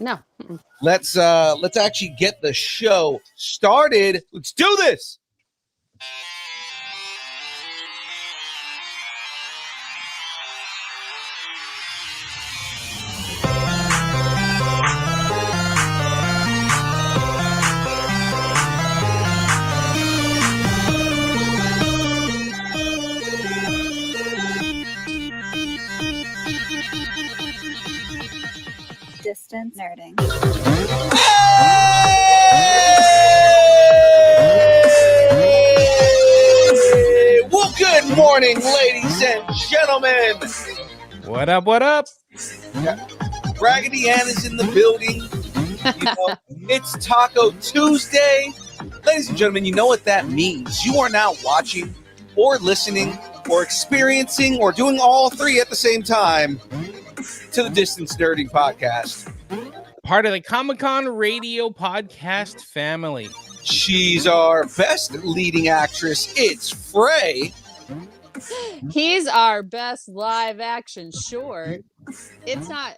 No. Let's actually get the show started. Let's do this. Distance nerding. Hey! Well, good morning, ladies and gentlemen. What up? What up? Raggedy Ann is in the building. You know, it's Taco Tuesday. Ladies and gentlemen, you know what that means. You are now watching or listening or experiencing or doing all three at the same time to the Distance Nerding Podcast. Part of the Comic-Con Radio Podcast family. She's our best leading actress. It's Frey. He's our best live action short. It's not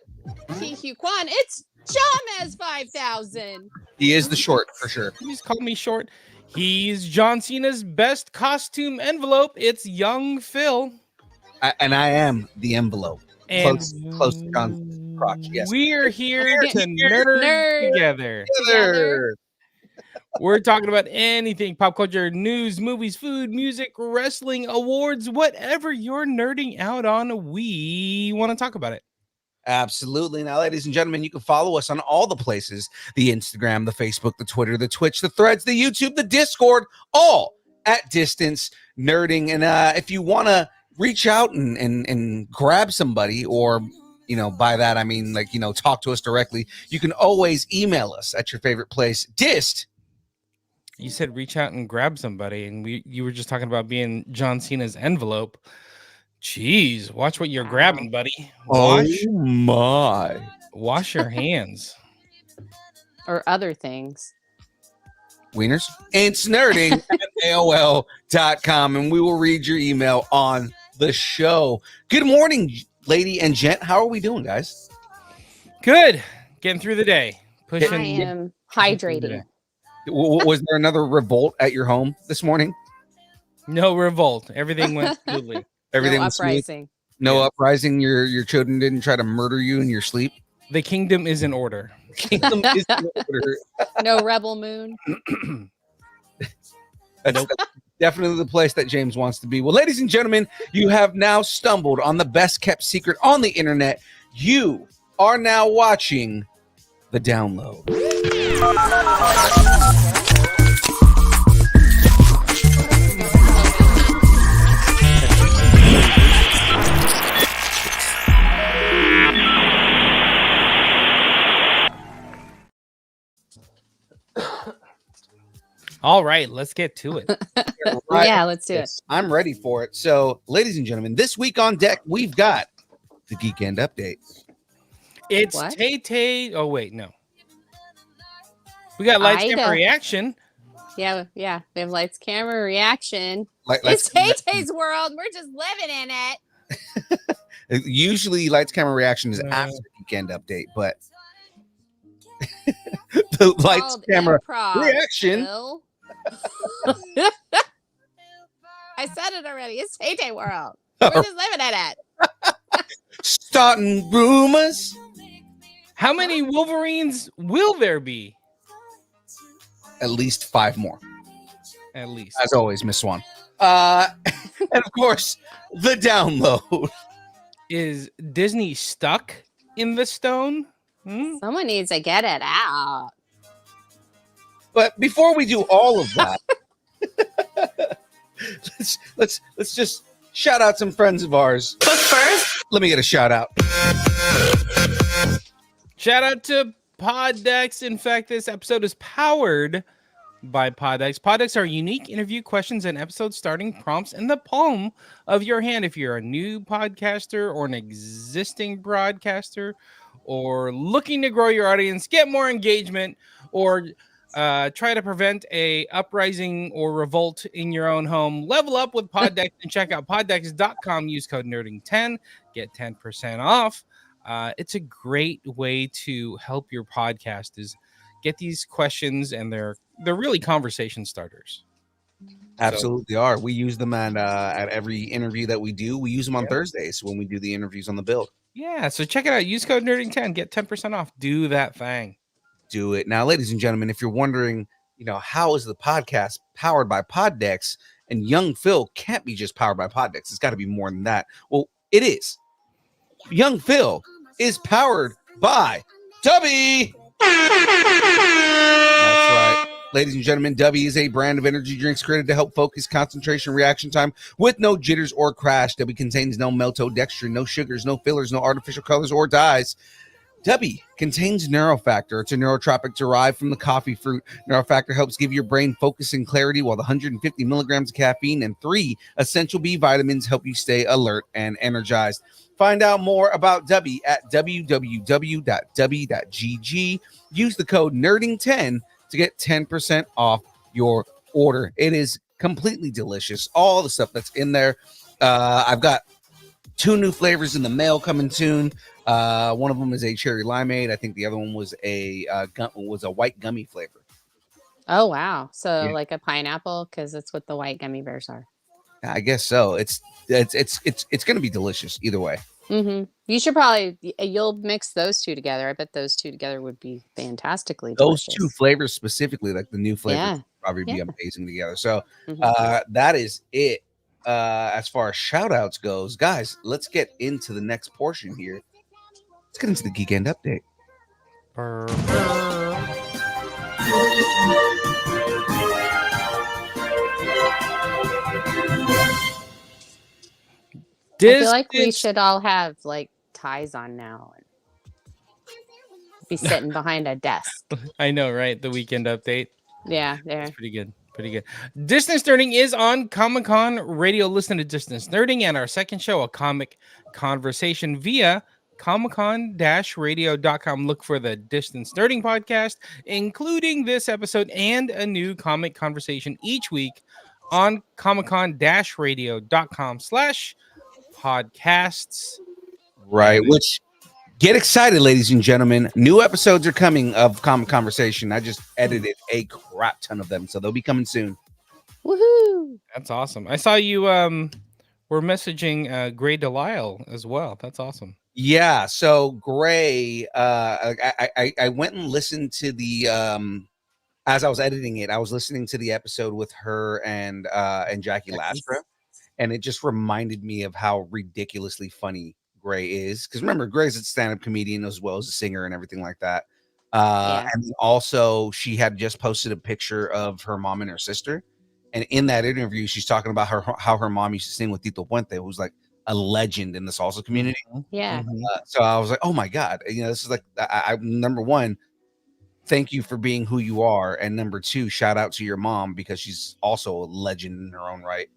Ki Kwan. It's Chalmers 5000. He is the short for sure. You just call me short. He's John Cena's best costume envelope. It's Young Phil. And I am the envelope. And Close to John's crotch, yes. We're here to nerd together. We're talking about anything pop culture, news, movies, food, music, wrestling, awards, whatever you're nerding out on, we want to talk about it. Absolutely. Now, ladies and gentlemen, you can follow us on all the places: the Instagram, the Facebook, the Twitter, the Twitch, the Threads, the YouTube, the Discord, all at Distance Nerding. And if you want to reach out and grab somebody, or, you know, by that I mean, like, you know, talk to us directly, you can always email us at your favorite place, Dist. You said reach out and grab somebody, and you were just talking about being John Cena's envelope. Jeez, watch what you're grabbing, buddy. Wash your hands. Or other things. Wieners. It's nerding at AOL.com, and we will read your email on the show. Good morning, lady and gent. How are we doing, guys? Good. Getting through the day. I am hydrating. Was there another revolt at your home this morning? No revolt. Everything went smoothly. Everything no was smooth? uprising. No uprising. Your children didn't try to murder you in your sleep? The kingdom is in order. Kingdom is in order. No rebel moon. That's definitely the place that James wants to be. Well, ladies and gentlemen, you have now stumbled on the best kept secret on the internet. You are now watching The Download. All right, let's get to it. Right. Yeah, let's do it. I'm ready for it. So, ladies and gentlemen, this week on deck, we've got the Geek End Update. It's What? Tay-Tay. Oh, wait, no. We got lights, camera, reaction. Yeah. We have lights, camera, reaction. It's It's Tay-Tay's world. We're just living in it. Usually, lights, camera, reaction is after Geek End Update, but the lights, Called camera, improv, reaction. Phil. I said it already. It's Tay-Tay world. We're just living in it. Starting rumors. How many Wolverines will there be? At least 5 more. At least. As always, Miss Swan. And of course, the download. Is Disney stuck in the stone? Someone needs to get it out. But before we do all of that, let's just shout out some friends of ours. But first, let me get a shout out. Shout out to Poddex. In fact, this episode is powered by Poddex. Poddex are unique interview questions and episode starting prompts in the palm of your hand. If you're a new podcaster or an existing broadcaster, or looking to grow your audience, get more engagement, or try to prevent a uprising or revolt in your own home, level up with Poddex and check out poddex.com. Use code nerding10, get 10% off. It's a great way to help your podcast. Is get these questions, and they're really conversation starters. Absolutely are. We use them at every interview that we do. We use them on Thursdays when we do the interviews on the build. Yeah, so check it out. Use code nerding10, get 10% off. Do that thing. Do it. Now, ladies and gentlemen, if you're wondering, how is the podcast powered by Poddex, and Young Phil can't be just powered by Poddex. It's got to be more than that. Well, it is. Young Phil is powered by Dubby. That's right. Ladies and gentlemen, Dubby is a brand of energy drinks created to help focus, concentration, reaction time with no jitters or crash. Dubby contains no maltodextrin, no sugars, no fillers, no artificial colors or dyes. Dubby contains Neurofactor. It's a neurotropic derived from the coffee fruit. Neurofactor helps give your brain focus and clarity, while the 150 milligrams of caffeine and 3 essential B vitamins help you stay alert and energized. Find out more about Dubby at www.dubby.gg. Use the code NERDING10 to get 10% off your order. It is completely delicious. All the stuff that's in there. I've got 2 new flavors in the mail coming soon. One of them is a cherry limeade. I think the other one was a white gummy flavor. Oh wow! So Yeah. like a pineapple, because it's what the white gummy bears are. I guess so. It's going to be delicious either way. Mm-hmm. You should you'll mix those 2 together. I bet those 2 together would be fantastically Those delicious. 2 flavors specifically, like the new flavors, Yeah. would probably be Yeah. amazing together. So Mhm. that is it. As far as shout outs goes, guys, let's get into the next portion here. Let's get into the Geek End update. I feel like we should all have like ties on now and be sitting behind a desk. I know, right? The weekend update. Yeah, there. That's pretty good. Pretty good. Distance Nerding is on Comic-Con Radio. Listen to Distance Nerding and our second show, A Comic Conversation, via comiccon-radio.com. Look for the Distance Nerding podcast, including this episode and a new comic conversation each week on comiccon-radio.com/podcasts. Right, which get excited, ladies and gentlemen. New episodes are coming of Comic Conversation. I just edited a crap ton of them, so they'll be coming soon. Woohoo! That's awesome. I saw you were messaging Gray Delisle as well. That's awesome. Yeah, so Gray, I went and listened to the as I was editing it, I was listening to the episode with her and Jackie Lastra, and it just reminded me of how ridiculously funny Gray is. Because remember, Gray's a stand-up comedian as well as a singer and everything like that. And also, she had just posted a picture of her mom and her sister, and in that interview, she's talking about how her mom used to sing with Tito Puente, who's like a legend in the salsa community. Yeah. So I was like, oh my God, this is like, I number one, thank you for being who you are. And number 2, shout out to your mom, because she's also a legend in her own right.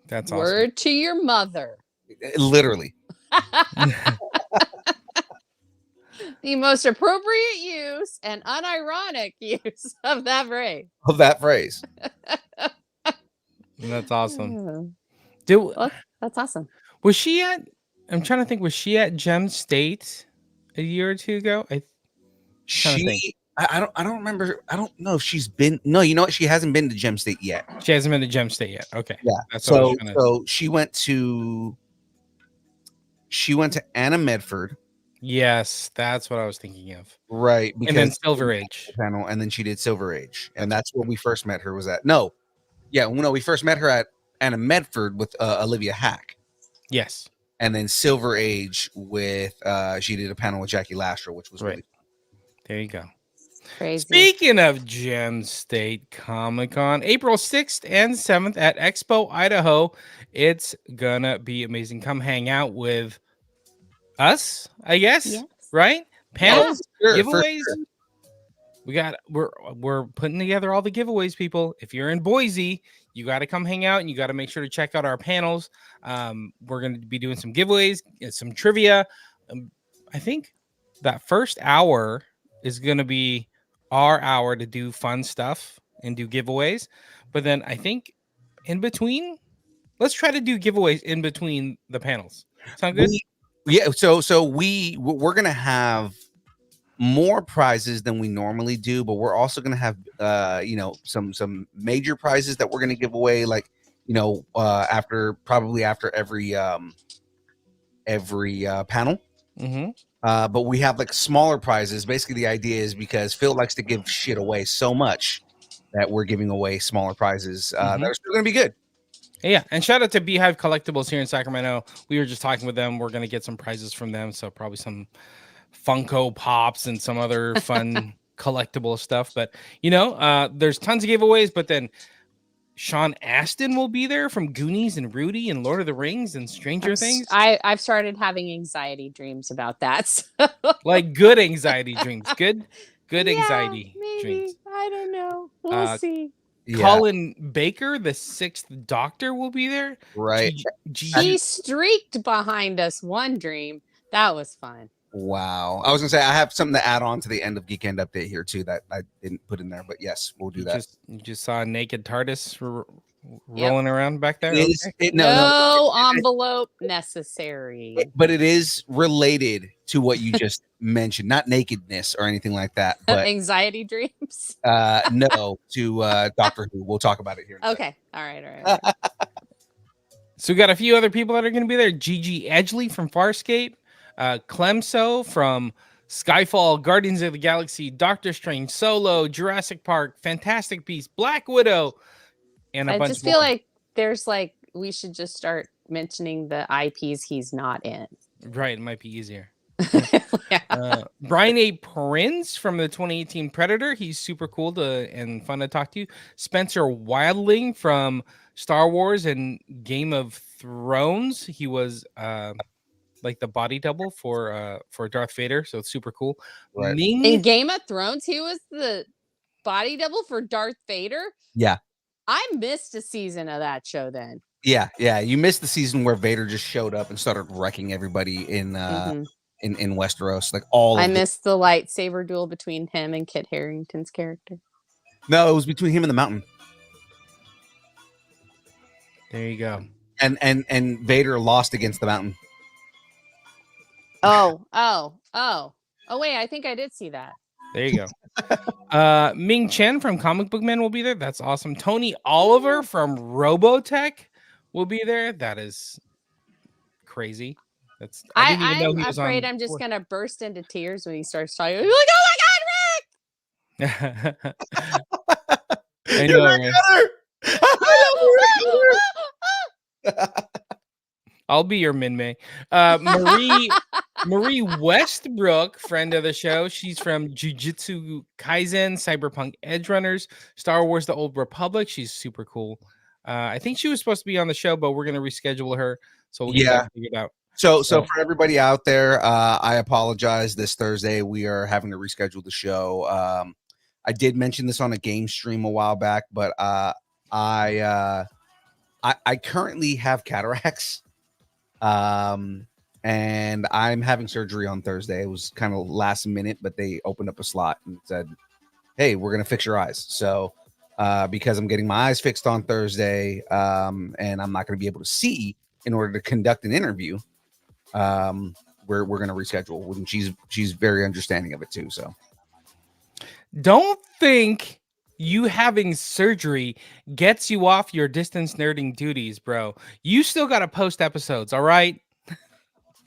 That's awesome. Word to your mother. Literally. The most appropriate use and unironic use of that phrase. Of that phrase. That's awesome. Well, that's awesome. Was she at? I'm trying to think. Was she at Gem State a year or 2 ago? I don't remember. I don't know if she's been. No, you know what? She hasn't been to Gem State yet. She hasn't been to Gem State yet. Okay. Yeah. That's So she went to Anna Medford. Yes, that's what I was thinking of. Right. And then Silver Age panel, and then she did Silver Age, and that's where we first met her. Was at we first met her at Anna Medford with Olivia Hack. Yes. And then Silver Age with she did a panel with Jackie Lastra, which was really fun. There you go. Crazy. Speaking of Gem State Comic-Con, April 6th and 7th at Expo, Idaho. It's gonna be amazing. Come hang out with us, I guess. Yes. Right? Panels, Sure, giveaways. sure. We're putting together all the giveaways, people. If you're in Boise, you got to come hang out, and you got to make sure to check out our panels. We're going to be doing some giveaways, some trivia. I think that first hour is going to be our hour to do fun stuff and do giveaways. But then I think in between, let's try to do giveaways in between the panels. Sound good? Yeah, so we're gonna have more prizes than we normally do, but we're also gonna have some major prizes that we're gonna give away, like after every panel. Mm-hmm. But we have like smaller prizes. Basically, the idea is because Phil likes to give shit away so much that we're giving away smaller prizes that are still gonna be good. Yeah, and shout out to Beehive Collectibles here in Sacramento. We were just talking with them. We're gonna get some prizes from them, so probably some Funko Pops and some other fun collectible stuff. But there's tons of giveaways. But then Sean Astin will be there from Goonies and Rudy and Lord of the Rings and Stranger Things. I've started having anxiety dreams about that. So. Like good anxiety dreams. Good Yeah, anxiety maybe. dreams. I don't know. We'll see. Yeah, Colin Baker, the 6th Doctor, will be there. right. He streaked behind us one dream. That was fun. Wow. I was gonna say I have something to add on to the end of Geek End update here too that I didn't put in there, but yes, we'll do that. You just saw a naked TARDIS rolling around back there. No envelope necessary. But it is related to what you just mentioned, not nakedness or anything like that, but Anxiety dreams. no, to Doctor Who. We'll talk about it here. Okay. All right. So we got a few other people that are going to be there. Gigi Edgley from Farscape, Clemso from Skyfall, Guardians of the Galaxy, Doctor Strange, Solo, Jurassic Park, Fantastic Beasts, Black Widow, and a bunch more. I just feel like we should just start mentioning the IPs he's not in. Right, it might be easier. Yeah. Brian A. Prinz from the 2018 Predator. He's super cool and fun to talk to. Spencer Wildling from Star Wars and Game of Thrones. He was like the body double for Darth Vader, so it's super cool. Right. In Game of Thrones, he was the body double for Darth Vader. Yeah. I missed a season of that show then. Yeah. You missed the season where Vader just showed up and started wrecking everybody in Westeros. Like I missed the lightsaber duel between him and Kit Harington's character. No, it was between him and the Mountain. There you go. And Vader lost against the Mountain. Oh, wait, I think I did see that. There you go. Ming Chen from Comic Book Man will be there. That's awesome. Tony Oliver from Robotech will be there. That is crazy. I didn't even know he was on. I'm afraid I'm just gonna burst into tears when he starts talking. You're like, oh my God, Rick! I know, right? I'll be your Min-May. Marie Westbrook, friend of the show. She's from Jujutsu Kaisen, Cyberpunk Edgerunners, Star Wars The Old Republic. She's super cool. I think she was supposed to be on the show, but we're going to reschedule her. So we'll get that figured out. So for everybody out there, I apologize. This Thursday, we are having to reschedule the show. I did mention this on a game stream a while back, but I currently have cataracts. And I'm having surgery on Thursday. It was kind of last minute, but they opened up a slot and said, hey, we're going to fix your eyes. So, because I'm getting my eyes fixed on Thursday, and I'm not going to be able to see in order to conduct an interview, we're going to reschedule. And she's very understanding of it too. So don't think you having surgery gets you off your distance nerding duties, bro. You still got to post episodes. All right.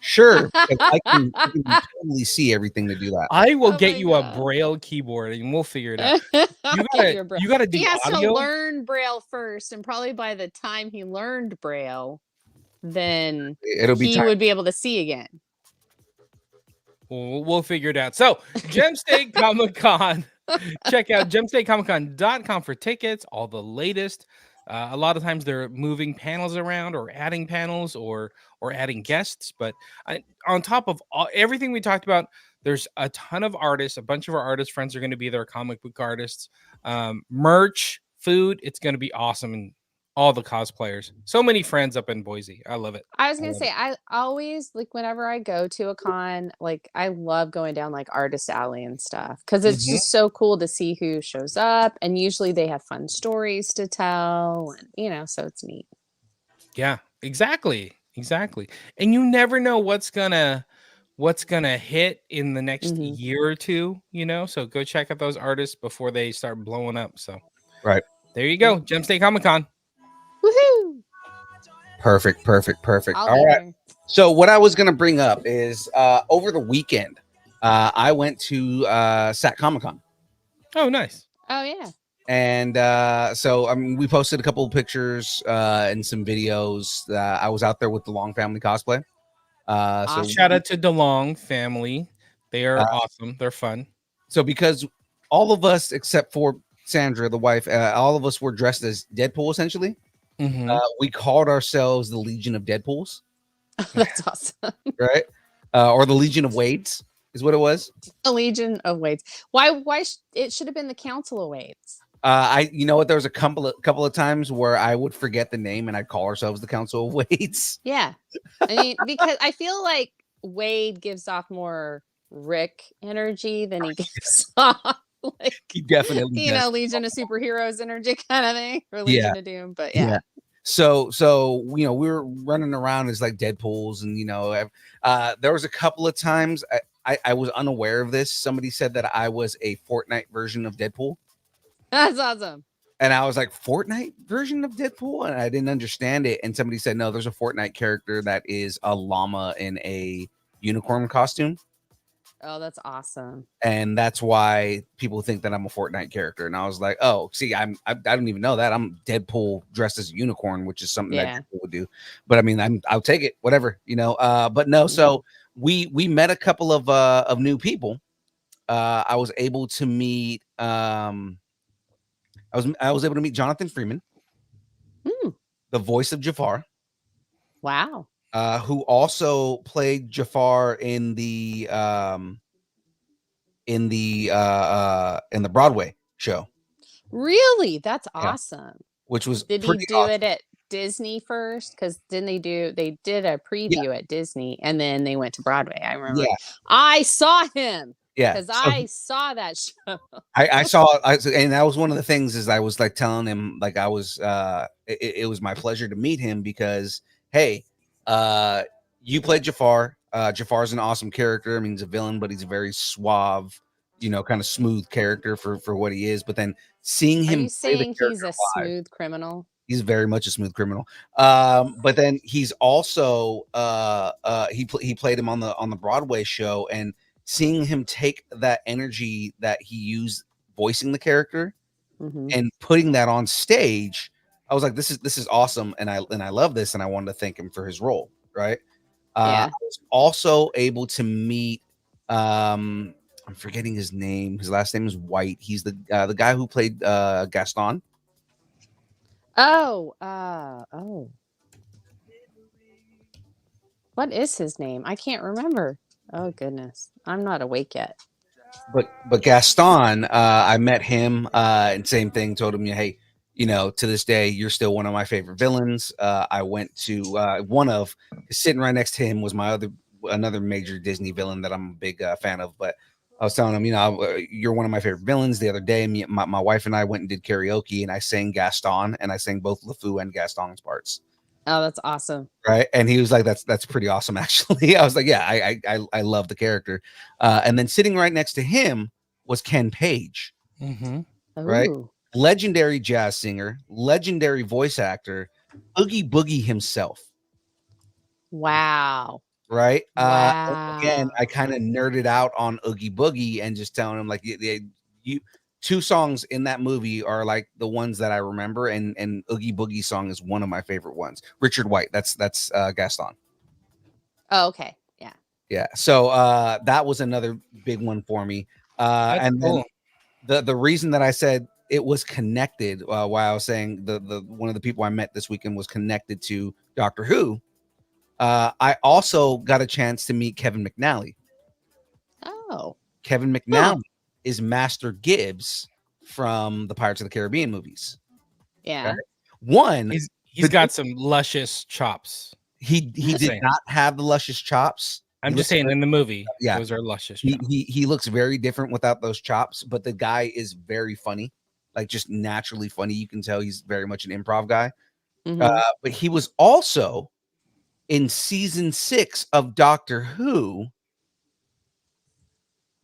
Sure. I can totally see everything to do that. I will get you a Braille keyboard and we'll figure it out. You gotta do he has audio. to learn Braille first, and probably by the time he learned Braille, then he would be able to see again. We'll figure it out. So Gem State Comic Con. Check out gemstatecomiccon.com for tickets, all the latest. A lot of times they're moving panels around or adding panels or adding guests. But on top of everything we talked about, there's a ton of artists. A bunch of our artist friends are going to be there, comic book artists, merch, food. It's going to be awesome. And all the cosplayers. So many friends up in Boise. I love it. I was going to say, I always, like, whenever I go to a con, like, I love going down, like, Artist Alley and stuff. Because it's just so cool to see who shows up. And usually they have fun stories to tell. And, so it's neat. Yeah, exactly. Exactly. And you never know what's gonna hit in the next Mhm. year or two, you know. So go check out those artists before they start blowing up. So Right. there you go. Gem State Comic Con. Woohoo! Perfect. I'll All be right. there. So what I was gonna bring up is over the weekend, I went to Sat Comic Con. Oh, nice. Oh yeah. And so we posted a couple of pictures and some videos. I was out there with the Long family cosplay. Awesome. Shout out to DeLong family. They are Uh, awesome. They're fun. so because all of us except for Sandra, the wife, all of us were dressed as Deadpool essentially. Mhm. We called ourselves the Legion of Deadpools, That's awesome. right? Or the Legion of Wades is what it was. The Legion of Wades. Why it should have been the Council of Wades. You know what? There was a couple of times where I would forget the name and I'd call ourselves the Council of Wades. Yeah. I mean, because I feel like Wade gives off more Rick energy than he gives off like He definitely you does. know, Legion of Superheroes energy kind of thing, or Yeah. Legion of Doom. But yeah. So you know, we were running around as like Deadpools, and you know, there was a couple of times I was unaware of this. Somebody said that I was a Fortnite version of Deadpool. That's awesome. And I was like, Fortnite version of Deadpool? And I didn't understand it. And somebody said, no, there's a Fortnite character that is a llama in a unicorn costume. Oh, that's awesome. And that's why people think that I'm a Fortnite character. And I was like, oh, see, I don't even know that. I'm Deadpool dressed as a unicorn, which is something that Deadpool would do. But I mean, I'll take it, whatever, you know. But no, so we met a couple of new people. I was able to meet I was able to meet Jonathan Freeman, the voice of Jafar. Wow. Who also played Jafar in the Broadway show. Really? That's awesome. Which was did he do it at Disney first? Because didn't they did a preview at Disney and then they went to Broadway. I remember. Yeah. I saw him. Yeah, because I saw that show. I saw, and that was one of the things is I was like telling him like I was it was my pleasure to meet him because hey, you played Jafar. Jafar's an awesome character. I mean, he's a villain, but he's a very suave, you know, kind of smooth character for what he is. But then seeing him, are you saying he's a smooth criminal? He's very much a smooth criminal. But then he's also he played him on the Broadway show, and seeing him take that energy that he used voicing the character and putting that on stage, I was like, this is awesome, and I love this, and I wanted to thank him for his role, right? I was also able to meet I'm forgetting his name. His last name is White. He's the guy who played Gaston. Oh. What is his name? I can't remember. Oh goodness, I'm not awake yet. But Gaston, I met him, and same thing. Told him, hey, you know, to this day, you're still one of my favorite villains. I went to sitting right next to him was another major Disney villain that I'm a big fan of. But I was telling him, you know, you're one of my favorite villains. The other day, my wife and I went and did karaoke, and I sang Gaston, and I sang both LeFou and Gaston's parts. Oh, that's awesome. Right. And he was like, that's pretty awesome, actually. I was like, yeah, I love the character. And then sitting right next to him was Ken Page. Right. Ooh. Legendary jazz singer, legendary voice actor, Oogie Boogie himself. Wow. Right. Wow. Again, I kind of nerded out on Oogie Boogie and just telling him like you two songs in that movie are like the ones that I remember, and Oogie Boogie song is one of my favorite ones. Richard White, that's Gaston. Oh, okay. Yeah. So that was another big one for me. And cool. Then the reason that I said it was connected, while I was saying the one of the people I met this weekend was connected to Doctor Who. I also got a chance to meet Kevin McNally. Oh. Kevin McNally is Master Gibbs from the Pirates of the Caribbean movies. Yeah. One, he's got some luscious chops. He did not have the luscious chops. I'm just saying in the movie, yeah, those are luscious. He looks very different without those chops, but the guy is very funny, like just naturally funny. You can tell he's very much an improv guy. But he was also in season 6 of Doctor Who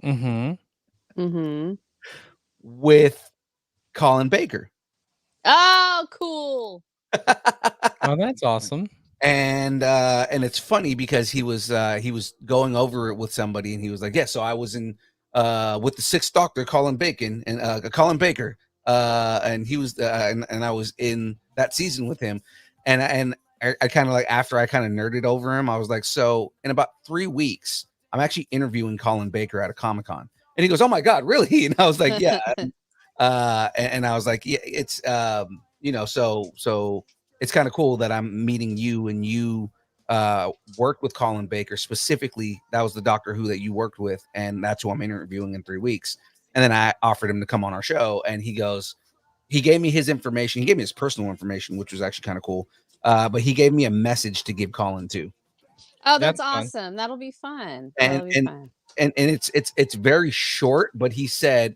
Mm-hmm. with Colin Baker. Oh, cool. Oh, that's awesome. And it's funny because he was going over it with somebody, and he was like, yeah, so I was in with the 6th Doctor, Colin Baker, and he was and I was in that season with him, and I kind of like, after I kind of nerded over him, I was like, so in about 3 weeks I'm actually interviewing Colin Baker at a Comic-Con. And he goes, oh my god, really? And I was like, yeah. And I was like, yeah, it's so it's kind of cool that I'm meeting you, and you worked with Colin Baker specifically. That was the Doctor Who that you worked with, and that's who I'm interviewing in 3 weeks. And then I offered him to come on our show, and he gave me his information. He gave me his personal information, which was actually kind of cool. But he gave me a message to give Colin too. Oh, that's That's awesome. That'll be fun. And it's very short, but he said,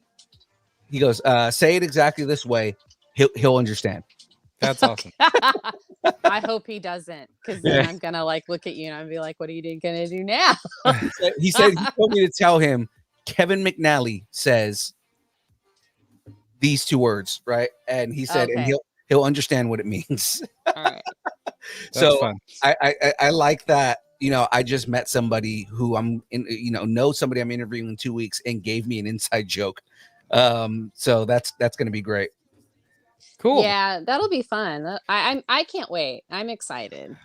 he goes, say it exactly this way, he'll understand. That's awesome. I hope he doesn't, because then I'm gonna like look at you and I'll be like, what are you gonna do now? He said he told me to tell him Kevin McNally says these 2 words, right? And he said, Okay. and he'll understand what it means. All right. So fun. I like that. I just met somebody who I'm in, know somebody I'm interviewing in 2 weeks, and gave me an inside joke. So that's going to be great. Cool. Yeah, that'll be fun. I can't wait. I'm excited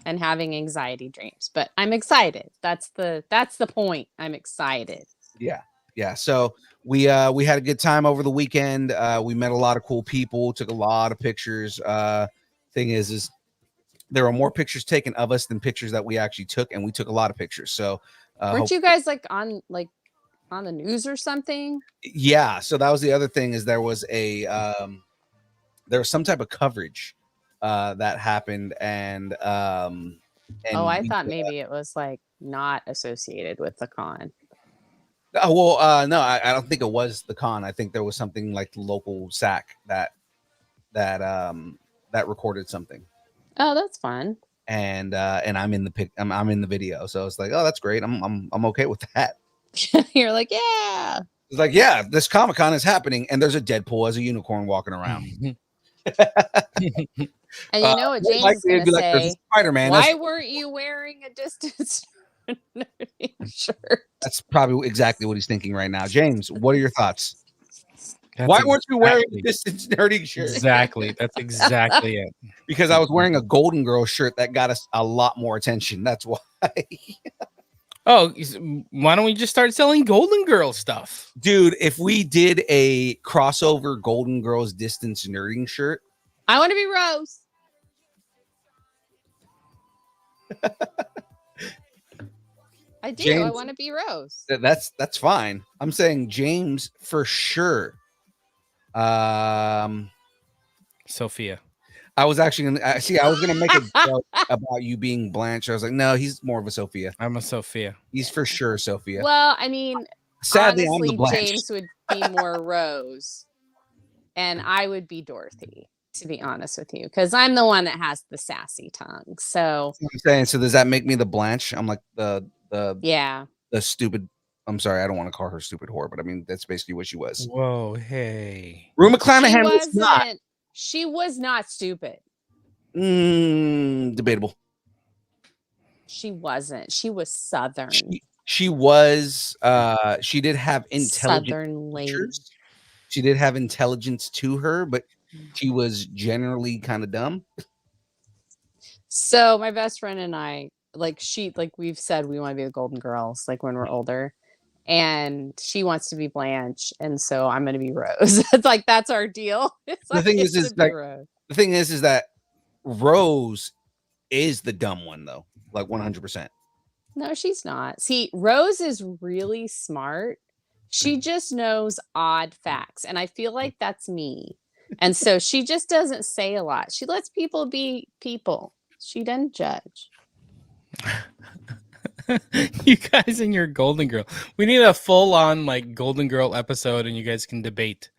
and having anxiety dreams, but I'm excited. That's the point. I'm excited. Yeah. So we had a good time over the weekend. We met a lot of cool people, took a lot of pictures. Thing is there were more pictures taken of us than pictures that we actually took, and we took a lot of pictures. So weren't you guys on the news or something? Yeah. So that was the other thing, is there was some type of coverage that happened, and I thought maybe it was like not associated with the con. No, I don't think it was the con. I think there was something like the local SAC that recorded something. Oh, that's fun. And I'm in the I'm in the video, so it's like, oh, that's great. I'm okay with that. You're like, yeah. It's like, yeah, this Comic-Con is happening, and there's a Deadpool as a unicorn walking around. And you know what James is going to say? Spider-Man. Why weren't you wearing a distance shirt? That's probably exactly what he's thinking right now. James, what are your thoughts? Why weren't you wearing a distance nerding shirt? Exactly. That's exactly it. Because I was wearing a Golden Girl shirt that got us a lot more attention. That's why. Oh, why don't we just start selling Golden Girl stuff? Dude, if we did a crossover Golden Girls distance nerding shirt. I want to be Rose. I do. James, I want to be Rose. That's fine. I'm saying James for sure. Sophia. I was actually gonna I was gonna make a joke about you being Blanche. I was like, no, he's more of a Sophia. I'm a Sophia. He's for sure Sophia. Well, I mean, sadly, honestly, I'm the Blanche. James would be more Rose, and I would be Dorothy, to be honest with you, because I'm the one that has the sassy tongue. So I'm saying, so does that make me the Blanche? I'm like the stupid. I'm sorry, I don't want to call her stupid whore, but I mean that's basically what she was. Whoa, hey. Rue McClanahan was not. She was not stupid. Debatable. She wasn't. She was Southern. She was. She did have intelligence. Southern lady. She did have intelligence to her, but she was generally kind of dumb. So my best friend and I, we've said we want to be the Golden Girls, like when we're older. And she wants to be Blanche, and so I'm going to be Rose. It's like that's our deal. The thing is that Rose is the dumb one, though, like 100%. No, she's not. See, Rose is really smart. She just knows odd facts, and I feel like that's me. And so she just doesn't say a lot. She lets people be people. She doesn't judge. You guys and your Golden Girl. We need a full-on like Golden Girl episode, and you guys can debate.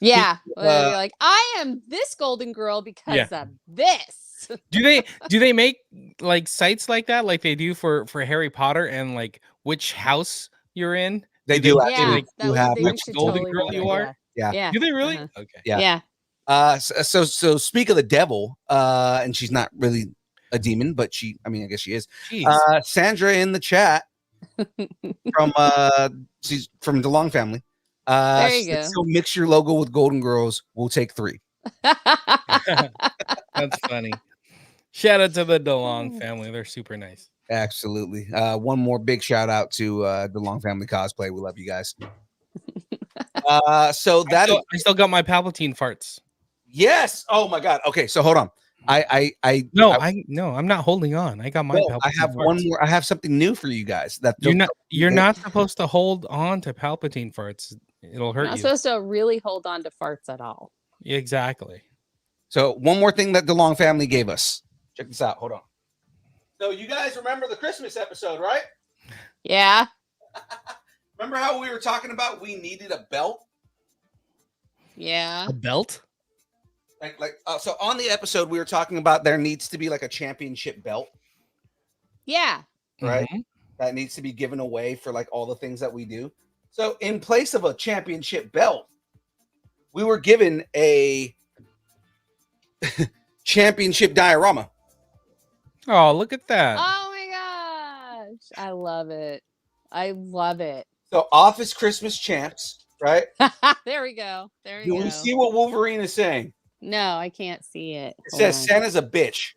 Yeah, like I am this Golden Girl because of this. Yes. Do they make like sites like that, like they do for Harry Potter and like which house you're in? They Do do say, Yeah, actually like, do have we which should Golden totally Girl do you that. are? Yeah. yeah. Yeah. Do they really? Uh-huh. Okay. Yeah. Yeah. So speak of the devil, and she's not really a demon, but I guess she is. Jeez. Sandra in the chat from she's from the Long family. There She you said, go. so mix your logo with Golden Girls. We'll take 3. That's funny. Shout out to the DeLong family. They're super nice. Absolutely. One more big shout out to the Long family cosplay. We love you guys. So that is I still got my Palpatine farts. yes. Oh my God. Okay, so hold on. No, I'm not holding on. I got my no, Palpatine I have farts. one more. I have something new for you guys. That You're not supposed to hold on to Palpatine farts. It'll hurt Not you. supposed to really hold on to farts at all. Exactly. So one more thing that the Long family gave us. Check this out. Hold on. So you guys remember the Christmas episode, right? Yeah. Remember how we were talking about we needed a belt? Yeah. A belt? So on the episode we were talking about there needs to be like a championship belt, Yeah. right? Mhm. That needs to be given away for like all the things that we do. So in place of a championship belt, we were given a championship diorama. Oh, look at that. Oh my gosh. I love it. I love it. So Office Christmas champs, right? There we go. There we Do go. we see what Wolverine is saying? No, I can't see it. It Hold says on. Santa's a bitch.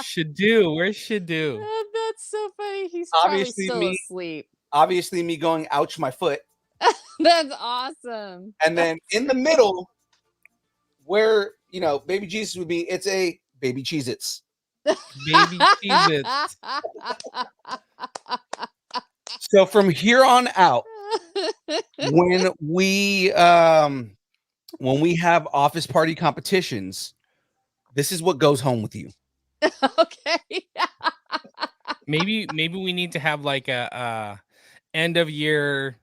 Shadu, where's Shadu? That's so funny. He's probably Obviously still me. asleep. Obviously me going ouch my foot. That's awesome. And then in the middle, where baby Jesus would be, it's a baby Cheez-Its. Baby Cheez-Its. So from here on out, when we have office party competitions, this is what goes home with you. Okay. Maybe we need to have like a end of year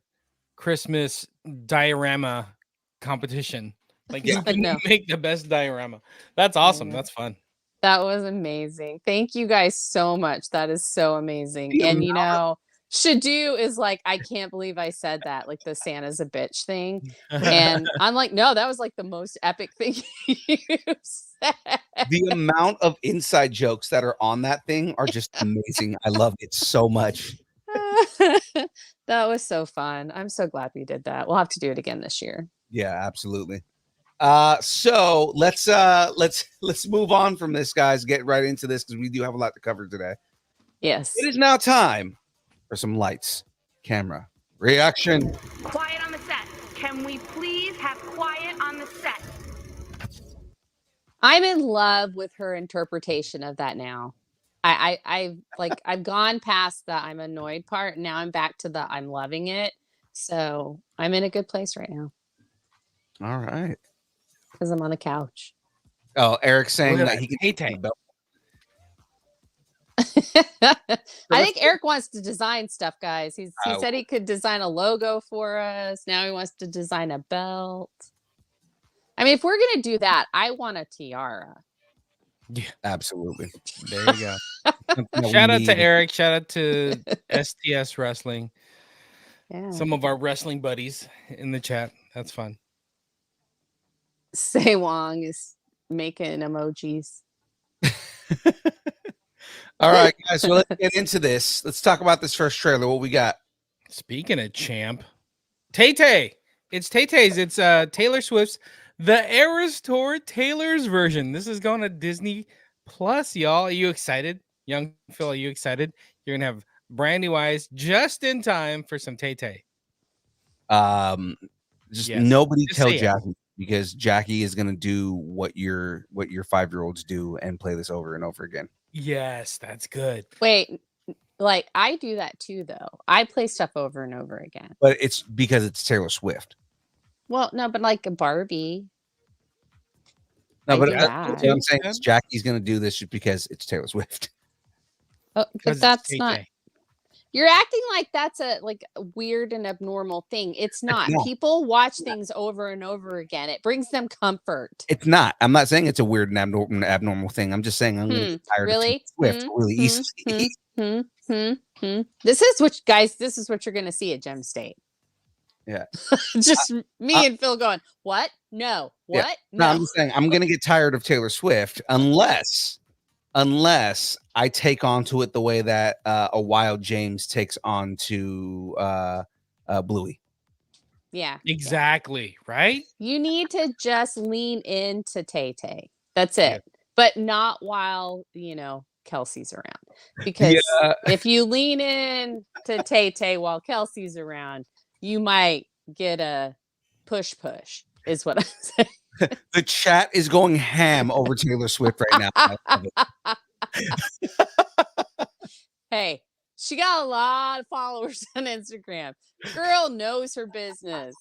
Christmas diorama competition. Like Yeah. who can No. make the best diorama? That's awesome. Yeah. That's fun. That was amazing. Thank you guys so much. That is so amazing. The And Shadu is like, I can't believe I said that, like the Santa's a bitch thing. And I'm like, no, that was like the most epic thing you've said. The amount of inside jokes that are on that thing are just amazing. I love it so much. That was so fun. I'm so glad we did that. We'll have to do it again this year. Yeah, absolutely. So let's move on from this, guys. Get right into this because we do have a lot to cover today. Yes. It is now time for some lights, camera, reaction. Quiet on the set. Can we please have quiet on the set? I'm in love with her interpretation of that now. I've gone past the I'm annoyed part. Now I'm back to the I'm loving it. So I'm in a good place right now All right. because I'm on the couch. Oh, Eric's saying Look at that that. he can Hey, take the belt. I think Eric wants to design stuff, guys. He Oh. said he could design a logo for us. Now he wants to design a belt. I mean, if we're gonna do that, I want a tiara. Absolutely. There you go. Something that we Shout out to need. Eric. Shout out to STS Wrestling. Yeah. Some of our wrestling buddies in the chat. That's fun. Say Wong is making emojis. All right, guys. So let's get into this. Let's talk about this first trailer. What we got? Speaking of champ, Tay-Tay. It's Tay-Tay's. It's Taylor Swift's The Eras Tour Taylor's version. This is going to Disney Plus, y'all. Are you excited? Young Phil, are you excited? You're gonna have brand new eyes just in time for some Tay-Tay. Just Yes. nobody Just tell say it. Jackie because Jackie is gonna do what your 5-year-olds do and play this over and over again. Yes, that's good. Wait, like I do that too, though. I play stuff over and over again. But it's because it's Taylor Swift. Well, no, but like a Barbie. No, I but do that's that. what I'm saying is Jackie's gonna do this just because it's Taylor Swift. Oh, but Because it's that's not. Tay-Tay. You're acting like that's a weird and abnormal thing. It's not. not. People watch things over and over again. It brings them comfort. It's not. I'm not saying it's a weird and abnormal thing. I'm just saying I'm going to get tired of Taylor Swift really easily. This is what, guys, this is what you're going to see at Gem State. Yeah. Just me and Phil going, what? No. What? Yeah. No. I'm just saying I'm going to get tired of Taylor Swift unless I take onto it the way that a Wild James takes on to Bluey. Yeah. Exactly. Right? You need to just lean into Tay Tay. That's it. But not while, Kelsey's around. Because if you lean in to Tay Tay while Kelsey's around, you might get a push, is what I'm saying. The chat is going ham over Taylor Swift right now. I love it. Hey, she got a lot of followers on Instagram. Girl knows her business.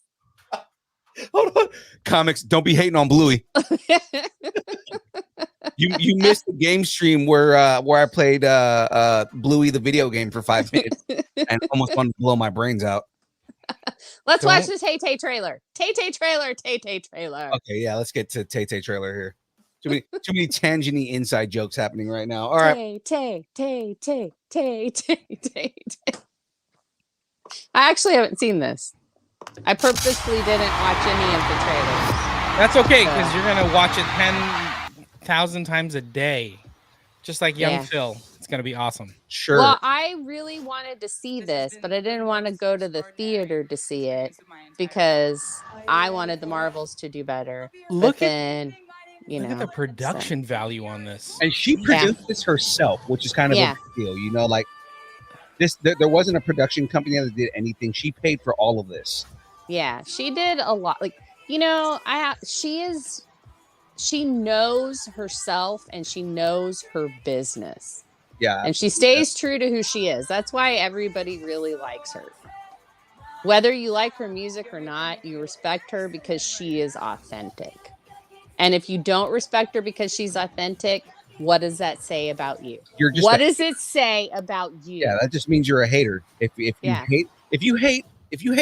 Hold on. Comics, don't be hating on Bluey. You missed the game stream where I played Bluey the video game for 5 minutes and almost wanted to blow my brains out. Let's watch the Tay Tay trailer. Tay Tay trailer. Tay Tay trailer. Okay, yeah, let's get to Tay Tay trailer here. Too many tangent-y inside jokes happening right now. All right. Tay. I actually haven't seen this. I purposely didn't watch any of the trailers. That's okay, because you're gonna watch it 10,000 times a day, just like young Phil. It's gonna be awesome. Sure. Well, I really wanted to see this, but I didn't want to go to the theater to see it because I wanted the Marvels to do better. Look at the production value on this. And she produced this herself, which is kind of a big deal. Like this, there wasn't a production company that did anything. She paid for all of this. Yeah, she did a lot. She knows herself and she knows her business. Yeah. And she stays true to who she is. That's why everybody really likes her. Whether you like her music or not, you respect her because she is authentic. And if you don't respect her because she's authentic, what does that say about you? What does it say about you? Yeah, that just means you're a hater. If you hate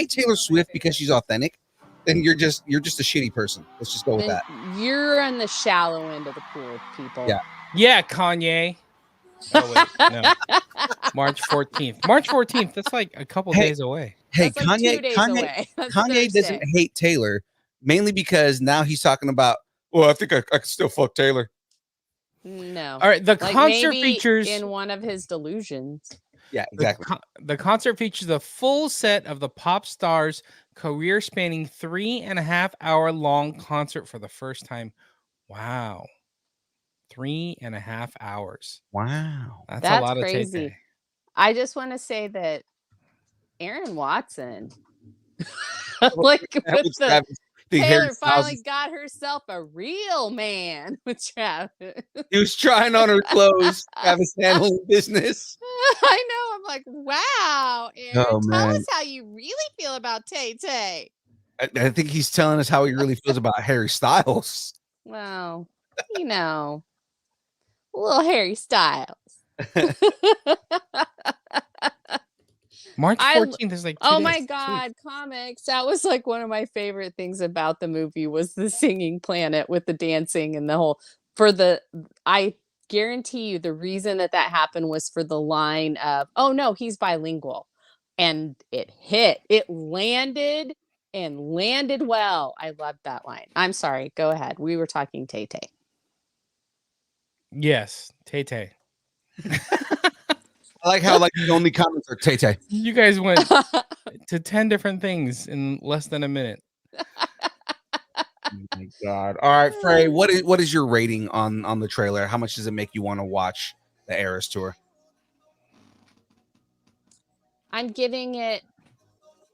Taylor Swift because she's authentic, then you're just a shitty person. Let's just go with that. You're on the shallow end of the pool, people. Yeah, Kanye. Oh, wait, no. March 14th. March 14th. That's like a couple days away. Hey, That's like 2 days away. Kanye doesn't hate Taylor mainly because now he's talking about, well, I think I could still fuck Taylor. No. All right. The concert features in one of his delusions. Yeah, exactly. The concert features a full set of the pop star's career spanning 3.5 hour long concert for the first time. Wow. 3.5 hours. Wow. That's a lot crazy. of Tay-Tay. I just want to say that Aaron Watson, Taylor finally got herself a real man with Travis. He was trying on her clothes. Travis handling business. I know. I'm like, wow, Aaron, tell us how you really feel about Tay Tay. I think he's telling us how he really feels about Harry Styles. Well, little Harry Styles. March 14th is like 2 days. My God, comics. That was like one of my favorite things about the movie was the singing planet with the dancing and the whole I guarantee you the reason that happened was for the line of, oh no, he's bilingual. And it hit. It landed well. I loved that line. I'm sorry. Go ahead. We were talking Tay Tay. Yes, Tay-Tay. I like how the only comments are Tay Tay. You guys went to 10 different things in less than a minute. Oh my God. All right, Frey, what is your rating on the trailer? How much does it make you want to watch the Eras Tour? I'm giving it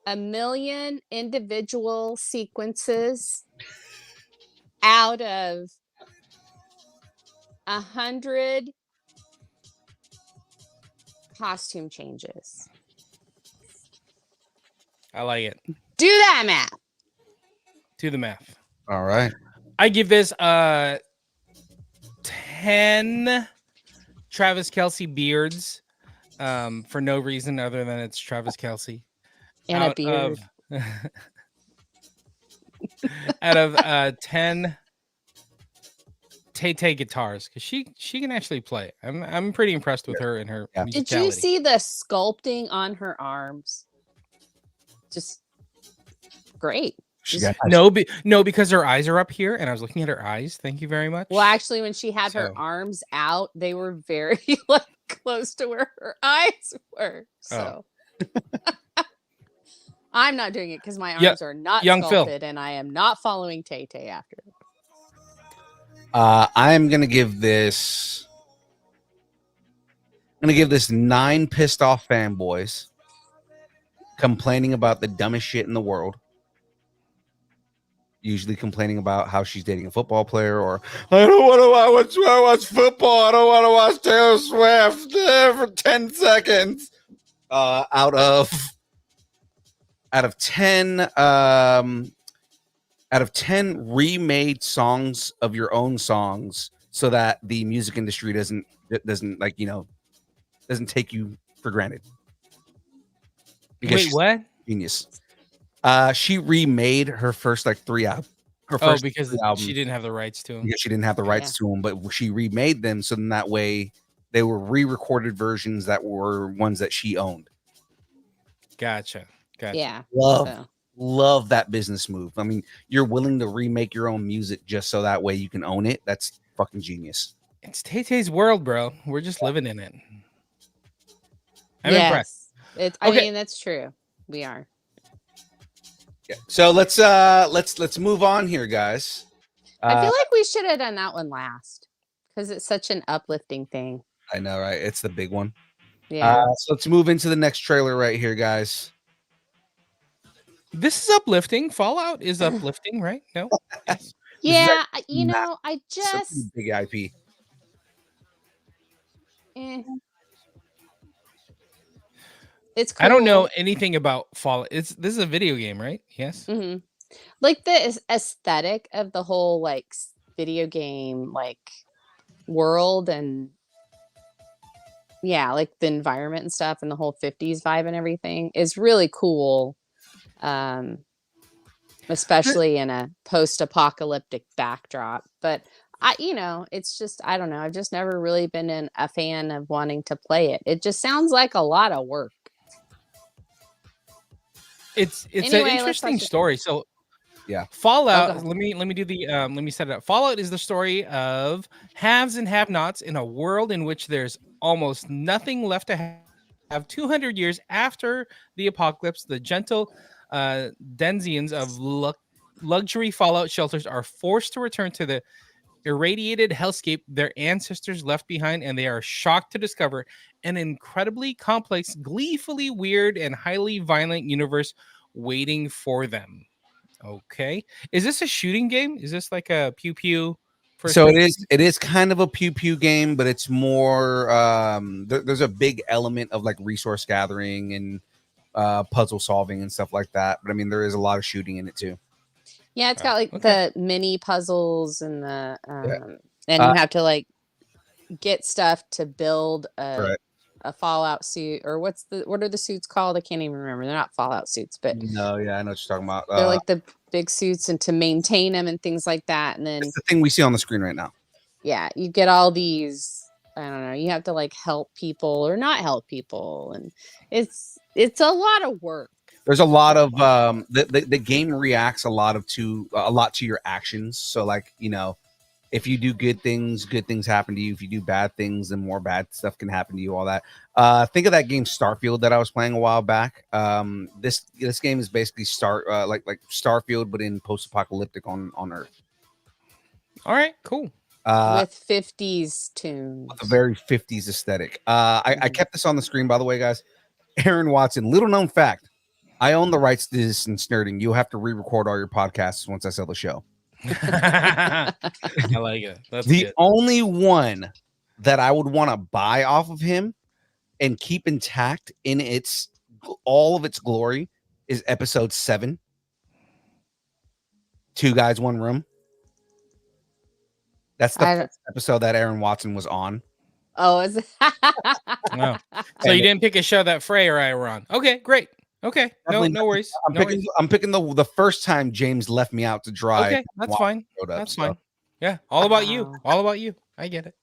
1 million individual sequences out of 100 costume changes. I like it. Do that math. Do the math. All right. I give this 10 Travis Kelce beards for no reason other than it's Travis Kelce. And a Out beard. of out of 10 Tay guitars, because she can actually play. I'm pretty impressed with her and her Yeah. Did you musicality. see the sculpting on her arms? Just great. She Just- got No, because her eyes are up here, and I was looking at her eyes. Thank you very much. Well, actually, when she had her So- arms out, they were very like close to where her eyes were. So I'm not doing it because my Yeah, arms are not young Phil. sculpted, and I am not following Tay Tay after. I'm gonna give this. I'm gonna give this 9 pissed off fanboys complaining about the dumbest shit in the world. Usually complaining about how she's dating a football player, or I don't want to watch football. I don't want to watch Taylor Swift for 10 seconds. Out of 10, out of 10 remade songs of your own songs, so that the music industry doesn't like, you know, doesn't take you for granted. Because Wait, she's what? genius. She remade her first like 3 albums. Her Oh, first because 3 albums she didn't have the rights to him. because she didn't have the rights to them, but she remade them so then that way they were re-recorded versions that were ones that she owned. Gotcha. Yeah. Love So. love that business move. I mean, you're willing to remake your own music just so that way you can own it. That's fucking genius. It's Tay Tay's world, bro. We're just living in it. I'm impressed. It's. I Okay. mean, that's true. We are. Yeah. So let's move on here, guys. I feel like we should have done that one last because it's such an uplifting thing. I know, right? It's the big one. Yeah. So let's move into the next trailer right here, guys. This is uplifting. Fallout is uplifting, right? No. Yes. Yeah. You not know, I It's a just. big IP. eh. It's cool. I don't know anything about Fallout. This is a video game, right? Yes. Mhm. Like the aesthetic of the whole like video game like world and yeah, like the environment and stuff and the whole 50s vibe and everything is really cool. Especially in a post-apocalyptic backdrop. But it's just I don't know. I've just never really been a fan of wanting to play it. It just sounds like a lot of work. It's Anyway, an let's interesting watch it. story. So Yeah. Fallout. Okay. Let me do the let me set it up. Fallout is the story of haves and have-nots in a world in which there's almost nothing left to have. 200 years after the apocalypse, the gentle denizens of luxury Fallout shelters are forced to return to the irradiated hellscape their ancestors left behind, and they are shocked to discover an incredibly complex, gleefully weird, and highly violent universe waiting for them. Okay, is this a shooting game? Is this like a pew pew? So it is kind of a pew pew game, but it's more there's a big element of like resource gathering and puzzle solving and stuff like that. But I mean, there is a lot of shooting in it too. Yeah, it's got like Okay. the mini puzzles and the and Uh, you have to like get stuff to build Right. a Fallout suit or what are the suits called? I can't even remember. They're not Fallout suits, but No, yeah, I know what you're talking about. they're like the big suits and to maintain them and things like that. And then It's the thing we see on the screen right now. yeah, you get all these. I don't know. You have to like help people or not help people, and it's a lot of work. There's a lot of the game reacts a lot to your actions. So like, you know, if you do good things happen to you. If you do bad things, then more bad stuff can happen to you. All that. Think of that game Starfield that I was playing a while back. This game is basically like Starfield, but in post-apocalyptic on Earth. All right, cool. With 50s tunes. With a very 50s aesthetic. I kept this on the screen, by the way, guys. Aaron Watson, little known fact. I own the rights to Distance Nerding. You'll have to re-record all your podcasts once I sell the show. I like it. That's The good. only one that I would want to buy off of him and keep intact in all of its glory is episode 7. 2 Guys, 1 Room. That's the first episode that Aaron Watson was on. Oh, is it? Wow. So you didn't pick a show that Frey or I were on. Okay, great. Okay, Definitely no worries. I'm picking the first time James left me out to dry. Okay, that's fine. That's fine. Yeah, all about you. Wow. All about you. I get it.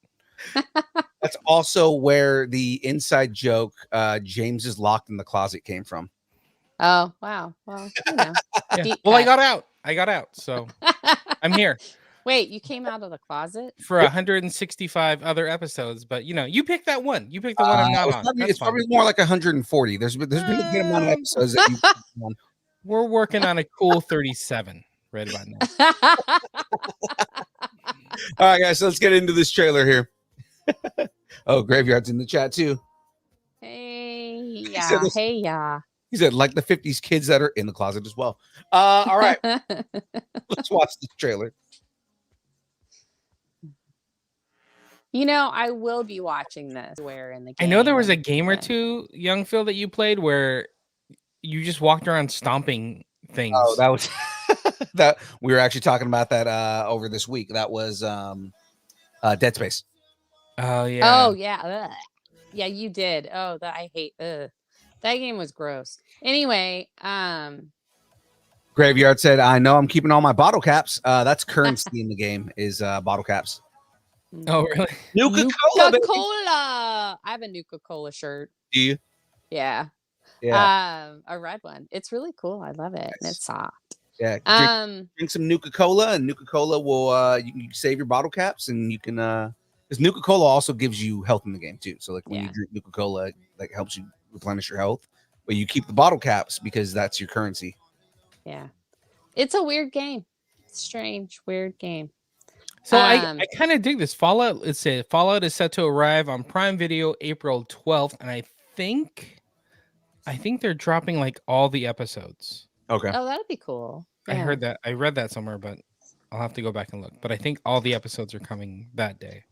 That's also where the inside joke, James is locked in the closet, came from. Oh, wow. Well, you know. Yeah. Deep Well, I cut. got out. So I'm here Wait, you came out of the closet? for 165 other episodes, but you picked that one. You picked the one I'm not on. It's probably more like 140. There's been a good amount of episodes that you've on. We're working on a cool 37 right about now. All right, guys, so let's get into this trailer here. Oh, Graveyard's in the chat too. Hey, said yeah. this- Hey, yeah. He said, like the 50s kids that are in the closet as well. All right, let's watch this trailer. You know, I will be watching this. Where in the game? I know there was a and- game or and- two, young Phil, that you played where you just walked around stomping things. Oh, that was that we were actually talking about that over this week. That was Dead Space. Oh yeah. Oh yeah. Ugh. Yeah, you did. Oh, that I hate. That game was gross. Anyway, Graveyard said, I know I'm keeping all my bottle caps. That's currency in the game is bottle caps. Oh really? Nuka-Cola, baby. Coca-Cola. I have a Nuka-Cola shirt. Do you? Yeah. Yeah. A red one. It's really cool. I love it. And it's soft. Yeah. Um, Drink some Nuka-Cola, and Nuka-Cola will you can save your bottle caps, and you can because Nuka-Cola also gives you health in the game too. So like when you Yeah. drink Nuka-Cola, like helps you replenish your health, but you keep the bottle caps because that's your currency. yeah. It's a weird game. Strange, weird game. So Um, I kind of dig this. Fallout. It says Fallout is set to arrive on Prime Video April 12th, and I think they're dropping like all the episodes. Okay. Oh, that'd be cool. I Yeah. heard that. I read that somewhere, but I'll have to go back and look. But I think all the episodes are coming that day.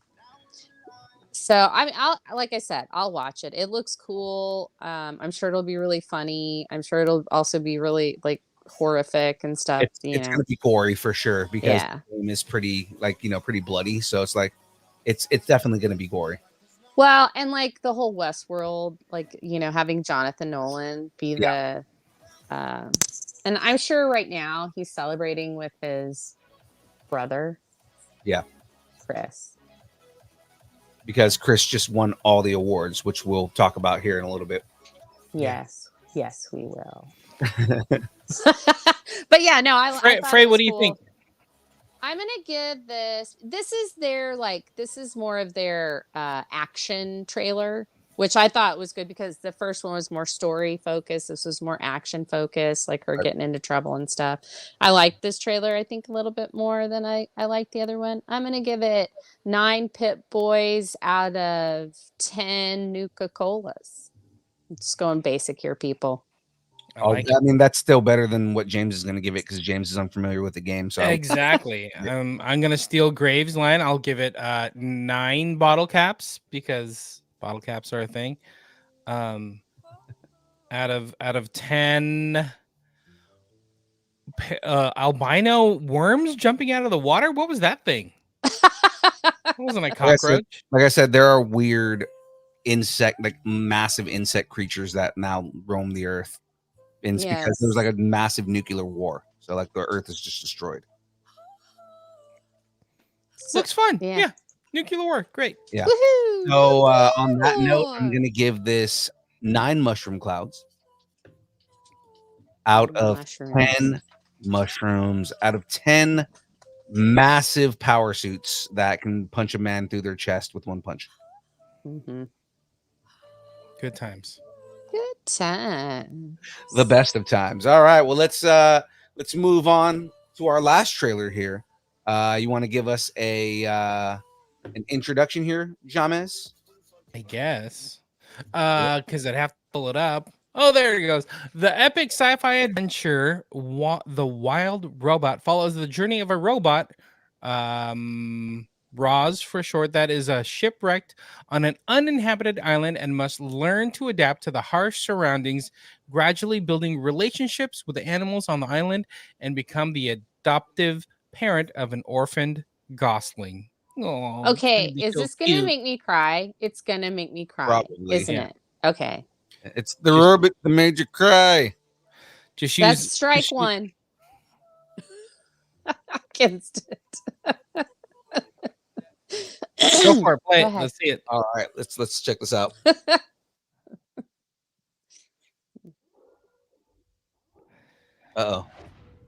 So I mean, like I said, I'll watch it. It looks cool. I'm sure it'll be really funny. I'm sure it'll also be really like horrific and stuff. It's gonna be gory for sure because Yeah. the game is pretty pretty bloody. So it's like it's definitely gonna be gory. Well, and like the whole Westworld, like having Jonathan Nolan be the, and I'm sure right now he's celebrating with his brother. Yeah. Chris. Because Chris just won all the awards, which we'll talk about here in a little bit. Yes, yes, we will. But yeah, no, I thought Frey, it what was do you cool. think? I'm gonna give this. This is more of their action trailer, which I thought was good because the first one was more story focused. This was more action focused, like her Right. getting into trouble and stuff. I like this trailer, I think, a little bit more than I like the other one. I'm gonna give it 9 Pit Boys out of 10 Nuka-Colas. I'm just going basic here, people. I like it. I mean, that's still better than what James is going to give it because James is unfamiliar with the game. So Exactly. I'm gonna steal Graves' line. I'll give it 9 bottle caps because bottle caps are a thing. Out of 10 albino worms jumping out of the water. What was that thing? It wasn't a I said- cockroach. like I said, there are weird massive insect creatures that now roam the earth. And it's because there was like a massive nuclear war. So like the earth is just destroyed. Looks fun. yeah. Yeah. Nuclear war. Great. Yeah. Woohoo! So on that note, I'm Woohoo! going to give this 9 mushroom clouds out of Mushrooms. 10 mushrooms, out of 10 massive power suits that can punch a man through their chest with one punch. Mhm. Good times. Good time. The best of times. All right, well let's move on to our last trailer here. You want to give us an introduction here, James? I guess. Because I'd have to pull it up. Oh, there it goes. The epic sci-fi adventure, The Wild Robot, follows the journey of a robot, Roz for short, that is shipwrecked on an uninhabited island and must learn to adapt to the harsh surroundings, gradually building relationships with the animals on the island and become the adoptive parent of an orphaned gosling. Oh, Okay, is this gonna make me cry? It's gonna make me cry, Probably. isn't Yeah. it? Okay, It's the Rubik that made you cry. Just that's use strike just one against it. Go for it. Play Go it. ahead. Let's see it. All right, let's check this out. Uh-oh.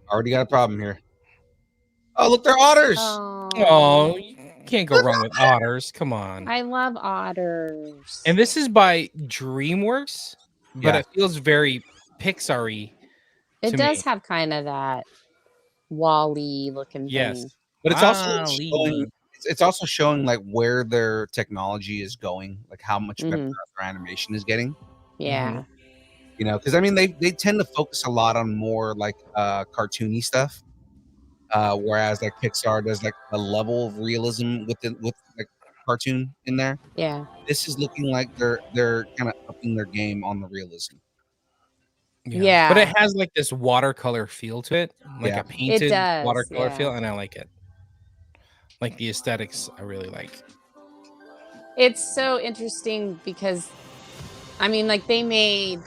Already got a problem here. Oh, look, they're otters. Oh, you can't go wrong with otters. Come on. I love otters. And this is by DreamWorks, but Yeah. it feels very Pixar-y. It to does me. have kind of that Wall-E looking Yes. thing. But it's also Wall-E. showing, it's also showing like where their technology is going, like how much better Mhm. their animation is getting. Yeah. You know, because I mean they tend to focus a lot on more like cartoony stuff. Whereas like Pixar does like a level of realism with like cartoon in there. Yeah. This is looking like they're kind of upping their game on the realism. Yeah. But it has like this watercolor feel to it, like Yeah. a painted does, watercolor yeah. feel, and I like it. Like the aesthetics, I really like. It's so interesting because, I mean, like they made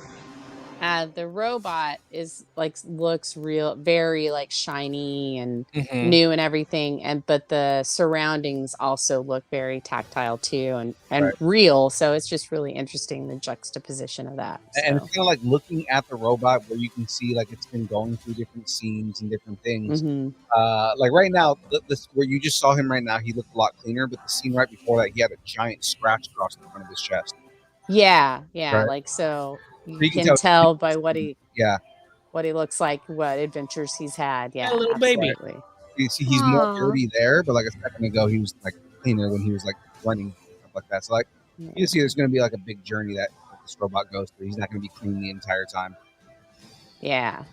the robot is like looks real, very like shiny and Mhm. new and everything, but the surroundings also look very tactile too and Right. real. So it's just really interesting the juxtaposition of that. And So. it's kind of like looking at the robot where you can see like it's been going through different scenes and different things. Mhm. Like right now, this where you just saw him right now, he looked a lot cleaner. But the scene right before that, he had a giant scratch across the front of his chest. Yeah, yeah, Right. like so you You can can tell- tell by what he Yeah, looks like, what adventures he's had. Yeah, little baby. absolutely. you see, he's more Aw. dirty there, but like a second ago, he was like cleaner when he was like running and stuff like that. So like you can see, there's going to be like a big journey that this robot goes through. He's not going to be clean the entire time. Yeah.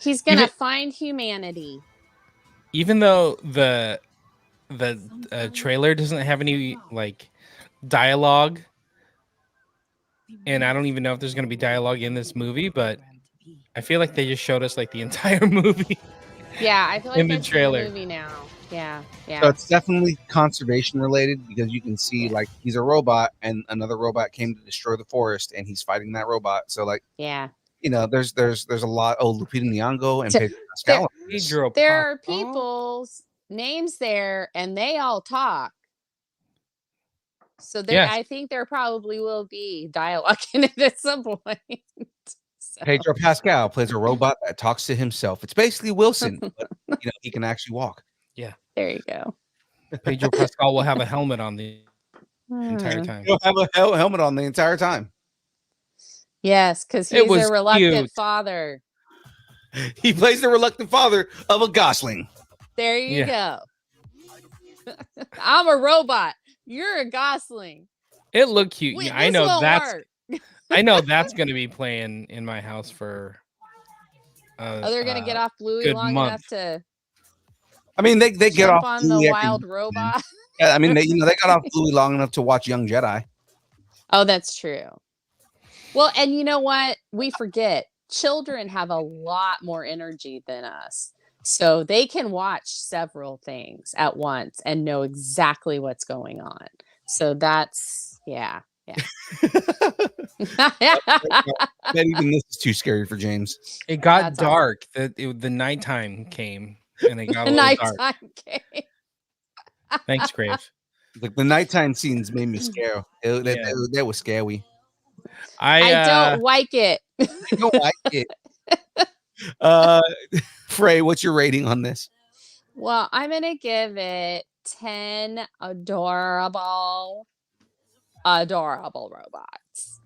He's gonna Even- find humanity. Even though the trailer doesn't have any like dialogue, and I don't even know if there's going to be dialogue in this movie, but I feel like they just showed us like the entire movie. Yeah, I feel like In the that's trailer. the movie now. Yeah, yeah. So it's definitely conservation related because you can see like he's a robot and another robot came to destroy the forest and he's fighting that robot. So like, Yeah. you know, there's a lot. Oh, Lupita Nyong'o and So Pedro Pascal. Pedro There are Pascal? people's names there and they all talk. So there Yes. I think there probably will be dialogue in it at some point. So, Pedro Pascal plays a robot that talks to himself. It's basically Wilson, but you know he can actually walk. there you go. Pedro Pascal will have a helmet on the entire Hmm. time. He'll have a helmet on the entire time. Yes, because It he's was a reluctant cute. father. He plays the reluctant father of a Gosling. There you Yeah. go. I'm a robot. You're a Gosling. It looked cute. Wait, Yeah, I this know won't that's work. I know that's going to be playing in my house for. Oh, they're gonna get off Bluey good long month. enough to I mean, they get jump off on the Bluey every wild now and then. robot. Yeah, I mean, they got off Bluey long enough to watch Young Jedi. Oh, that's true. Well, and you know what? We forget children have a lot more energy than us. So they can watch several things at once and know exactly what's going on. So that's, yeah. That even this is too scary for James. It got That's awesome. dark. The nighttime came and it got a little dark. Nighttime game. Thanks, Grave. Like the nighttime scenes made me scared. Yeah. That was scary. I don't like it. I don't like it. Frey, what's your rating on this? Well, I'm going to give it 10 adorable robots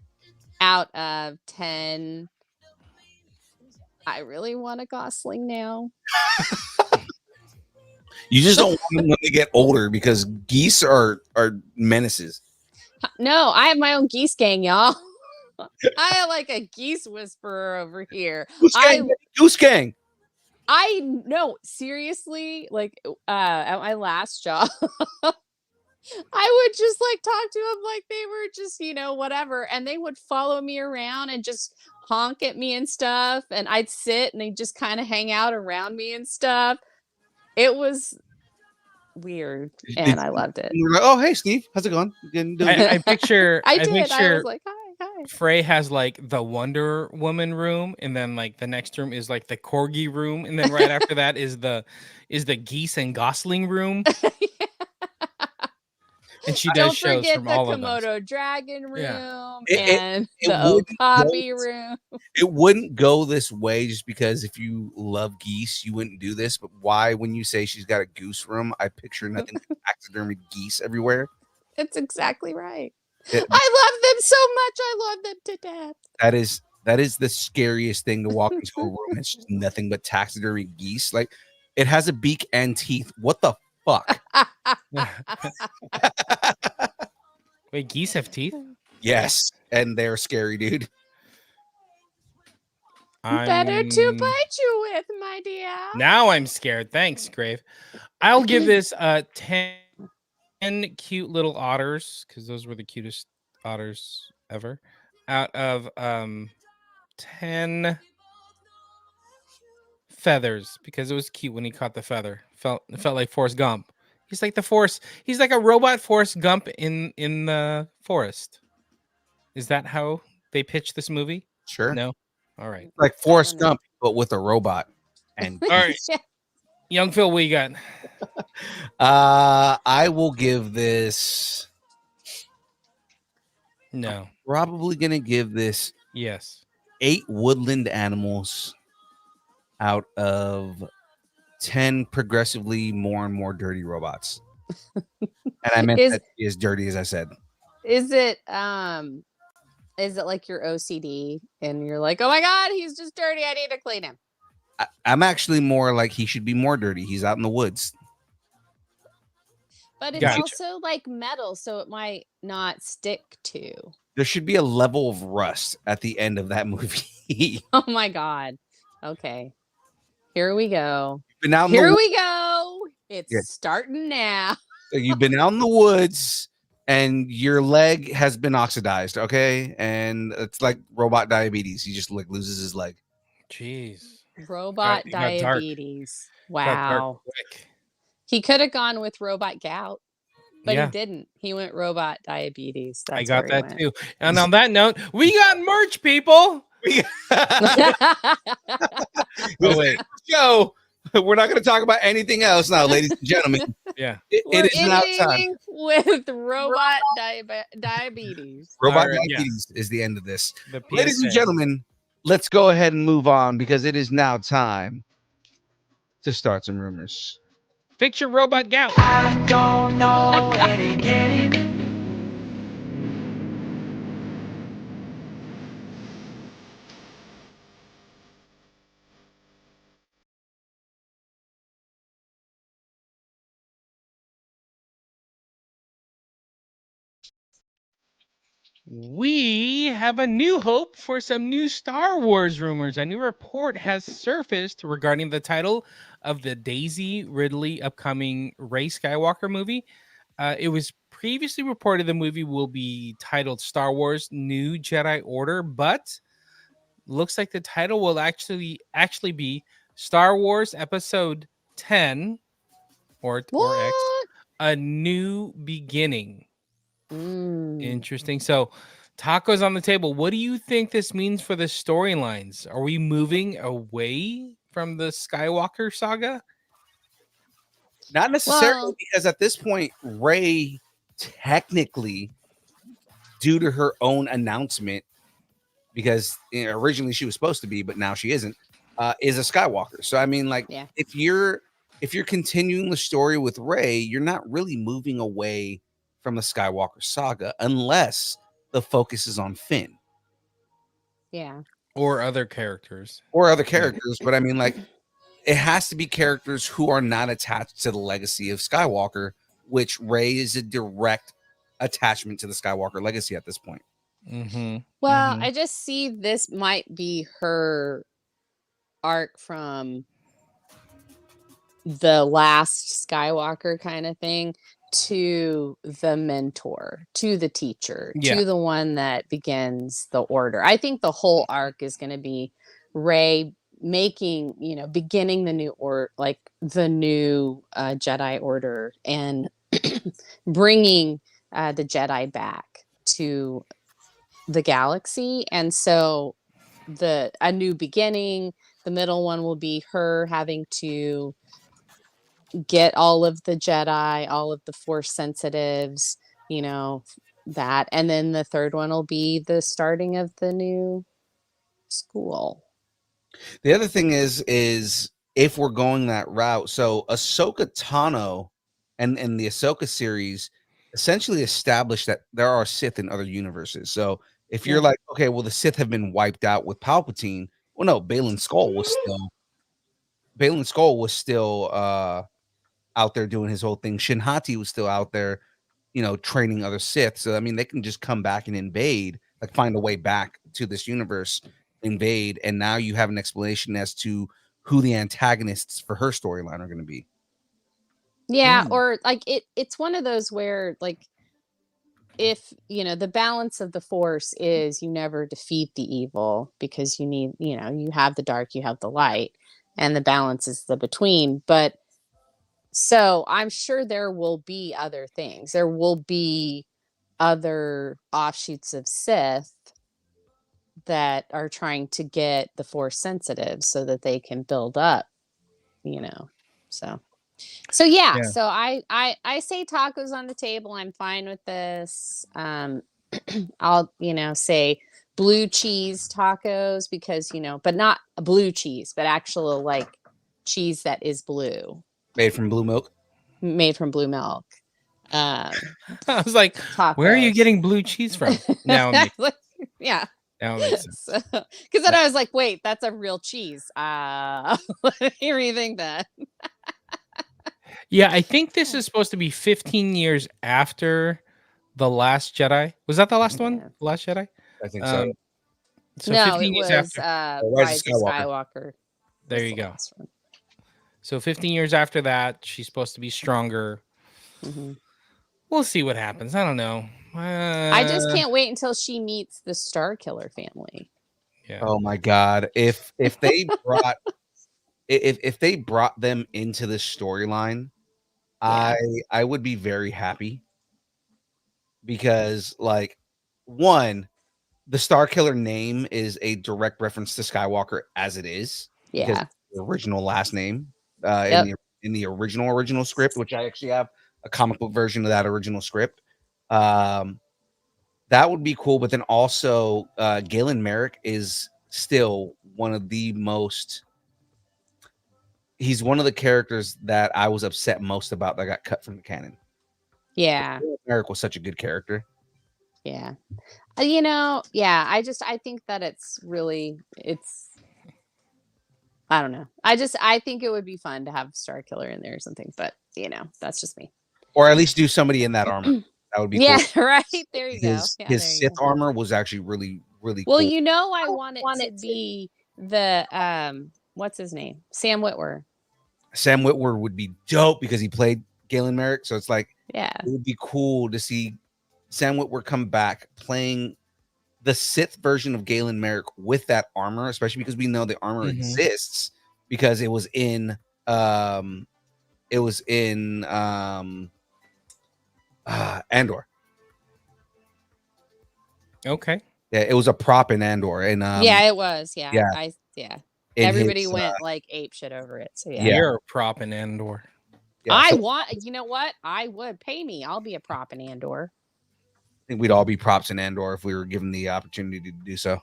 out of 10. I really want a Gosling now. You just don't want them when they get older because geese are menaces. No, I have my own geese gang, y'all. I am like a geese whisperer over here. Goose gang, Goose gang. I know, seriously, like at my last job, I would just like talk to them like they were just, whatever. And they would follow me around and just honk at me and stuff. And I'd sit and they'd just kind of hang out around me and stuff. It was weird, Did and I loved it. you were like, oh, hey, Steve, how's it going? You getting doing I picture. I I did. I picture was like, hi. Frey has like the Wonder Woman room, and then like the next room is like the Corgi room, and then right after that is the Geese and Gosling room, and she does Don't shows forget from the all of those. Komodo dragon room Yeah. and it the wouldn't Okapi go- room. It wouldn't go this way just because if you love geese, you wouldn't do this. But why, when you say she's got a goose room, I picture nothing but taxidermy geese everywhere. It's exactly right. It- I love them so much. I love them to death. that is the scariest thing to walk into a room. It's just nothing but taxidermy geese. Like it has a beak and teeth. What the fuck? Wait, geese have teeth? Yes, and they're scary, dude. Better to I'm- bite you with, my dear. Now I'm scared. Thanks, Grave. I'll give this 10 cute little otters, because those were the cutest otters ever, out of 10 feathers, because it was cute when he caught the feather. It felt like Forrest Gump. He's like he's like a robot Forrest Gump in the forest. Is that how they pitched this movie? Sure. No. All right. Like Forrest know. Gump, but with a robot. And All right. Young Phil, what you got? I will give this. No. Probably gonna give this Yes. 8 woodland animals out of 10 progressively more and more dirty robots. And I meant Is- that as dirty as I said. Is it like your OCD and you're like, oh my god, he's just dirty. I need to clean him. I'm actually more like he should be more dirty. He's out in the woods. But it's Gotcha. also like metal, so it might not stick to. There should be a level of rust at the end of that movie. Oh my god. Okay. Here we go. Been out in Here the, we go. It's Yeah. starting now. You've been out in the woods and your leg has been oxidized, okay? And it's like robot diabetes. He just like loses his leg. Jeez. Robot it got dark. diabetes. Got dark Wow. quick. He could have gone with robot gout, but Yeah. he didn't. He went robot diabetes. I That's got where that he too. And on that note, we got merch, people. went. Oh, wait. Joe, we're not going to talk about anything else now, ladies and gentlemen. Yeah. It We're is now time. ending with robot diabetes. Robot All right, yeah. diabetes is the end of this. The Ladies and PSA. gentlemen, let's go ahead and move on because it is now time to start some rumors. Fix your robot gout. We have a new hope for some new Star Wars rumors. A new report has surfaced regarding the title of the Daisy Ridley upcoming Rey Skywalker movie. It was previously reported the movie will be titled Star Wars New Jedi Order, but looks like the title will actually be Star Wars Episode 10 or X, What? A New Beginning. Mm. Interesting. So, tacos on the table. What do you think this means for the storylines? Are we moving away from the Skywalker saga? Not necessarily Well- because at this point, Rey technically, due to her own announcement, because originally she was supposed to be, but now she isn't, is a Skywalker. So I mean, like, Yeah. if you're continuing the story with Rey, you're not really moving away from the Skywalker saga unless the focus is on Finn Yeah. Or other characters? or other characters. But I mean, like, it has to be characters who are not attached to the legacy of Skywalker, which Rey is a direct attachment to the Skywalker legacy at this point. Mm-hmm. Well, Mhm. I just see this might be her arc from the last Skywalker kind of thing to the mentor, to the teacher, Yeah. to the one that begins the order. I think the whole arc is going to be Rey making, beginning the new or like the new Jedi Order and bringing the Jedi back to the galaxy. And so a new beginning, the middle one will be her having to get all of the Jedi, all of the Force sensitives, that. And then the third one will be the starting of the new school. The other thing is if we're going that route, so Ahsoka Tano and the Ahsoka series essentially established that there are Sith in other universes. So if you're like, okay, well, the Sith have been wiped out with Palpatine. Well, no, Baylan Skoll was still out there doing his whole thing. Shin Hati was still out there, training other Sith. So I mean, they can just come back and invade, like find a way back to this universe, invade, and now you have an explanation as to who the antagonists for her storyline are going to be. Yeah, or like it's one of those where like if the balance of the Force is you never defeat the evil because you need, you have the dark, you have the light, and the balance is the between. But so I'm sure there will be other things. There will be other offshoots of Sith that are trying to get the Force sensitive so that they can build up, so yeah. So I say tacos on the table. I'm fine with this. I'll say blue cheese tacos because but not blue cheese, but actual like cheese that is blue. Made from blue milk. I was like, where are you getting blue cheese from? Now yeah. Now it makes sense. Because then I was like, wait, that's a real cheese. Let me rethink that. Yeah, I think this is supposed to be 15 years after The Last Jedi. Was that the last one? The Last Jedi? I think so. So no, 15 it years was after. Rise of Skywalker. There you go. So 15 years after that, she's supposed to be stronger. Mm-hmm. We'll see what happens. I don't know. I just can't wait until she meets the Star Killer family. Yeah. Oh my God! If they brought if they brought them into this storyline, yeah. I would be very happy because like one, the Star Killer name is a direct reference to Skywalker as it is. Yeah. The original last name in the original script, which I actually have a comic book version of that original script. That would be cool. But then also Galen Merrick is still one of the most. He's one of the characters that I was upset most about that got cut from the canon. Yeah. Merrick was such a good character. Yeah. I think that it's I don't know. I think it would be fun to have Star Killer in there or something, but that's just me. Or at least do somebody in that armor. That would be cool. Yeah, right. There you go. His Sith armor was actually really, really cool. Well, I want it to be the what's his name? Sam Witwer. Sam Witwer would be dope because he played Galen Merrick. So it's like, yeah, it would be cool to see Sam Witwer come back playing the Sith version of Galen Merrick with that armor, especially because we know the armor exists because it was in Andor. Okay. Yeah, it was a prop in Andor, and yeah, it was. Yeah, yeah. Everybody went like ape shit over it. So yeah, you're a prop in Andor. Yeah, you know what? I would pay me. I'll be a prop in Andor. I think we'd all be props in Andor if we were given the opportunity to do so.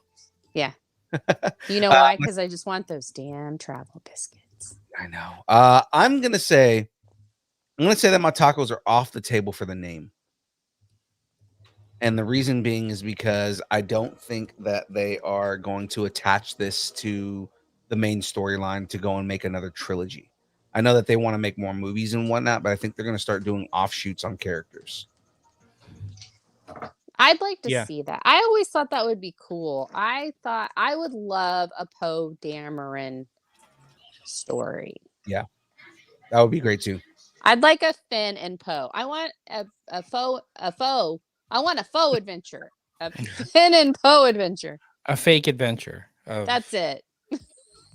Yeah. You know why? Because I just want those damn travel biscuits. I know. I'm gonna say that my tacos are off the table for the name. And the reason being is because I don't think that they are going to attach this to the main storyline to go and make another trilogy. I know that they want to make more movies and whatnot, but I think they're going to start doing offshoots on characters. I'd like to see that. I always thought that would be cool. I thought I would love a Poe Dameron story. Yeah, that would be great too. I'd like a Finn and Poe. I want a faux. I want a faux adventure. A Finn and Poe adventure. A fake adventure. That's it.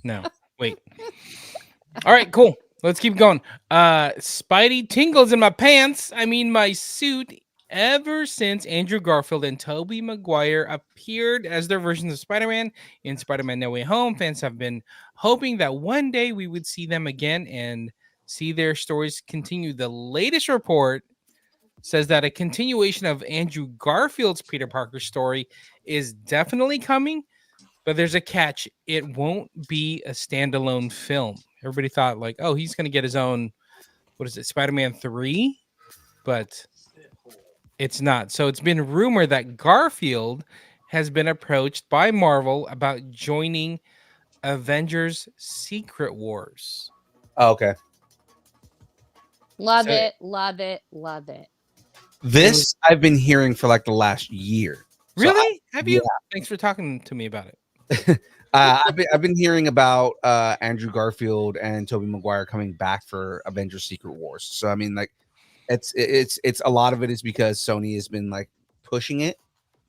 No, wait. All right, cool. Let's keep going. Spidey tingles in my pants. I mean, my suit. Ever since Andrew Garfield and Tobey Maguire appeared as their versions of Spider-Man in Spider-Man No Way Home, fans have been hoping that one day we would see them again and see their stories continue. The latest report says that a continuation of Andrew Garfield's Peter Parker story is definitely coming, but there's a catch. It won't be a standalone film. Everybody thought like, oh, he's going to get his own, what is it, Spider-Man 3? But it's not. So it's been rumored that Garfield has been approached by Marvel about joining Avengers Secret Wars. Oh, okay. Love So- it, love it, love it. This I've been hearing for like the last year. So Really? Have you? Thanks for talking to me about it. I've been hearing about Andrew Garfield and Tobey Maguire coming back for Avengers Secret Wars. So I mean, like, it's a lot of it is because Sony has been like pushing it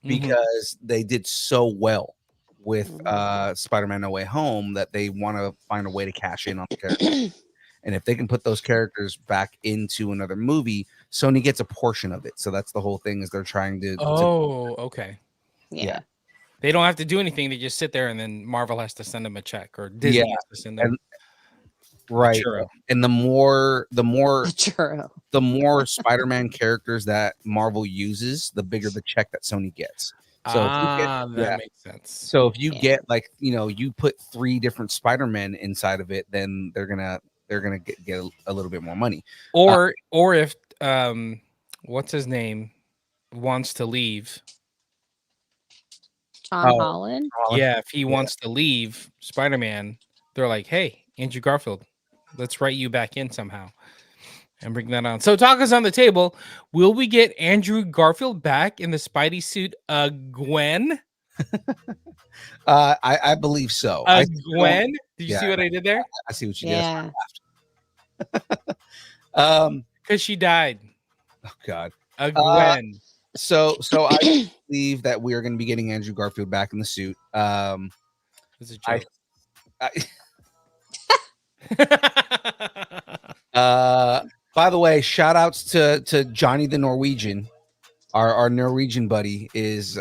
because they did so well with Spider-Man No Way Home that they want to find a way to cash in on the characters. And if they can put those characters back into another movie, Sony gets a portion of it. So that's the whole thing is they're trying to. Oh, okay. Yeah. They don't have to do anything. They just sit there, and then Marvel has to send them a check, or Disney Yeah. has to send them. Right. Churro. And the more Churro. the more Spider-Man characters that Marvel uses, the bigger the check that Sony gets. So if you get, That yeah. makes sense. So if you Yeah. get like, you put 3 different Spider-Men inside of it, then they're gonna get a little bit more money. Or if what's his name wants to leave. Tom Oh. Holland. Yeah, if he wants to leave Spider-Man, they're like, hey, Andrew Garfield, let's write you back in somehow and bring that on. So talk us on the table. Will we get Andrew Garfield back in the Spidey suit Gwen? I believe so. Gwen? Did you see yeah. what I did there? I see what you did. Yeah. Because she died. Oh God. Gwen. So I believe that we are going to be getting Andrew Garfield back in the suit. It's a I- joke. By the way, shout outs to Johnny the Norwegian. Our Norwegian buddy is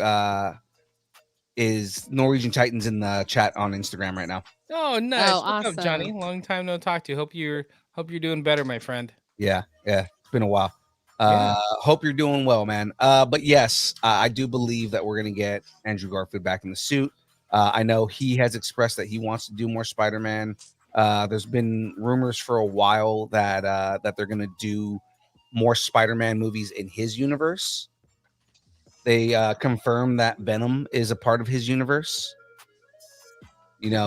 Norwegian Titans in the chat on Instagram right now. Oh, nice. Oh, What's up, Johnny? awesome. Long time no talk to you. Hope you're doing better, my friend. Yeah, it's been a while. Yeah. Hope you're doing well, man. But yes, I do believe that we're gonna get Andrew Garfield back in the suit. I know he has expressed that he wants to do more Spider-Man. There's been rumors for a while that they're gonna do more Spider-Man movies in his universe. They confirmed that Venom is a part of his universe.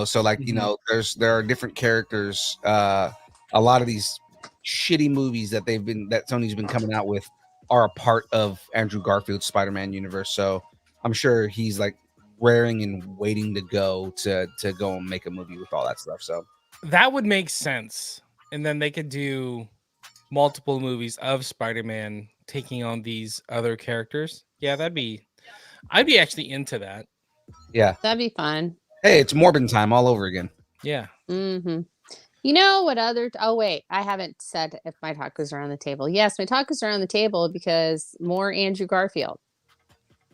So like there are different characters. A lot of these shitty movies that Sony's been coming out with are a part of Andrew Garfield's Spider-Man universe. So I'm sure he's like raring and waiting to go and make a movie with all that stuff. So That would make sense. And then they could do multiple movies of Spider-Man taking on these other characters. Yeah, I'd be actually into that. yeah. That'd be fun. Hey, it's Morbin time all over again. Yeah. Mm-hmm. You know what other? Oh wait, I haven't said if my tacos are on the table. Yes, my tacos are on the table because more Andrew Garfield.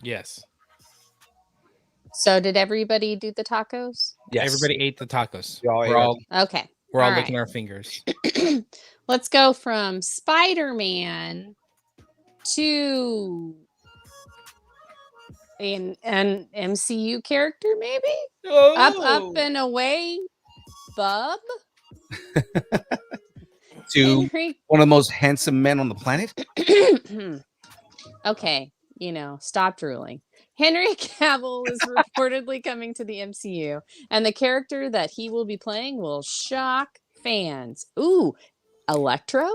Yes. So did everybody do the tacos? Yes. Everybody ate the tacos. We all ate We're our- all Okay. we're all all licking right. our fingers. Let's go from Spider-Man to an MCU character, maybe up and away, Bub. to Henry. one of the most handsome men on the planet. Okay, stop drooling. Henry Cavill is reportedly coming to the MCU, and the character that he will be playing will shock fans. Ooh, Electro?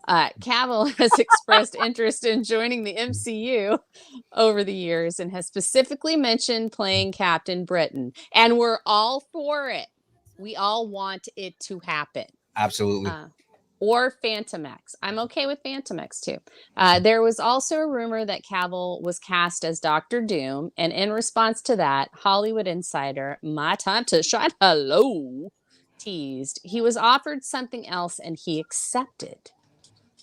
Cavill has expressed interest in joining the MCU over the years and has specifically mentioned playing Captain Britain. And we're all for it. We all want it to happen. Absolutely. Or Phantom X. I'm okay with Phantom X too. There was also a rumor that Cavill was cast as Doctor Doom, and in response to that, Hollywood Insider, My Time to Shine, hello, teased, he was offered something else and he accepted.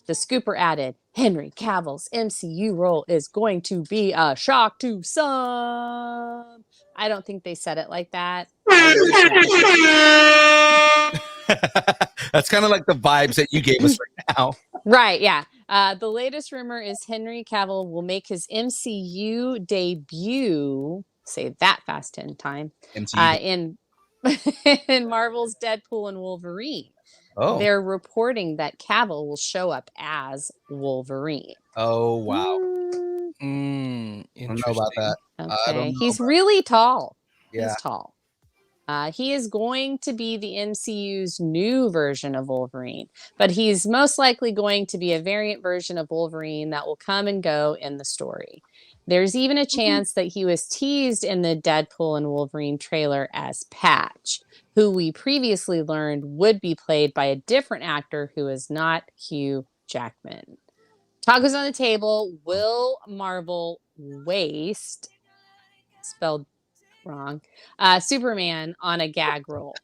The scooper added, Henry Cavill's MCU role is going to be a shock to some. I don't think they said it like that. That's kind of like the vibes that you gave us right now. Right, yeah. The latest rumor is Henry Cavill will make his MCU debut, say that fast 10 times, in in Marvel's Deadpool and Wolverine. Oh. They're reporting that Cavill will show up as Wolverine. Oh, wow. Mm, I don't know about that. okay. He's really tall. Yeah. He's tall. He is going to be the MCU's new version of Wolverine, but he's most likely going to be a variant version of Wolverine that will come and go in the story. There's even a chance that he was teased in the Deadpool and Wolverine trailer as Patch, who we previously learned would be played by a different actor who is not Hugh Jackman. Talk is on the table. Will Marvel waste, spelled wrong, Superman on a gag role?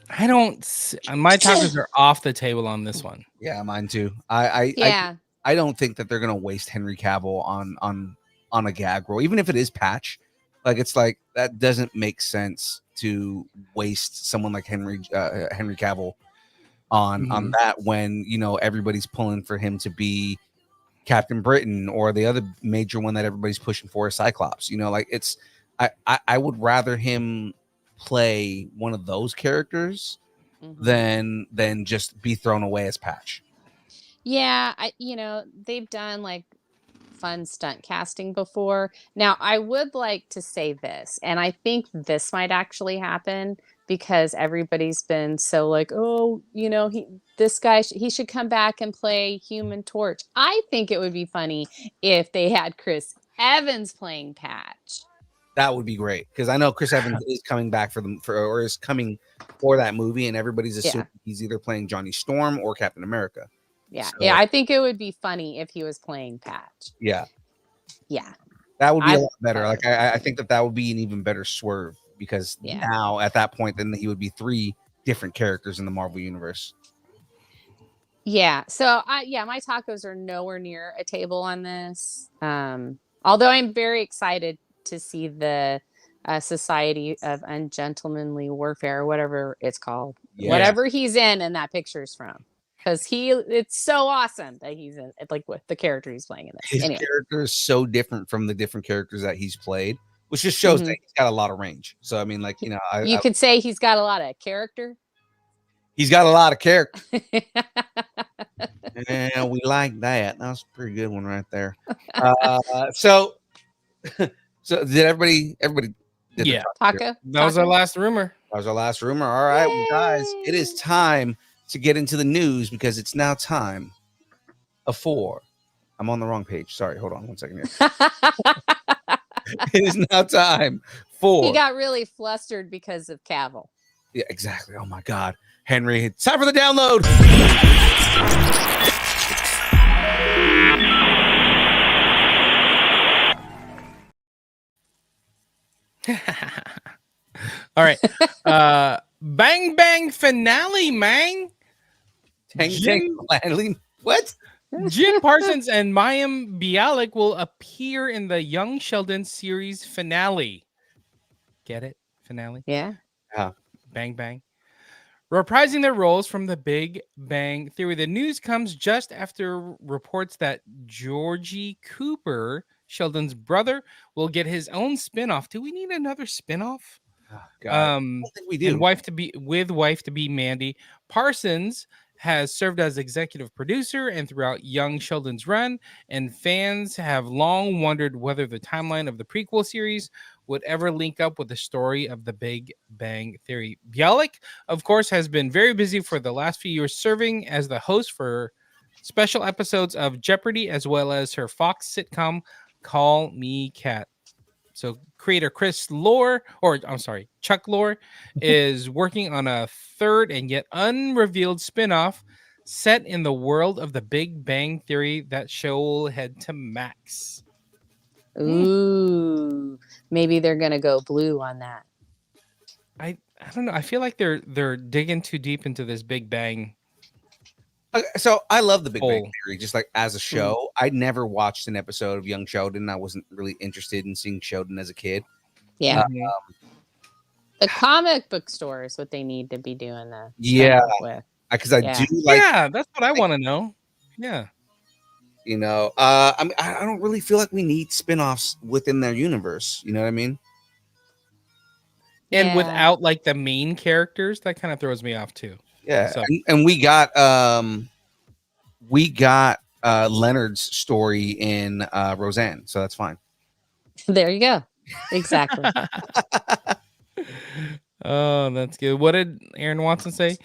I don't. My tacos are off the table on this one. Yeah, mine too. I don't think that they're gonna waste Henry Cavill on a gag role, even if it is Patch. Like, it's like that doesn't make sense to waste someone like Henry Cavill on that when everybody's pulling for him to be Captain Britain, or the other major one that everybody's pushing for is Cyclops. Like, it's I would rather him play one of those characters than just be thrown away as Patch. Yeah, they've done like fun stunt casting before. Now, I would like to say this, and I think this might actually happen because everybody's been so like, oh, this guy, he should come back and play Human Torch. I think it would be funny if they had Chris Evans playing Patch. That would be great, because I know Chris Evans is coming back or is coming for that movie, and everybody's assuming he's either playing Johnny Storm or Captain America. Yeah, yeah, I think it would be funny if he was playing Patch. Yeah, that would be a lot better. Like, I think that would be an even better swerve, because now at that point, then he would be 3 different characters in the Marvel universe. Yeah, so my tacos are nowhere near a table on this. Although I'm very excited to see the Society of Ungentlemanly Warfare, or whatever it's called, whatever he's in, and that picture's from. Because it's so awesome that he's in, like, with the character he's playing in this. His character is so different from the different characters that he's played, which just shows that he's got a lot of range. So, I mean, like, you could say he's got a lot of character. He's got a lot of character. And we like that. That was a pretty good one right there. So did everybody did Taco? That was our last rumor. All right, well, guys, it is time to get into the news, because it's now time for I'm on the wrong page. Sorry, hold on one second here. It is now time for He got really flustered because of Cavill. Yeah, exactly. Oh my God. Henry, it's time for the download. All right. Bang Bang finale, man. Finale. What? Jim Parsons and Mayim Bialik will appear in the Young Sheldon series finale. Get it? Finale? Yeah. Bang Bang. Reprising their roles from the Big Bang Theory. The news comes just after reports that Georgie Cooper, Sheldon's brother, will get his own spinoff. Do we need another spinoff? Oh, God. I think we do. And wife to be Mandy. Parsons has served as executive producer and throughout Young Sheldon's run, and fans have long wondered whether the timeline of the prequel series would ever link up with the story of the Big Bang Theory. Bialik, of course, has been very busy for the last few years, serving as the host for special episodes of Jeopardy, as well as her Fox sitcom Call Me Kat. So creator Chuck Lorre is working on a third and yet unrevealed spinoff set in the world of the Big Bang Theory. That show will head to Max. Ooh, maybe they're gonna go blue on that. I don't know. I feel like they're digging too deep into this Big Bang. Okay, so I love the Big Bang Oh. Theory, just like as a show. I never watched an episode of Young Sheldon. I wasn't really interested in seeing Sheldon as a kid. Yeah. Mhm. The comic book store is what they need to be doing the Yeah. spin-off with. Because I Yeah. do like, Yeah, that's what I want to know. Yeah. you know, I mean, I don't really feel like we need spin-offs within their universe. You know what I mean? And Yeah. without like the main characters, that kind of throws me off too. Yeah. So- And we got Leonard's story in Roseanne, so that's fine. There you go. Exactly. Oh, that's good. What did Aaron Watson say?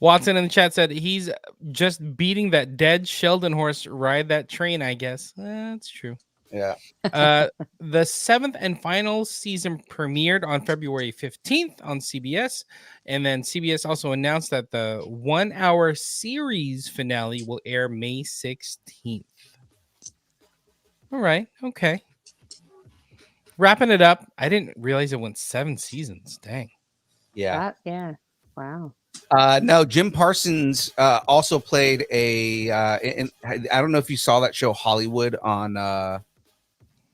Watson in the chat said he's just beating that dead Sheldon horse. Ride that train, I guess. That's true. Yeah. The 7th and final season premiered on February 15th on CBS. And then CBS also announced that the 1-hour series finale will air May 16th. All right. Okay. Wrapping it up. I didn't realize it went 7 seasons. Dang. Yeah. Yeah. Wow. No, Jim Parsons also played a. I don't know if you saw that show Hollywood on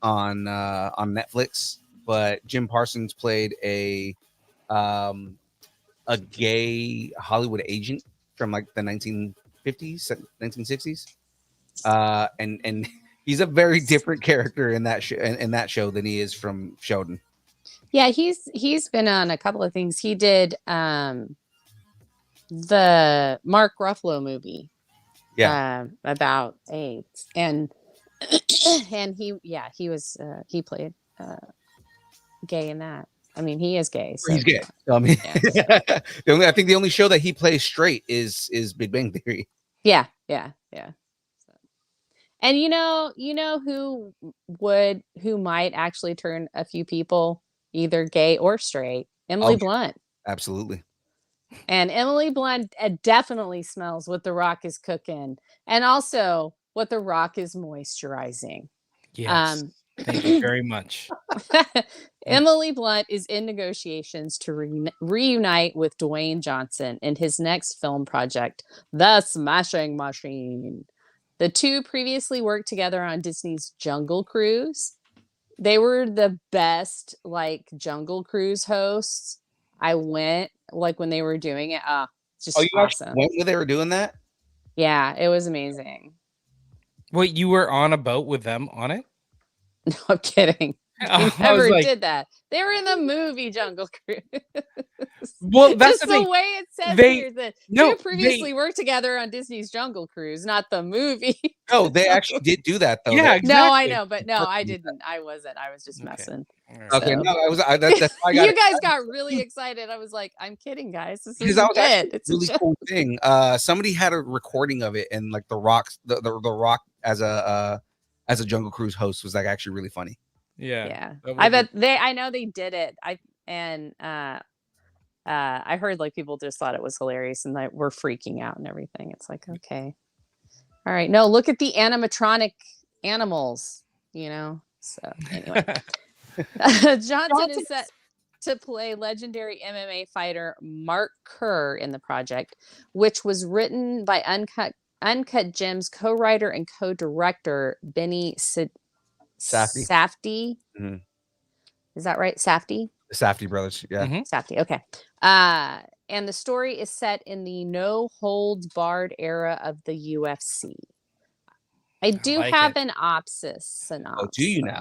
Netflix, but Jim Parsons played a gay Hollywood agent from like the 1950s, 1960s, and he's a very different character in that show than he is from Sheldon. Yeah, he's been on a couple of things. He did the Mark Ruffalo movie. Yeah. About AIDS. And he was he played gay in that. I mean, he is gay. So He's gay. I mean, I think the only show that he plays straight is Big Bang Theory. Yeah. So. And you know who might actually turn a few people either gay or straight? Emily Blunt. Absolutely. And Emily Blunt definitely smells what The Rock is cooking, and also what The Rock is moisturizing. Yes. Thank you very much. Emily Blunt is in negotiations to reunite with Dwayne Johnson in his next film project, The Smashing Machine. The two previously worked together on Disney's Jungle Cruise. They were the best Jungle Cruise hosts. I went when they were doing it. Just you awesome. Went when they were doing that? Yeah, it was amazing. Wait, you were on a boat with them on it? No, I'm kidding. I They never was did that. They were in the movie Jungle Cruise. Well, that's just the thing. way it says They- here that no, two previously worked together on Disney's Jungle Cruise, not the movie. No, they actually did do that though. Yeah, No, I exactly. know, but no, I didn't. I wasn't. I was just Okay. messing. Okay, So- no, that's why I got You guys got really excited. I was like, I'm kidding, guys. This because is that was actually it. It's a really a cool thing. Somebody had a recording of it, and like the Rock as a Jungle Cruise host was actually really funny. Yeah. yeah. I know they did it. I heard people just thought it was hilarious and were freaking out and everything. It's like, okay. All right. No, look at the animatronic animals, So anyway. Johnson is set to play legendary MMA fighter Mark Kerr in the project, which was written by Uncut Gems co-writer and co-director Benny Safdie. Mhm. Is that right? Safdie? The Safdie brothers, yeah. Mhm. Safdie, okay. And the story is set in the no holds barred era of the UFC. I do like have it. an synopsis. Oh, do you now?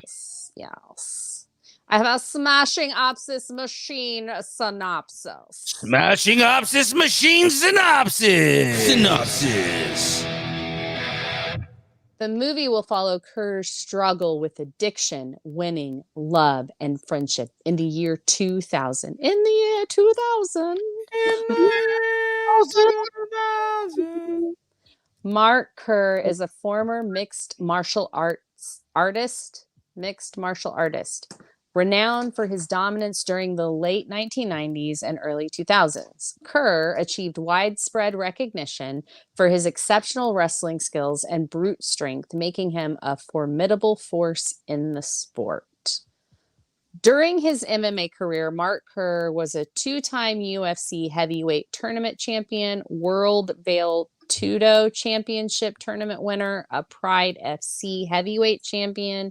Yes. I have a smashing machine synopsis. Smashing Opsis Machine Synopsis. The movie will follow Kerr's struggle with addiction, winning, love, and friendship in the year 2000. In the year 2000. Mark Kerr is a former mixed martial artist, renowned for his dominance during the late 1990s and early 2000s. Kerr achieved widespread recognition for his exceptional wrestling skills and brute strength, making him a formidable force in the sport. During his MMA career, Mark Kerr was a two-time UFC heavyweight tournament champion, World Vale Tudo Championship tournament winner, a Pride FC heavyweight champion,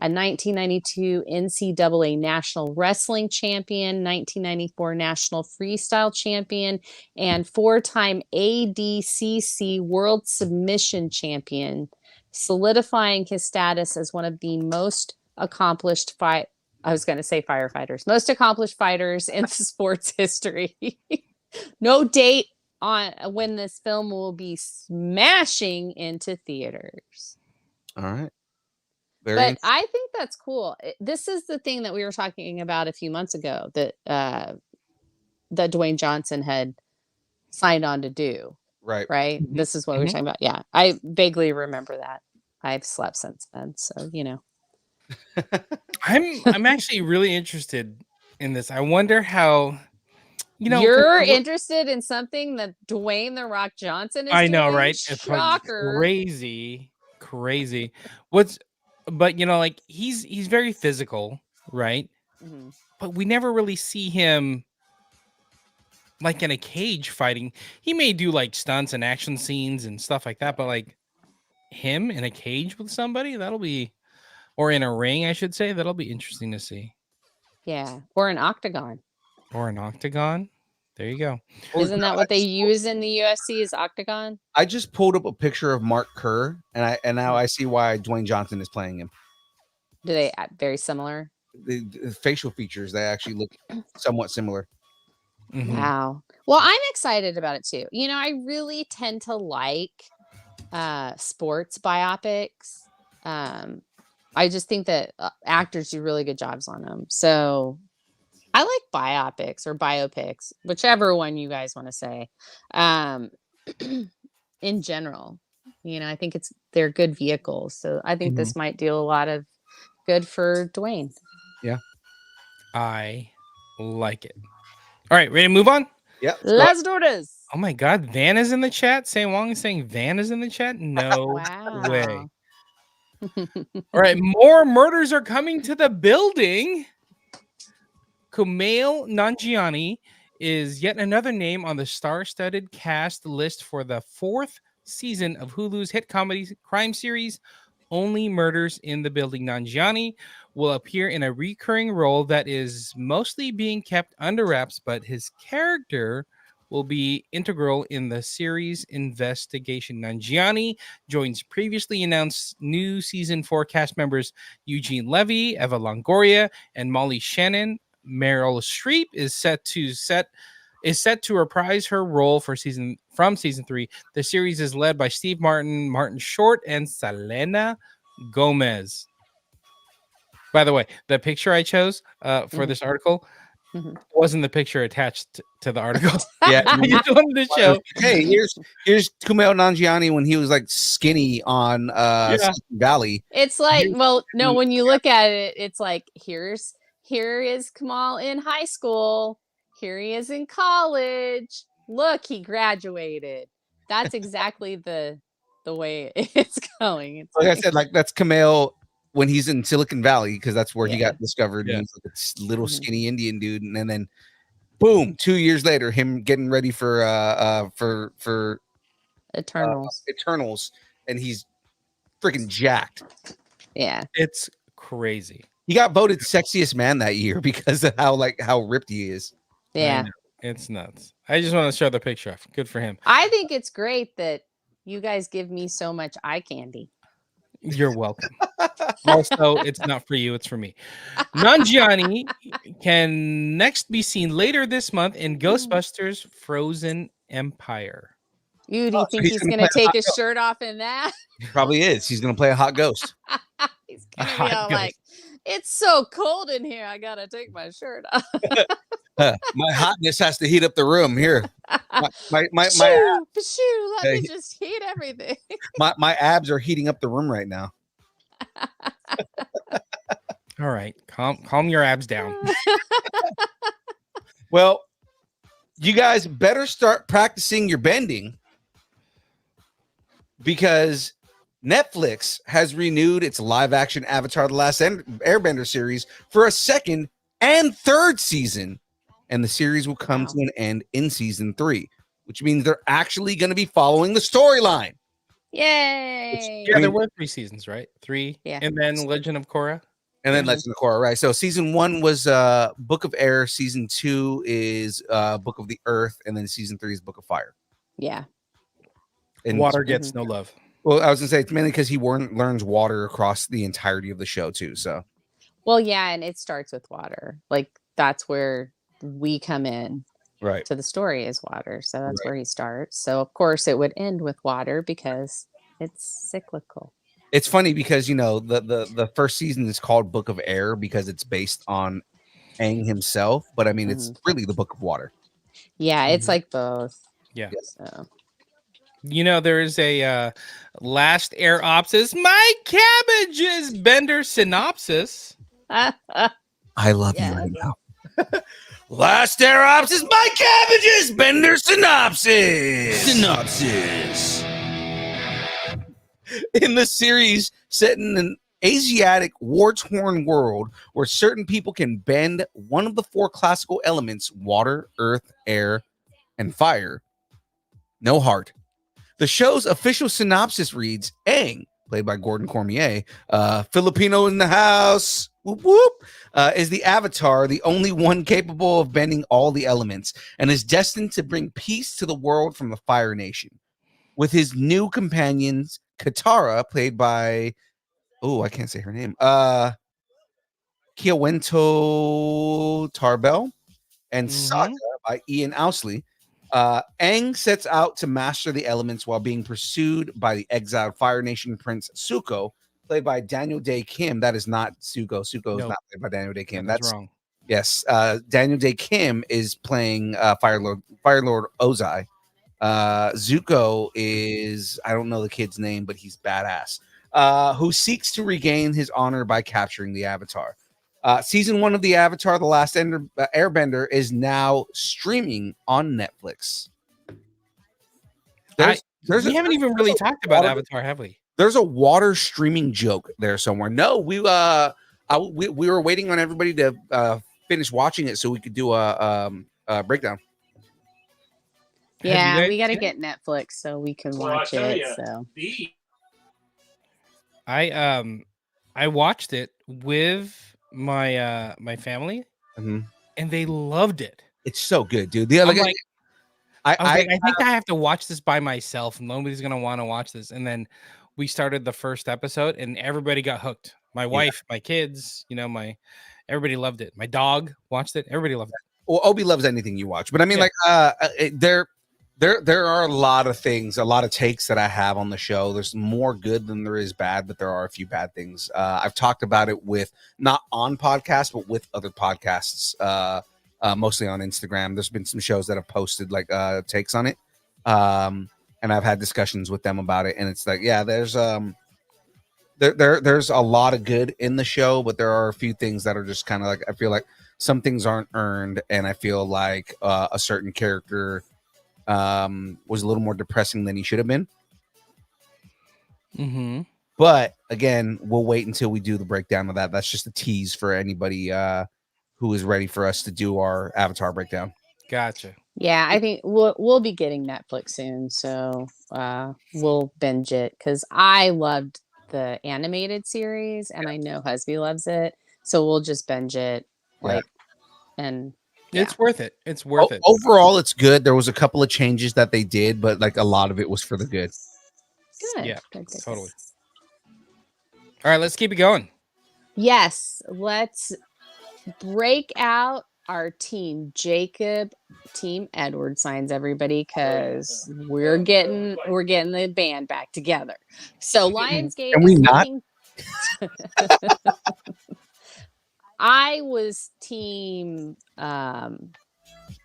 a 1992 NCAA National Wrestling champion, 1994 National Freestyle champion, and four-time ADCC World Submission champion, solidifying his status as one of the most accomplished most accomplished fighters in sports history. No date on when this film will be smashing into theaters. All right. But I think that's cool. This is the thing that we were talking about a few months ago that Dwayne Johnson had signed on to do. Right. Mm-hmm. This is what we were talking about. Yeah, I vaguely remember that. I've slept since then, so you know. I'm actually really interested in this. I wonder how, you're interested in something that Dwayne the Rock Johnson is I know, doing? right? Shocker. It's crazy. But like he's very physical, right? Mm-hmm. But we never really see him like in a cage fighting. He may do like stunts and action scenes and stuff like that, but like him in a cage with somebody, or in a ring, I should say, that'll be interesting to see. Yeah, or an octagon. There you go. Isn't that what they use in the UFC is octagon? I just pulled up a picture of Mark Kerr, and now I see why Dwayne Johnson is playing him. Do they act very similar? The facial features, they actually look somewhat similar. Mm-hmm. Wow. Well, I'm excited about it too. I really tend to like sports biopics. I just think that actors do really good jobs on them. So I like biopics or biopics, whichever one you guys want to say. In general, I think they're good vehicles. So I think this might do a lot of good for Dwayne. Yeah. I like it. All right, ready to move on? Yeah. Let's do this. Oh my God, Van is in the chat. Say Wong is saying Van is in the chat. No Wow. way. All right, more murders are coming to the building. Kumail Nanjiani is yet another name on the star-studded cast list for the 4th season of Hulu's hit comedy crime series, Only Murders in the Building. Nanjiani will appear in a recurring role that is mostly being kept under wraps, but his character will be integral in the series' investigation. Nanjiani joins previously announced new season 4 cast members Eugene Levy, Eva Longoria, and Molly Shannon. Meryl Streep is set to reprise her role from season 3. The series is led by Steve Martin, Martin Short, and Selena Gomez. By the way, the picture I chose for this article wasn't the picture attached to the article. Yeah, I just wanted to show. Hey, here's Kumail Nanjiani when he was like skinny on Silicon Valley. It's like, when you look at it, it's like here is Kamal in high school. Here he is in college. Look, he graduated. That's exactly the way it's going. It's like I said, like that's Kumail when he's in Silicon Valley, because that's where he got discovered. Yeah. He's like a little skinny Indian dude, and then boom, 2 years later, him getting ready for Eternals, and he's freaking jacked. Yeah, it's crazy. He got voted sexiest man that year because of how ripped he is. Yeah, it's nuts. I just want to show the picture off. Good for him. I think it's great that you guys give me so much eye candy. You're welcome. Also, it's not for you, it's for me. Nanjiani can next be seen later this month in Ghostbusters Frozen Empire. Do you think he's going to take his shirt off in that? He probably is. He's going to play a hot ghost. He's going to be all like, it's so cold in here. I got to take my shirt off. My hotness has to heat up the room here. My let me just heat everything. my abs are heating up the room right now. All right, calm your abs down. Well, you guys better start practicing your bending, because Netflix has renewed its live-action Avatar: The Last Airbender series for a second and third season, and the series will come to an end in season 3, which means they're actually going to be following the storyline. Yay! Yeah, there were 3 seasons, right? 3, Yeah. and then Legend of Korra. And then Legend of Korra, right? So season 1 was Book of Air, season 2 is Book of the Earth, and then season 3 is Book of Fire. Yeah. And Water gets no love. well, I was gonna say it's mainly because he learns water across the entirety of the show too. So Well, yeah, and it starts with water. Like that's where we come in right. to the story is water. So that's Right. where he starts. So of course it would end with water because it's cyclical. It's funny because the first season is called Book of Air because it's based on Aang himself, but I mean it's really the Book of Water. Yeah, it's like both. Yeah. So There is a Last Air Opsis. My cabbages Bender synopsis. I love Yes. you right now. Last Air Ops is my cabbages Bender synopsis. In the series set in an Asiatic war-torn world where certain people can bend one of the 4 classical elements, water, earth, air, and fire. No heart. The show's official synopsis reads, Aang, played by Gordon Cormier, Filipino in the house, whoop, whoop, is the Avatar, the only one capable of bending all the elements, and is destined to bring peace to the world from the Fire Nation. With his new companions, Katara, played by, I can't say her name, Kiawento Tarbell, and Sokka by Ian Ousley, Aang sets out to master the elements while being pursued by the exiled Fire Nation Prince Zuko, played by Daniel Day Kim. That is not Zuko. Zuko is not played by Daniel Day Kim. That's wrong. Yes, Daniel Day Kim is playing Fire Lord Ozai. Zuko is, I don't know the kid's name, but he's badass. Who seeks to regain his honor by capturing the Avatar. Season 1 of the Avatar: The Last Airbender is now streaming on Netflix. We haven't even really talked about Avatar, have we? There's a water streaming joke there somewhere. No, we were waiting on everybody to finish watching it so we could do a breakdown. yeah, we got to get Netflix so we can watch it. So I watched it with my family, and they loved it. It's so good, dude. I think I have to watch this by myself. Nobody's gonna want to watch this. And then we started the first episode, and everybody got hooked. My wife, my kids, everybody loved it. My dog watched it. Everybody loved it. Well, Obi loves anything you watch, but I mean, there are a lot of things, a lot of takes that I have on the show. There's more good than there is bad, but there are a few bad things. I've talked about it with not on podcasts, but with other podcasts, mostly on Instagram. There's been some shows that have posted takes on it, and I've had discussions with them about it. And it's like, yeah, there's there's a lot of good in the show, but there are a few things that are just kind of I feel like some things aren't earned, and I feel like a certain character was a little more depressing than he should have been. But again, we'll wait until we do the breakdown of that. That's just a tease for anybody who is ready for us to do our Avatar breakdown. Gotcha. Yeah, I think we'll be getting Netflix soon, so we'll binge it because I loved the animated series, and I know Husby loves it, so we'll just binge it. And it's worth it. It's worth it. Overall, it's good. There was a couple of changes that they did, but a lot of it was for the good. Good. Yeah, Good. totally. All right, let's keep it going. Yes, let's break out our team Jacob, team Edward signs, everybody, because we're getting the band back together. So Lionsgate Can we is not? I was team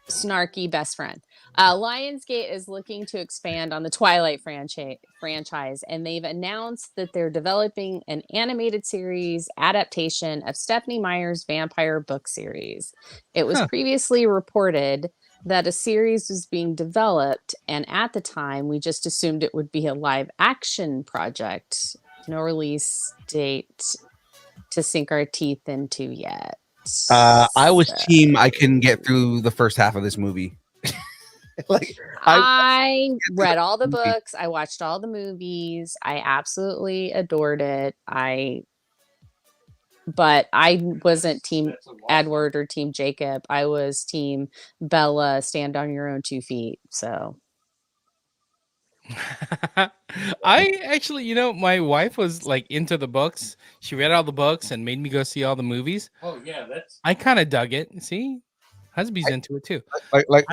snarky best friend. Lionsgate is looking to expand on the Twilight franchise, and they've announced that they're developing an animated series adaptation of Stephenie Meyer's vampire book series. It was previously reported that a series was being developed, and at the time we just assumed it would be a live action project. No release date to sink our teeth into yet. I was So- team. I couldn't get through the first half of this movie. Like I read all the movie. books. I watched all the movies. I absolutely adored it. But I wasn't team Edward or team Jacob. I was team Bella, stand on your own 2 feet. So I actually, my wife was like into the books. She read all the books and made me go see all the movies. Oh yeah, that's I kind of dug it. See, husband's into it too. like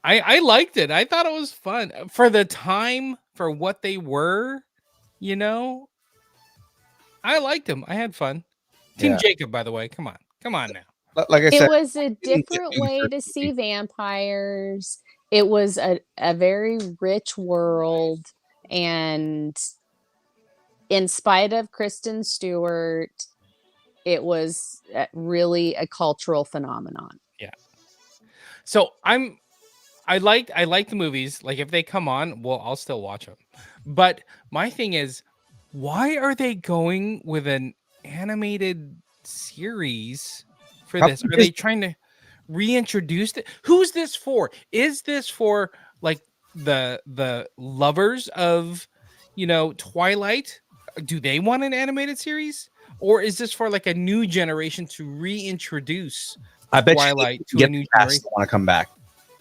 I liked it. I thought it was fun for the time, for what they were. I liked them. I had fun. Team Yeah. Jacob, by the way. Come on now. like I it said, was a didn't get different through the way first to see movie. vampires. It was a very rich world. And in spite of Kristen Stewart, it was really a cultural phenomenon. So I like the movies. Like if they come on, well, I'll still watch them. But my thing is, why are they going with an animated series for How- this? Are they trying to reintroduce it? Who's this for? Is this for like the lovers of Twilight? Do they want an animated series? Or is this for like a new generation to reintroduce I bet Twilight you to a get new the cast generation? to want to come back.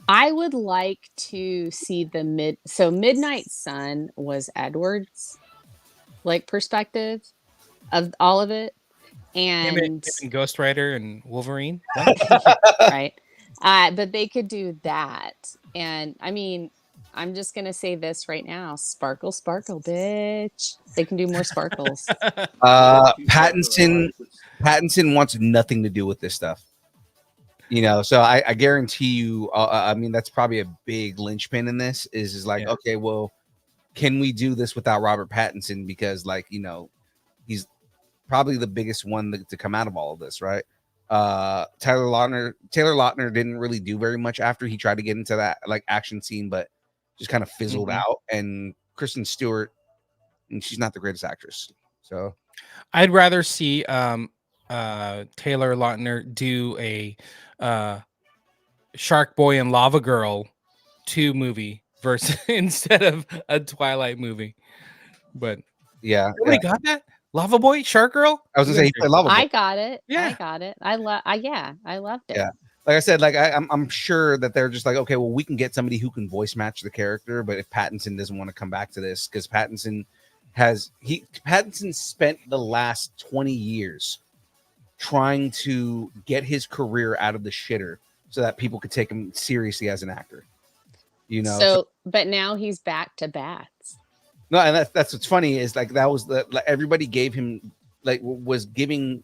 I would like to see Midnight Sun was Edward's like perspective of all of it. Him And and Ghost Rider and Wolverine. right. But they could do that. And I mean, I'm just gonna say this right now. Sparkle, sparkle, bitch. They can do more sparkles. Pattinson wants nothing to do with this stuff. So I guarantee you. I mean, that's probably a big linchpin in this. Is like, Yeah. okay, well, can we do this without Robert Pattinson? Because he's probably the biggest one to come out of all of this, right? Taylor Lautner didn't really do very much after he tried to get into that like action scene, but just kind of fizzled Mhm. out. And Kristen Stewart, and she's not the greatest actress. So I'd rather see Taylor Lautner do a Shark Boy and Lava Girl 2 movie versus instead of a Twilight movie. But yeah, nobody got that? Lava Boy, Shark Girl? I was gonna say he played Lava Boy. I got it. Yeah. I got it. I loved it. Yeah. Like I said, like I'm sure that they're just like, okay, well, we can get somebody who can voice match the character, but if Pattinson doesn't want to come back to this, because Pattinson spent the last 20 years trying to get his career out of the shitter so that people could take him seriously as an actor. So, but now he's back to bats. No, and that's what's funny is like that was everybody gave him was giving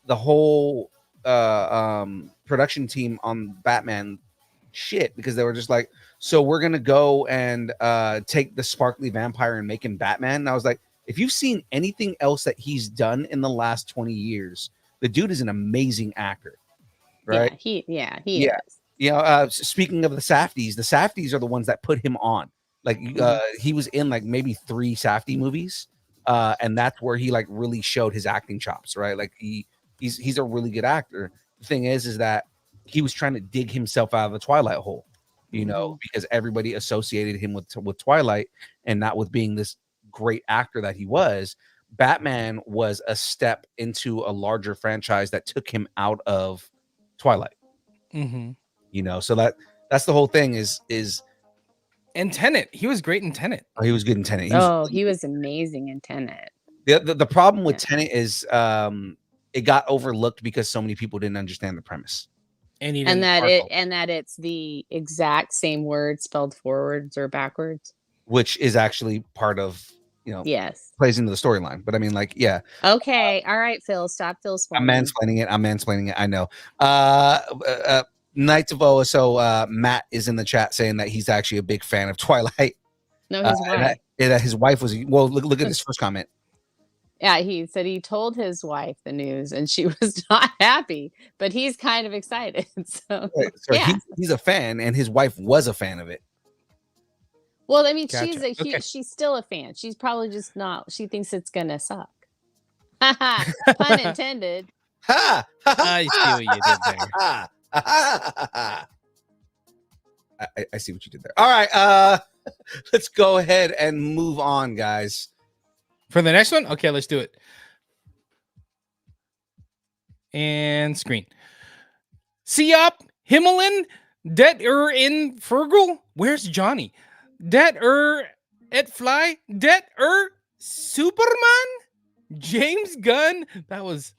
the whole production team on Batman shit because they were just like, so we're gonna go and take the sparkly vampire and make him Batman. And I was like, if you've seen anything else that he's done in the last 20 years, the dude is an amazing actor, right? He Yeah. is. Speaking of the Safdies are the ones that put him on. Like he was in like maybe 3 Safdie movies, and that's where he like really showed his acting chops, right? Like he's a really good actor. The thing is that he was trying to dig himself out of the Twilight hole, because everybody associated him with Twilight and not with being this great actor that he was. Batman was a step into a larger franchise that took him out of Twilight. Mm-hmm. So that's the whole thing is And Tenet. He was great in Tenet. he was good in Tenet. He was amazing in Tenet. The problem with Yeah. Tenet is it got overlooked because so many people didn't understand the premise. And he And didn't that it's the exact same word spelled forwards or backwards. Which is actually part of Yes. plays into the storyline. But I mean, like, yeah, Okay. All right, Phil. Stop Phil I'm splaining. mansplaining it. I know. Knights of Oa. So Matt is in the chat saying that he's actually a big fan of Twilight. No, his And wife. that his wife was. Well, look at this first comment. Yeah, he said he told his wife the news and she was not happy, but he's kind of excited. So, Right, so yeah. he's a fan, and his wife was a fan of it. Well, I mean, Gotcha. Okay. she's still a fan. She's probably just not. She thinks it's gonna suck. Pun intended. Ha! I see what you did there. I see what you did there. All right, let's go ahead and move on, guys. For the next one? Okay, let's do it. And screen. Siop, Himmelin, Det in Fergal. Where's Johnny? Det et Fly, Det Superman, James Gunn. That was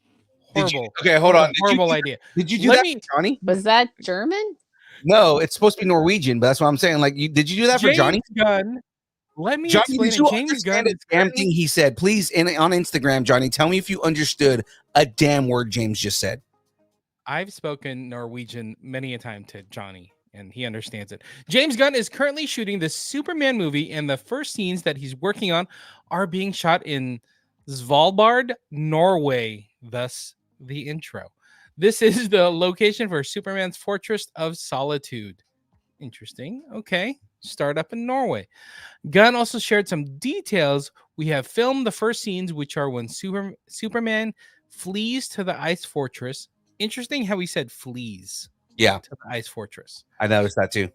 horrible. Okay, hold on. Horrible idea. Did you do Let that, me- for Johnny? Was that German? No, it's supposed to be Norwegian, but that's what I'm saying. Like, did you do that for Johnny? Gunn. Let me Johnny, explain did it. you James Gunn understand is a damn currently- thing he said? Please, on Instagram, Johnny, tell me if you understood a damn word James just said. I've spoken Norwegian many a time to Johnny, and he understands it. James Gunn is currently shooting the Superman movie, and the first scenes that he's working on are being shot in Svalbard, Norway, thus the intro. This is the location for Superman's Fortress of Solitude. Interesting. Okay. Start up in Norway. Gunn also shared some details. We have filmed the first scenes, which are when Superman flees to the ice fortress. Interesting how he said flees Yeah, to the ice fortress. I noticed that too.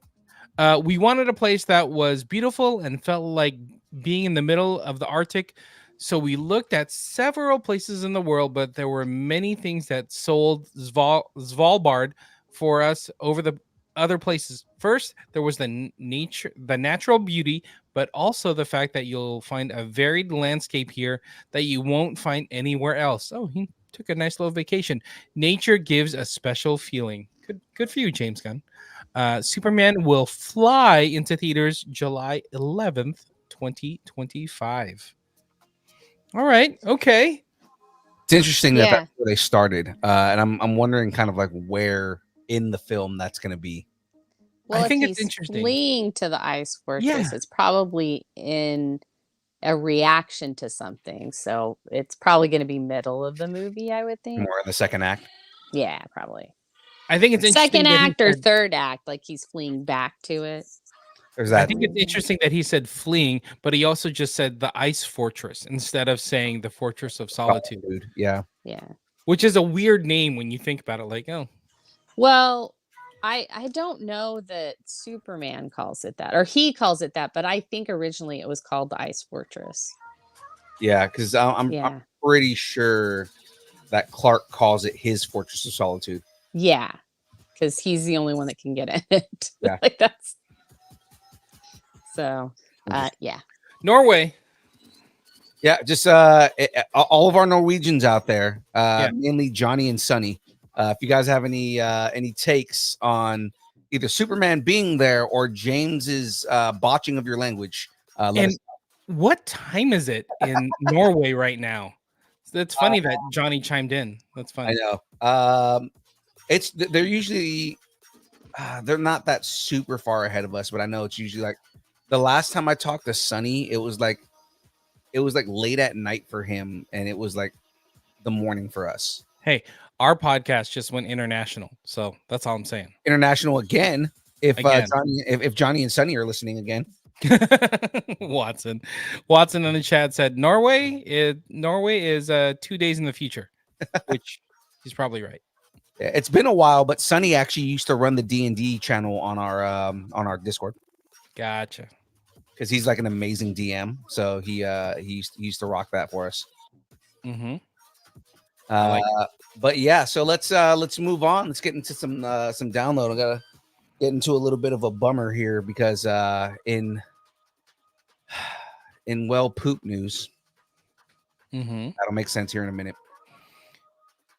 We wanted a place that was beautiful and felt like being in the middle of the Arctic. So we looked at several places in the world, but there were many things that sold Svalbard for us over the other places. First, there was the natural beauty, but also the fact that you'll find a varied landscape here that you won't find anywhere else. Oh, he took a nice little vacation. Nature gives a special feeling. Good for you, James Gunn. Superman will fly into theaters July 11th, 2025. All right. Okay. It's interesting that Yeah. that's where they started, and I'm wondering kind of like where in the film that's going to be. Well, think if it's he's interesting. fleeing to the ice fortress, Yeah. it's probably in a reaction to something. So it's probably going to be middle of the movie, I would think. More in the second act. Yeah, probably. I think it's interesting. Second that he act or said- third act, like he's fleeing back to it. There's I that. think it's interesting that he said fleeing, but he also just said the ice fortress instead of saying the Fortress of Solitude, Yeah. Yeah. which is a weird name when you think about it. Like, oh, Well, I don't know that Superman calls it that, or he calls it that, but I think originally it was called the Ice Fortress. Yeah, because I'm Yeah. pretty sure that Clark calls it his Fortress of Solitude. Yeah. Because he's the only one that can get in it. Yeah. Like that's so yeah. Norway. Yeah, just all of our Norwegians out there, mainly Johnny and Sunny. If you guys have any takes on either Superman being there or James's botching of your language, let And us what time is it in Norway right now? That's funny that Johnny chimed in. That's I funny. know. They're usually they're not that super far ahead of us, but I know it's usually like the last time I talked to Sunny, it was like late at night for him, and it was like the morning for us. Hey, our podcast just went international, so that's all I'm saying. International again. If Again. if Johnny and Sunny are listening again, Watson in the chat said Norway is 2 days in the future, which he's probably right. yeah, it's been a while. But Sunny actually used to run the D&D channel on our Discord Gotcha. because he's like an amazing DM. So he used to rock that for us. Mm-hmm. I like But yeah, so let's move on. Let's get into some download. I gotta get into a little bit of a bummer here because in poop news, Mm-hmm. that'll make sense here in a minute.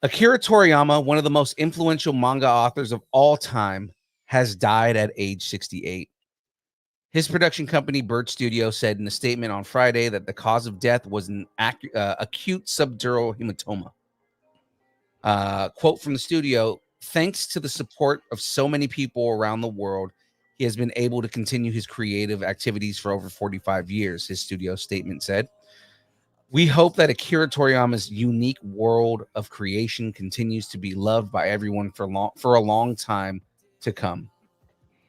Akira Toriyama, one of the most influential manga authors of all time, has died at age 68. His production company, Bird Studio, said in a statement on Friday that the cause of death was an acute subdural hematoma. Quote from the studio: "Thanks to the support of so many people around the world, he has been able to continue his creative activities for over 45 years," his studio statement said. We hope that Akira Toriyama's unique world of creation continues to be loved by everyone for a long time to come.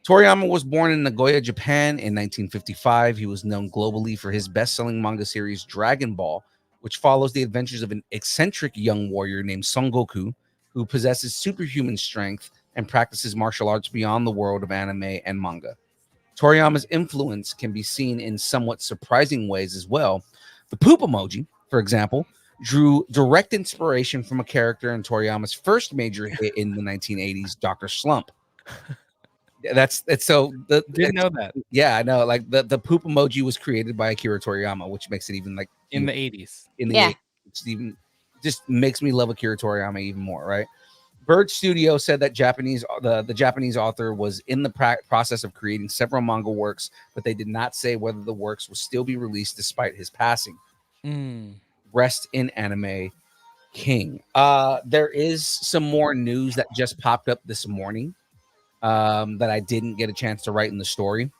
Toriyama was born in Nagoya, Japan in 1955. He was known globally for his best-selling manga series Dragon Ball, which follows the adventures of an eccentric young warrior named Son Goku, who possesses superhuman strength and practices martial arts beyond the world of anime and manga. Toriyama's influence can be seen in somewhat surprising ways as well. The poop emoji, for example, drew direct inspiration from a character in Toriyama's first major hit in the 1980s, Dr. Slump. Didn't know that. Yeah, I know. Like the poop emoji was created by Akira Toriyama, which makes it even like in the 80s. In the Yeah. 80s, it's even just makes me love Akira Toriyama even more, right? Bird Studio said that the Japanese author was in the process of creating several manga works, but they did not say whether the works will still be released despite his passing. Rest in anime, King. There is some more news that just popped up this morning that I didn't get a chance to write in the story,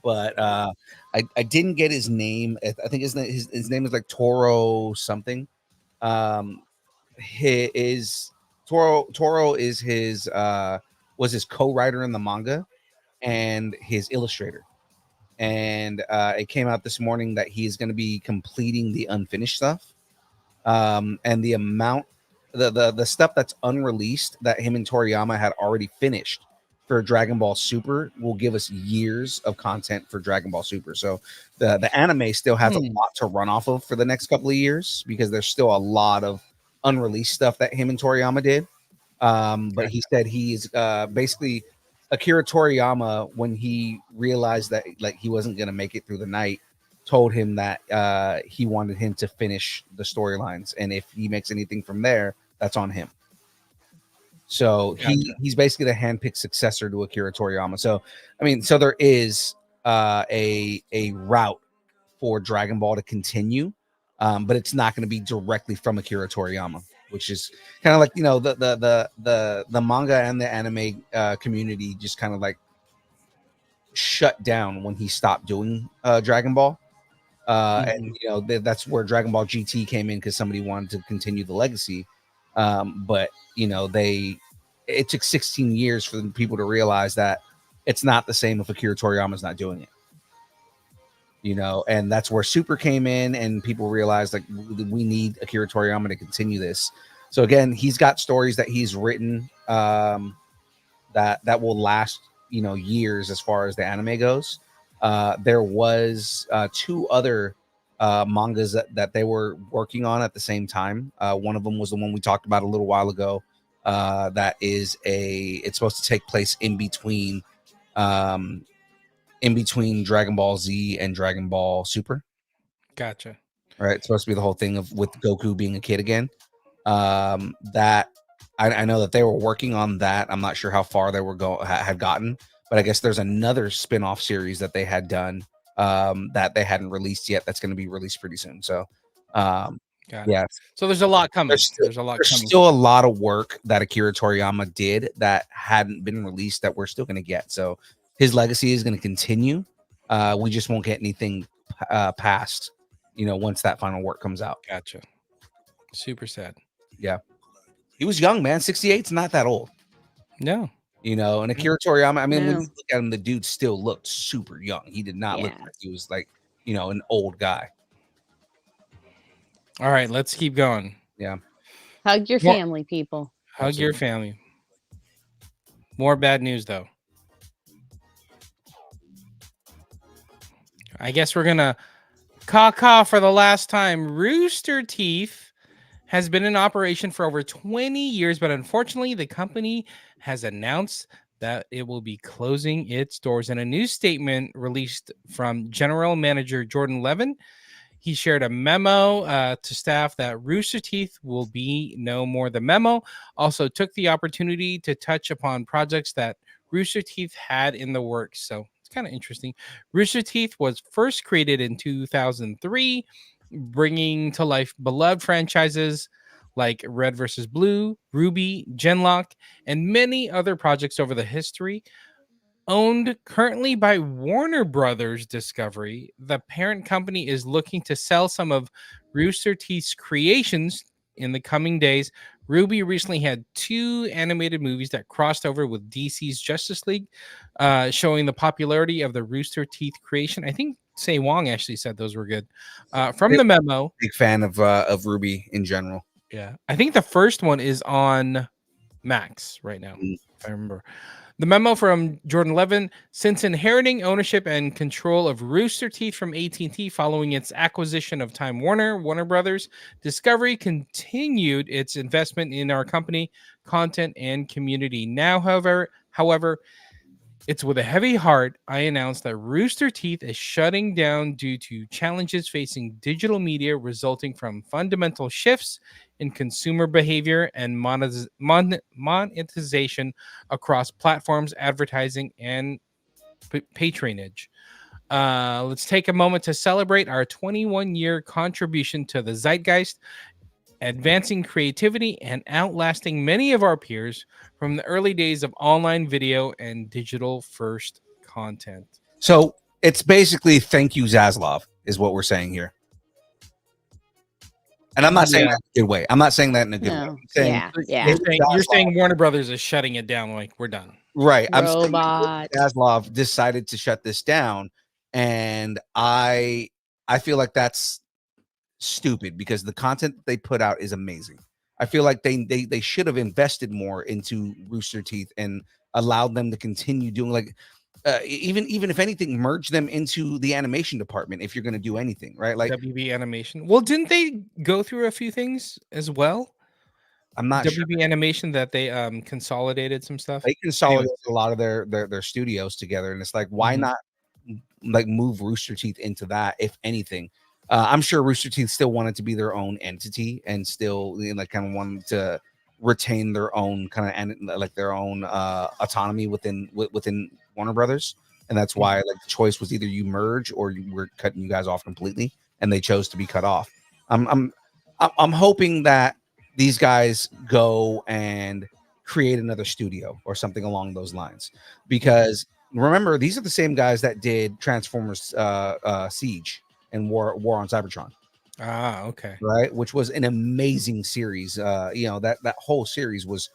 but I didn't get his name. I think his name is like Toro something. Toro is his was his co-writer in the manga and his illustrator, and it came out this morning that he's going to be completing the unfinished stuff, and the amount the stuff that's unreleased that him and Toriyama had already finished for Dragon Ball Super will give us years of content for Dragon Ball Super. So the anime still has a lot to run off of for the next couple of years, because there's still a lot of unreleased stuff that him and Toriyama did. But he said he's basically Akira Toriyama, when he realized that like he wasn't going to make it through the night, told him that he wanted him to finish the storylines, and if he makes anything from there, that's on him. So he's basically the handpicked successor to Akira Toriyama. So I mean, so there is a route for Dragon Ball to continue, but it's not going to be directly from Akira Toriyama, which is kind of like, you know, the manga and the anime community just kind of like shut down when he stopped doing Dragon Ball. And you know, that's where Dragon Ball GT came in, because somebody wanted to continue the legacy. But you know, it took 16 years for the people to realize that it's not the same if Akira Toriyama's not doing it. You know, and that's where Super came in, and people realized like we need Akira Toriyama to continue this. So again, he's got stories that he's written that will last, you know, years as far as the anime goes. There was 2 other mangas that they were working on at the same time. One of them was the one we talked about a little while ago. It's supposed to take place in between Dragon Ball Z and Dragon Ball Super. Gotcha. Right. It's supposed to be the whole thing with Goku being a kid again. That I know that they were working on that. I'm not sure how far they were had gotten, but I guess there's another spin-off series that they had done that they hadn't released yet. That's going to be released pretty soon. So, yeah. So there's a lot coming. There's still a lot of work that Akira Toriyama did that hadn't been released that we're still going to get. So his legacy is going to continue. We just won't get anything past, you know, once that final work comes out. Gotcha. Super sad. Yeah. He was young, man. 68's not that old. No. You know, and Akira Toriyama, I mean, No. when you look at him, the dude still looked super young. He did not look like he was like, you know, an old guy. All right, let's keep going. Yeah. Hug your family, people. Hug your family. More bad news, though. I guess we're going to caw for the last time. Rooster Teeth has been in operation for over 20 years, but unfortunately, the company has announced that it will be closing its doors. In a news statement released from General Manager Jordan Levin, he shared a memo to staff that Rooster Teeth will be no more. The memo also took the opportunity to touch upon projects that Rooster Teeth had in the works. So it's kind of interesting. Rooster Teeth was first created in 2003, bringing to life beloved franchises like Red vs. Blue, Ruby, Genlock, and many other projects over the history. Owned currently by Warner Brothers Discovery, the parent company is looking to sell some of Rooster Teeth's creations in the coming days. Ruby recently had 2 animated movies that crossed over with DC's Justice League, showing the popularity of the Rooster Teeth creation. I think Say Wong actually said those were good. From the memo, Big fan of Ruby in general. yeah, I think the first one is on Max right now, if I remember. The memo from Jordan Levin: since inheriting ownership and control of Rooster Teeth from AT&T following its acquisition of Time Warner Brothers, Discovery continued its investment in our company, content, and community. Now, however, it's with a heavy heart I announced that Rooster Teeth is shutting down due to challenges facing digital media resulting from fundamental shifts in consumer behavior and monetization across platforms, advertising, and patronage. Let's take a moment to celebrate our 21-year contribution to the zeitgeist, advancing creativity and outlasting many of our peers from the early days of online video and digital first content. So it's basically thank you, Zaslav, is what we're saying here. And I'm not saying that in a good way. I'm not saying that in a good way. I'm saying, You're saying Warner Brothers is shutting it down, like we're done. Right. I'm saying Robot. Zaslav decided to shut this down, and I feel like that's stupid because the content that they put out is amazing. I feel like they should have invested more into Rooster Teeth and allowed them to continue doing like even if anything, merge them into the animation department if you're going to do anything, right? Like WB Animation. Well, didn't they go through a few things as well? I'm not WB sure. Animation that they consolidated some stuff. They consolidated a lot of their studios together, and it's like why not like move Rooster Teeth into that if anything. I'm sure Rooster Teeth still wanted to be their own entity and still like kind of wanted to retain their own kind of and like their own autonomy within Warner Brothers, and that's why like the choice was either you merge or we're cutting you guys off completely, and they chose to be cut off. I'm hoping that these guys go and create another studio or something along those lines, because remember these are the same guys that did Transformers Siege and War on Cybertron. Ah, okay. Right, which was an amazing series. That whole series was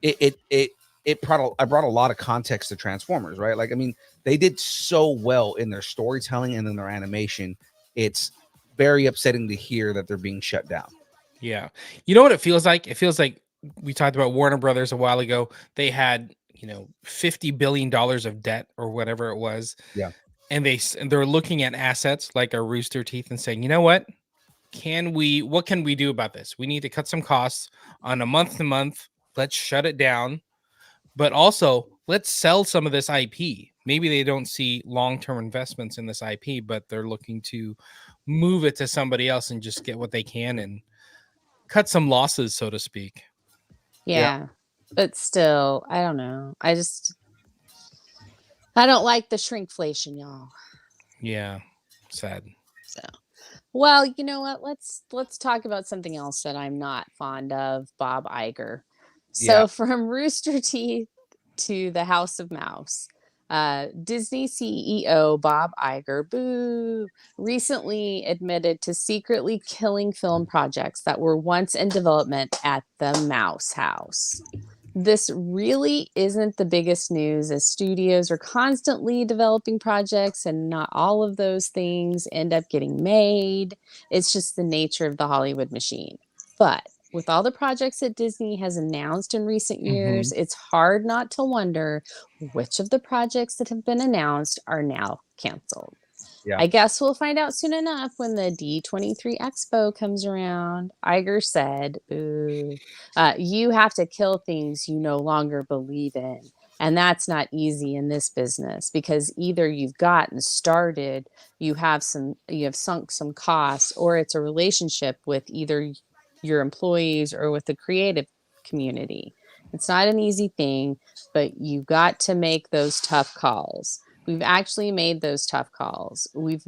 it brought a lot of context to Transformers, right? Like, I mean, they did so well in their storytelling and in their animation. It's very upsetting to hear that they're being shut down. Yeah. You know what it feels like? It feels like we talked about Warner Brothers a while ago. They had, $50 billion of debt or whatever it was. Yeah. And they're looking at assets like a Rooster Teeth and saying, you know what? What can we do about this? We need to cut some costs on a month to month. Let's shut it down. But also, let's sell some of this IP. Maybe they don't see long-term investments in this IP, but they're looking to move it to somebody else and just get what they can and cut some losses, so to speak. Yeah. But still, I don't know. I don't like the shrinkflation, y'all. Yeah. Sad. So, well, you know what? Let's talk about something else that I'm not fond of, Bob Iger. So from Rooster Teeth to the House of Mouse, Disney CEO Bob Iger, boo, recently admitted to secretly killing film projects that were once in development at the Mouse House. This really isn't the biggest news, as studios are constantly developing projects and not all of those things end up getting made. It's just the nature of the Hollywood machine. But with all the projects that Disney has announced in recent years, it's hard not to wonder which of the projects that have been announced are now canceled. Yeah. I guess we'll find out soon enough when the D23 Expo comes around. Iger said, "Ooh, you have to kill things you no longer believe in. And that's not easy in this business, because either you've gotten started, you have sunk some costs, or it's a relationship with either your employees or with the creative community. It's not an easy thing, but you got to make those tough calls." We've actually made those tough calls. We've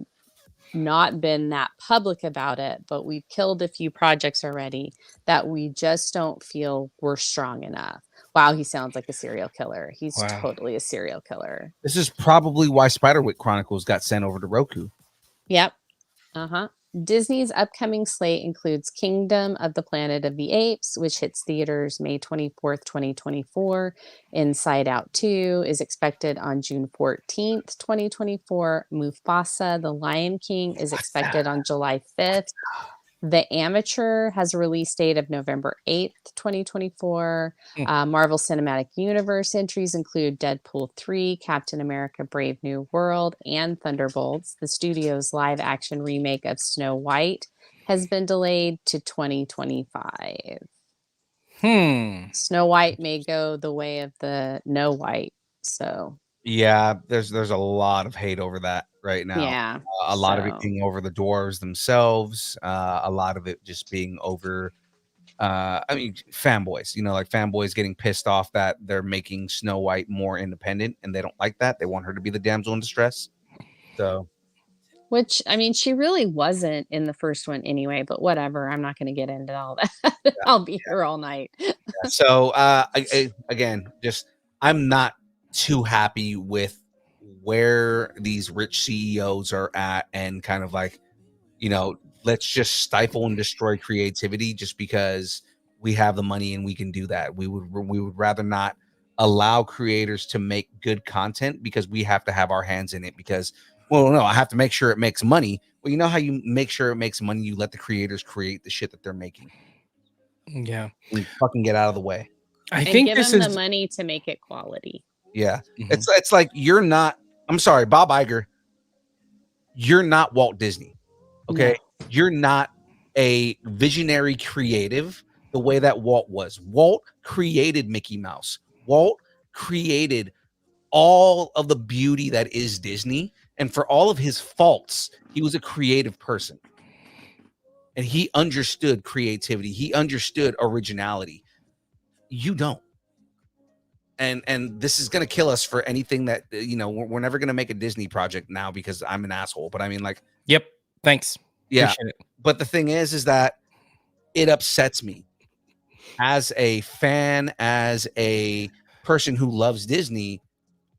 not been that public about it, but we've killed a few projects already that we just don't feel we're strong enough. Wow, he sounds like a serial killer. He's Wow. totally a serial killer. This is probably why Spiderwick Chronicles got sent over to Roku. Yep. Uh-huh. Disney's upcoming slate includes Kingdom of the Planet of the Apes, which hits theaters May 24th, 2024. Inside Out 2 is expected on June 14th, 2024. Mufasa, The Lion King is expected on July 5th. The Amateur has a release date of November 8th, 2024. Marvel Cinematic Universe entries include Deadpool 3, Captain America Brave New World, and Thunderbolts. The studio's live action remake of Snow White has been delayed to 2025. Snow White may go the way of the No White. So, Yeah, there's a lot of hate over that right now. yeah. A lot of it so- being over the dwarves themselves, a lot of it just being over fanboys, like fanboys getting pissed off that they're making Snow White more independent, and they don't like that. They want her to be the damsel in distress. So Which, I mean, she really wasn't in the first one anyway, but whatever. I'm not going to get into all that. I'll be here all night. So again, just I'm not too happy with where these rich CEOs are at, and kind of like, let's just stifle and destroy creativity just because we have the money and we can do that. We would rather not allow creators to make good content because we have to have our hands in it, because, well, no, I have to make sure it makes money. Well, you know how you make sure it makes money? You let the creators create the shit that they're making. Yeah. And fucking get out of the way. I And think give this them is the money to make it quality. Yeah. Mhm. It's like you're not, I'm sorry, Bob Iger, you're not Walt Disney. Okay. You're not a visionary creative the way that Walt was. Walt created Mickey Mouse. Walt created all of the beauty that is Disney. And for all of his faults, he was a creative person. And he understood creativity. He understood originality. You don't. And this is going to kill us for anything that, we're never going to make a Disney project now because I'm an asshole. But I mean, like, Yep. Thanks. yeah. Appreciate it. But the thing is that it upsets me as a fan, as a person who loves Disney,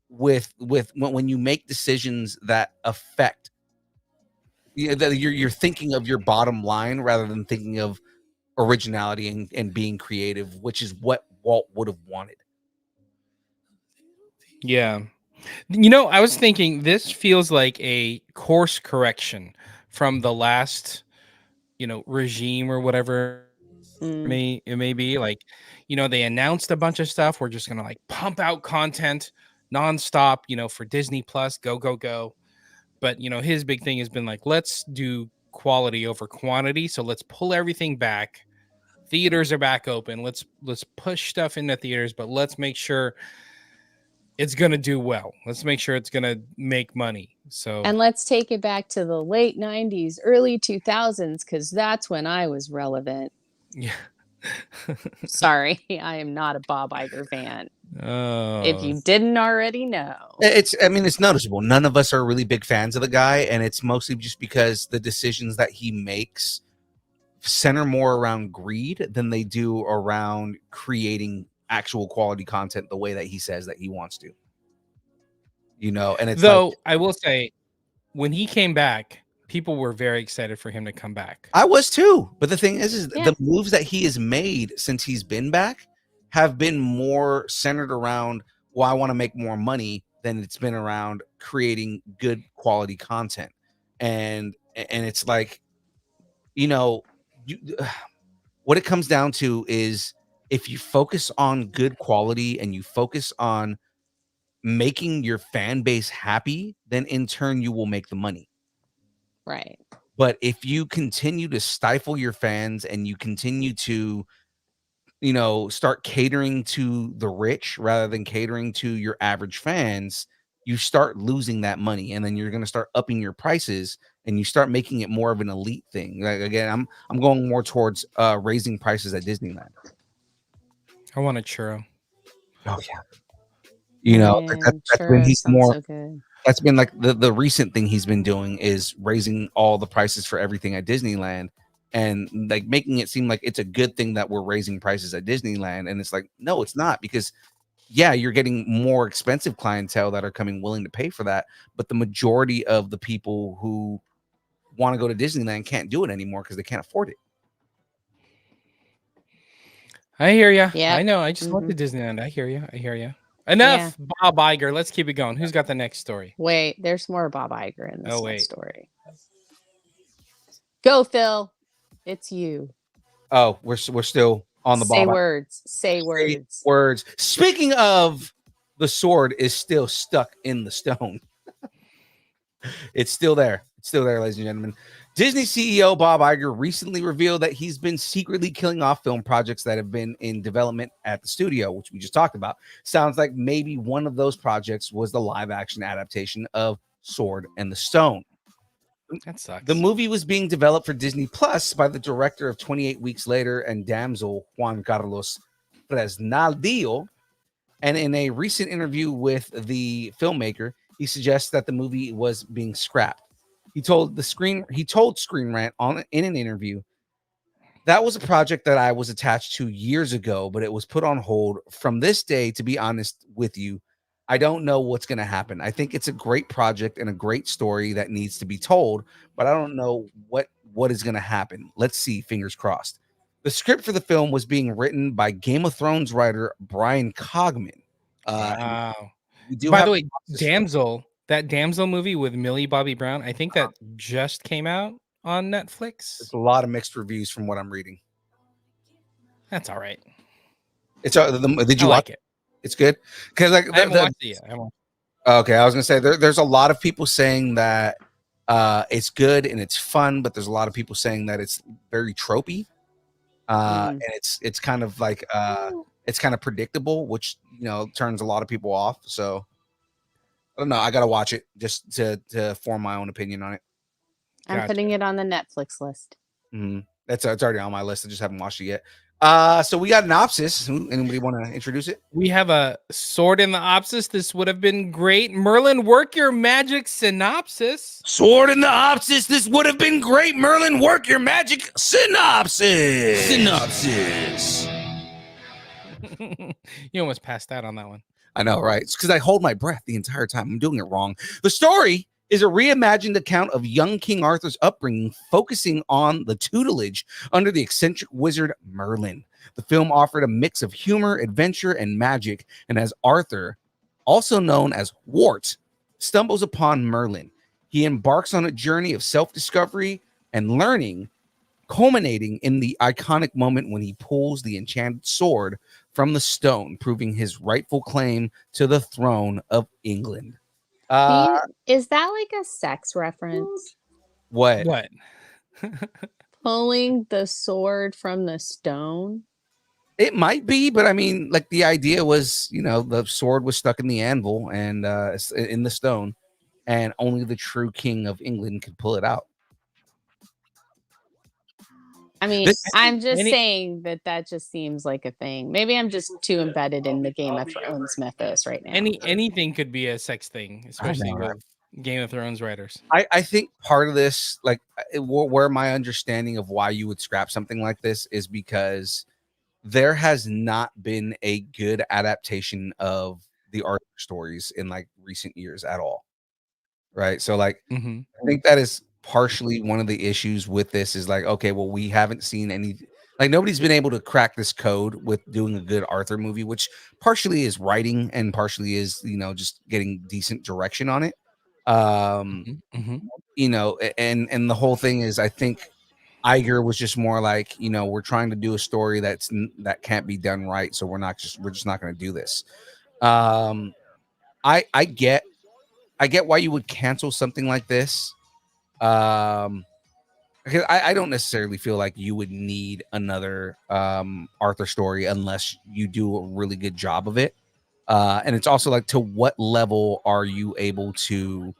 with when you make decisions that affect, that you're thinking of your bottom line rather than thinking of originality and being creative, which is what Walt would have wanted. Yeah. I was thinking this feels like a course correction from the last, regime or whatever Mm. it may be. Like, they announced a bunch of stuff. We're just going to like pump out content nonstop, for Disney Plus, go. But, his big thing has been like, let's do quality over quantity. So let's pull everything back. Theaters are back open. Let's push stuff into theaters, but let's make sure it's going to do well. Let's make sure it's going to make money. So, And let's take it back to the late 90s, early 2000s, because that's when I was relevant. yeah. Sorry, I am not a Bob Iger fan. Oh. If you didn't already know. It's noticeable. None of us are really big fans of the guy, and it's mostly just because the decisions that he makes center more around greed than they do around creating actual quality content the way that he says that he wants to. And it's Though like, I will say, when he came back, people were very excited for him to come back. I was too. But the thing is Yeah. the moves that he has made since he's been back have been more centered around, well, I want to make more money, than it's been around creating good quality content. And it's like, what it comes down to is, if you focus on good quality and you focus on making your fan base happy, then in turn you will make the money. Right. But if you continue to stifle your fans and you continue to, start catering to the rich rather than catering to your average fans, you start losing that money, and then you're going to start upping your prices, and you start making it more of an elite thing. Like, again, I'm going more towards raising prices at Disneyland. I want a churro. Oh yeah. That's when he's more. So good. That's been like the recent thing he's been doing is raising all the prices for everything at Disneyland. and like making it seem like it's a good thing that we're raising prices at Disneyland. And it's like, no, it's not, because yeah, you're getting more expensive clientele that are coming willing to pay for that. But the majority of the people who want to go to Disneyland can't do it anymore because they can't afford it. I hear you. Yeah. I know. I just went to Disneyland. I hear you. I hear you. Enough, Bob Iger. Let's keep it going. Who's got the next story? Wait, there's more Bob Iger in this Oh, one wait. story. Go, Phil. It's you. Oh, we're still on the Say Bob. words. Say words. Words. Speaking of, the sword is still stuck in the stone. It's still there. It's still there, ladies and gentlemen. Disney CEO Bob Iger recently revealed that he's been secretly killing off film projects that have been in development at the studio, which we just talked about. Sounds like maybe one of those projects was the live-action adaptation of Sword and the Stone. That sucks. The movie was being developed for Disney Plus by the director of 28 Weeks Later and Damsel, Juan Carlos Fresnadillo. And in a recent interview with the filmmaker, he suggests that the movie was being scrapped. He told Screen Rant in an interview, that was a project that I was attached to years ago, but it was put on hold. From this day, to be honest with you, I don't know what's going to happen. I think it's a great project and a great story that needs to be told, but I don't know what is going to happen. Let's see, fingers crossed. The script for the film was being written by Game of Thrones writer Brian Cogman. Wow. By By the way, that Damsel movie with Millie Bobby Brown, I think that just came out on Netflix. There's a lot of mixed reviews from what I'm reading. That's all right. It's did you like watch it? It's good because like I haven't watched it yet. Okay, I was gonna say there's a lot of people saying that it's good and it's fun, but there's a lot of people saying that it's very tropey, and it's kind of like it's kind of predictable, which turns a lot of people off. So I don't know. I gotta watch it just to form my own opinion on it. I'm putting it on the Netflix list. Mm-hmm. It's already on my list. I just haven't watched it yet. So we got an opsis. Anybody want to introduce it? We have a sword in the opsis. This would have been great. Merlin, work your magic synopsis. Sword in the opsis. This would have been great. Merlin, work your magic synopsis. You almost passed out on that one. I know, right? It's because I hold my breath the entire time. I'm doing it wrong. The story is a reimagined account of young King Arthur's upbringing, focusing on the tutelage under the eccentric wizard Merlin. The film offered a mix of humor, adventure, and magic, and as Arthur, also known as Wart, stumbles upon Merlin, he embarks on a journey of self-discovery and learning, culminating in the iconic moment when he pulls the enchanted sword from the stone, proving his rightful claim to the throne of England. Is that like a sex reference? What? Pulling the sword from the stone? It might be, but I mean, like the idea was, the sword was stuck in the anvil and in the stone, and only the true king of England could pull it out. I mean, I'm just saying that just seems like a thing. Maybe I'm just too embedded in the Game of Thrones mythos right now. Anything could be a sex thing, especially with Game of Thrones writers. I think part of this, like where my understanding of why you would scrap something like this is because there has not been a good adaptation of the Arthur stories in like recent years at all. Right. So like, I think that is partially one of the issues with this is like, okay, well, we haven't seen any, like nobody's been able to crack this code with doing a good Arthur movie, which partially is writing and partially is, just getting decent direction on it. And the whole thing is, I think Iger was just more like, we're trying to do a story that can't be done right. So we're just not going to do this. I get why you would cancel something like this. Because I don't necessarily feel like you would need another Arthur story unless you do a really good job of it. And it's also like, to what level are you able to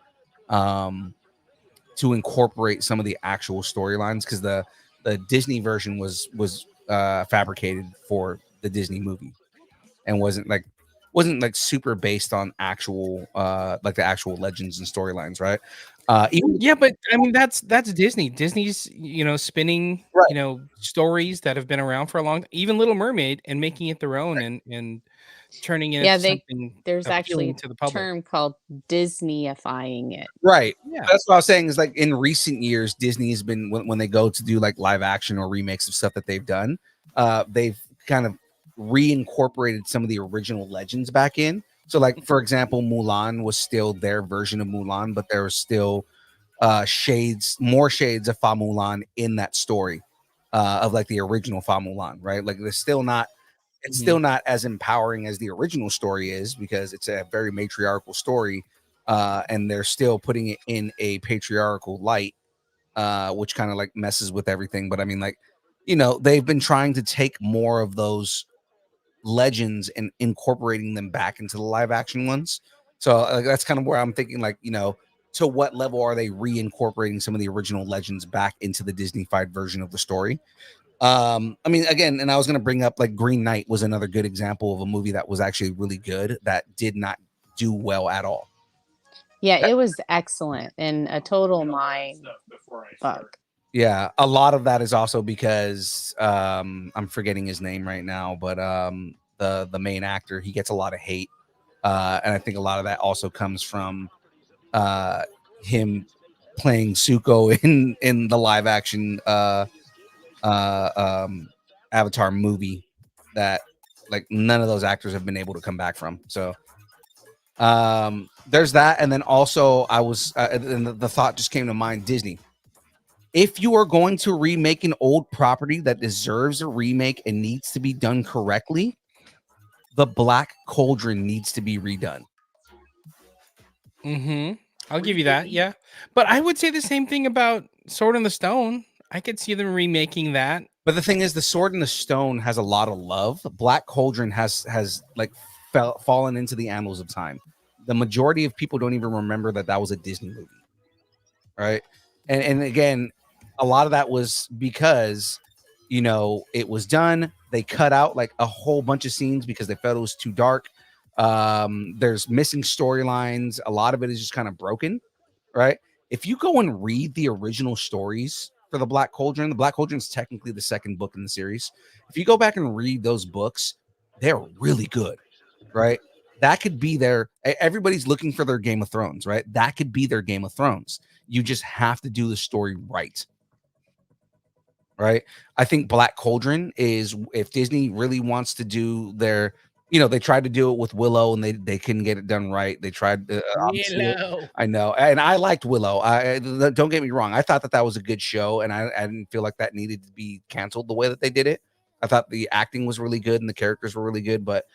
incorporate some of the actual storylines? Because the Disney version was fabricated for the Disney movie and wasn't wasn't like super based on actual like the actual legends and storylines, right? Even Yeah, but I mean that's Disney. Disney's spinning Right. stories that have been around for a long, even Little Mermaid, and making it their own and turning it Yeah, into something there's actually appealing to the a public. term called Disneyifying it. Right. Yeah. That's what I was saying is like in recent years, Disney has been when they go to do like live action or remakes of stuff that they've done, they've kind of reincorporated some of the original legends back in. So, like for example, Mulan was still their version of Mulan, but there was still more shades of Fa Mulan in that story of like the original Fa Mulan, right? Like there's still not it's still not as empowering as the original story is because it's a very matriarchal story, and they're still putting it in a patriarchal light, which kind of like messes with everything. But I mean, like, they've been trying to take more of those legends and incorporating them back into the live action ones. So that's kind of where I'm thinking, like, to what level are they reincorporating some of the original legends back into the Disney-fied version of the story? I mean, again, and I was going to bring up like Green Knight was another good example of a movie that was actually really good that did not do well at all. Yeah, it was excellent and a total mind fuck. Yeah, a lot of that is also because I'm forgetting his name right now, but the main actor, he gets a lot of hate, and I think a lot of that also comes from him playing Zuko in the live action Avatar movie that like none of those actors have been able to come back from. So there's that, and then also I was and the thought just came to mind: Disney. If you are going to remake an old property that deserves a remake and needs to be done correctly, the Black Cauldron needs to be redone. I'll give you that. Yeah, but I would say the same thing about Sword in the Stone. I could see them remaking that. But the thing is, the Sword in the Stone has a lot of love. Black Cauldron has like fallen into the annals of time. The majority of people don't even remember that was a Disney movie, right? And again, a lot of that was because it was done. They cut out like a whole bunch of scenes because they felt it was too dark. There's missing storylines. A lot of it is just kind of broken, right? If you go and read the original stories for the Black Cauldron is technically the second book in the series. If you go back and read those books, they're really good, right? That could be everybody's looking for their Game of Thrones, right? That could be their Game of Thrones. You just have to do the story right. Right. I think Black Cauldron is, if Disney really wants to do their, they tried to do it with Willow and they couldn't get it done right. They tried. Willow. I know. And I liked Willow. Don't get me wrong. I thought that was a good show. And I didn't feel like that needed to be canceled the way that they did it. I thought the acting was really good and the characters were really good. But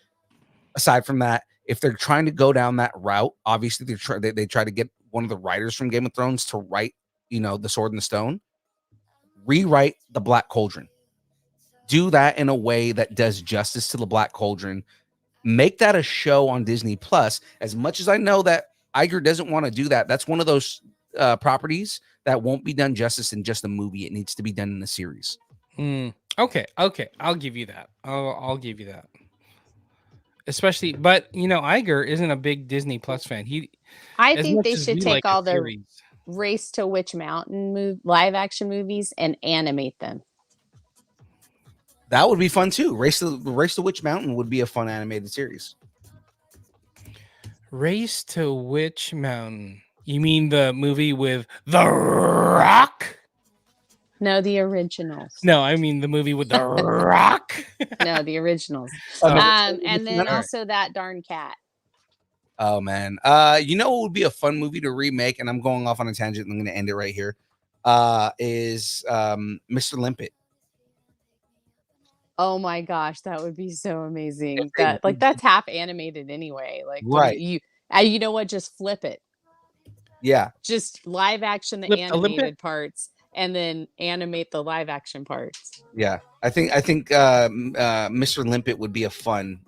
aside from that, if they're trying to go down that route, obviously they try to get one of the writers from Game of Thrones to write, the Sword and the Stone. Rewrite the Black Cauldron. Do that in a way that does justice to the Black Cauldron. Make that a show on Disney Plus. As much as I know that Iger doesn't want to do that, that's one of those properties that won't be done justice in just a movie. It needs to be done in a series. Okay, I'll give you that. I'll give you that. Especially, but Iger isn't a big Disney Plus fan. I think they should take all their Race to Witch Mountain live action movies and animate them. That would be fun too. Race to Witch Mountain would be a fun animated series. Race to Witch Mountain. You mean the movie with The Rock? No, the originals. No, I mean the movie with The Rock. No, the originals. Oh, and then also that darn cat. Oh man. What would be a fun movie to remake, and I'm going off on a tangent, I'm gonna end it right here. Is Mr. Limpet. Oh my gosh, that would be so amazing. That's half animated anyway. Like right. You know what? Just flip it. Yeah. Just live action the animated parts and then animate the live action parts. Yeah. I think Mr. Limpet would be a fun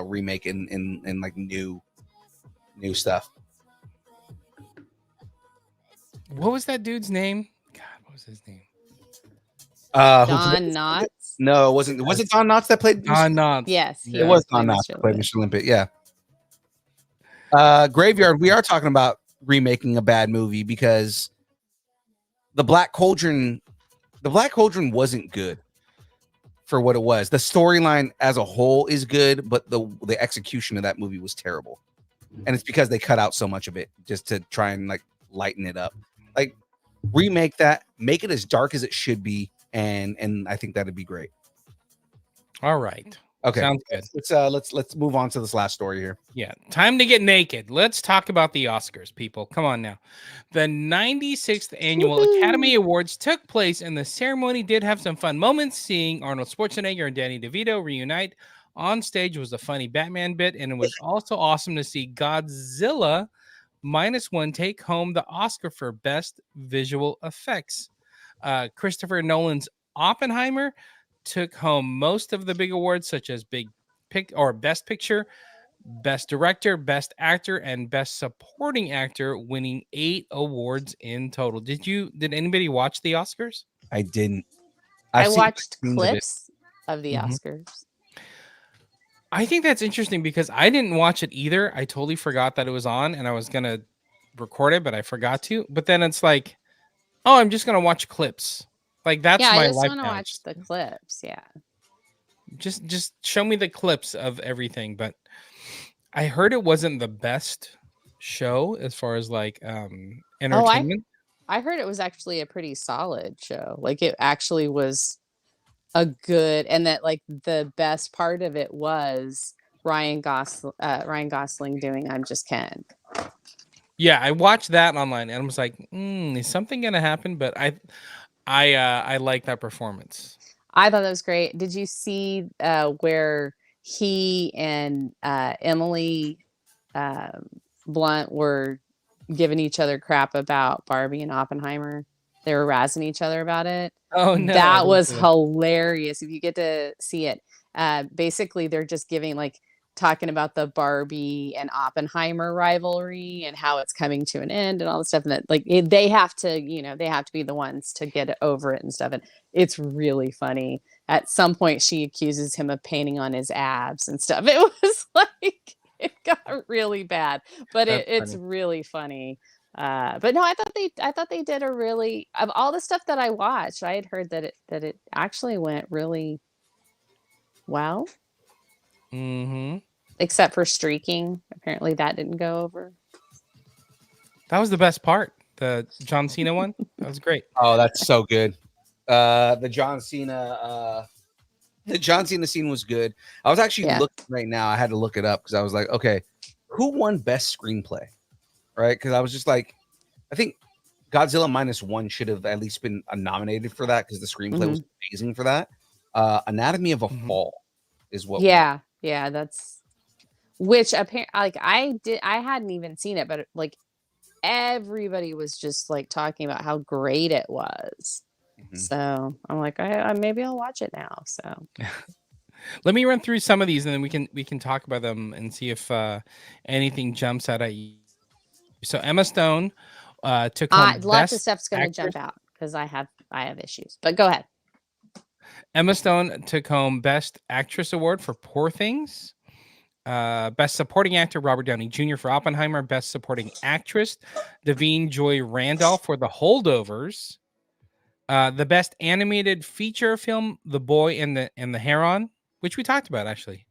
remake in like new stuff. What was that dude's name? God, what was his name? Don Knotts. No, it wasn't. Was it Don Knotts that played? Don Knotts. Yes, he It was Don Knotts that played Mr. Limpet. Yeah. Graveyard. We are talking about remaking a bad movie because the Black Cauldron wasn't good for what it was. The storyline as a whole is good, but the execution of that movie was terrible. And it's because they cut out so much of it just to try and like lighten it up. Like remake that, make it as dark as it should be, and I think that'd be great. All right. Okay. Sounds good. Let's move on to this last story here. Yeah, time to get naked. Let's talk about the Oscars, people. Come on now. The 96th Annual Academy Awards took place, and the ceremony did have some fun moments. Seeing Arnold Schwarzenegger and Danny DeVito reunite on stage was a funny Batman bit, and it was also awesome to see Godzilla -1 take home the Oscar for Best Visual Effects. Christopher Nolan's Oppenheimer took home most of the big awards, such as Best Picture, Best Director, Best Actor, and Best Supporting Actor, winning 8 awards in total. Did anybody watch the Oscars? I didn't. I seen watched scenes clips of the Mhm. Oscars. I think that's interesting because I didn't watch it either. I totally forgot that it was on, and I was gonna record it, but I forgot to. But then it's like, oh, I'm just gonna watch clips. Like that's Yeah, my I just life want to now. watch the clips. Yeah. Just show me the clips of everything. But I heard it wasn't the best show as far as like entertainment. I heard it was actually a pretty solid show. Like it actually was a good, and that like the best part of it was Ryan Gosling doing "I'm Just Ken." Yeah, I watched that online and I was like, is something gonna happen? But I like that performance. I thought that was great. Did you see where he and Emily Blunt were giving each other crap about Barbie and Oppenheimer? They were razzing each other about it. Oh no, I That didn't was see that. hilarious. If you get to see it, basically they're just talking about the Barbie and Oppenheimer rivalry and how it's coming to an end and all this stuff. And that they have to be the ones to get over it and stuff. And it's really funny. At some point, she accuses him of painting on his abs and stuff. It was like it got really bad, but it's really funny. But no, I thought they did a really, of all the stuff that I watched, I had heard that it actually went really well. Mm-hmm. Except for streaking. Apparently that didn't go over. That was the best part. The John Cena one. That was great. Oh, that's so good. The John Cena scene was good. I was actually looking right now. I had to look it up because I was like, okay, who won best screenplay? Right? Because I was just like, I think Godzilla -1 should have at least been nominated for that because the screenplay was amazing for that. Anatomy of a Fall is what. Yeah, that's which apparently I hadn't even seen it, but like everybody was just like talking about how great it was. So I'm like, I maybe I'll watch it now. So let me run through some of these and then we can talk about them and see if anything jumps out at you. So Emma Stone took home lots of stuff's going to jump out because I have issues. But go ahead. Emma Stone took home Best Actress Award for Poor Things. Best Supporting Actor Robert Downey Jr. for Oppenheimer. Best Supporting Actress Davine Joy Randolph for The Holdovers. The Best Animated Feature Film The Boy and the Heron, which we talked about actually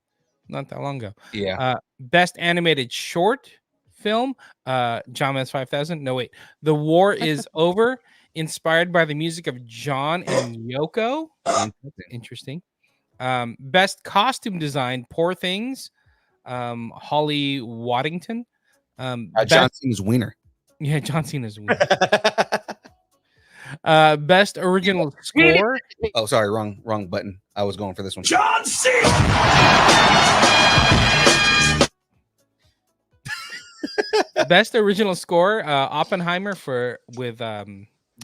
not that long ago. Yeah. Best Animated Short Film John Mess 5000. No wait, The War Is Over. Inspired by the music of John and Yoko. Interesting. Best Costume Design Poor Things. Holly Waddington. John Cena's wiener. Yeah, John Cena's wiener. Best Original Score. Oh, sorry, wrong button. I was going for this one. John Cena. Best Original Score. Oppenheimer with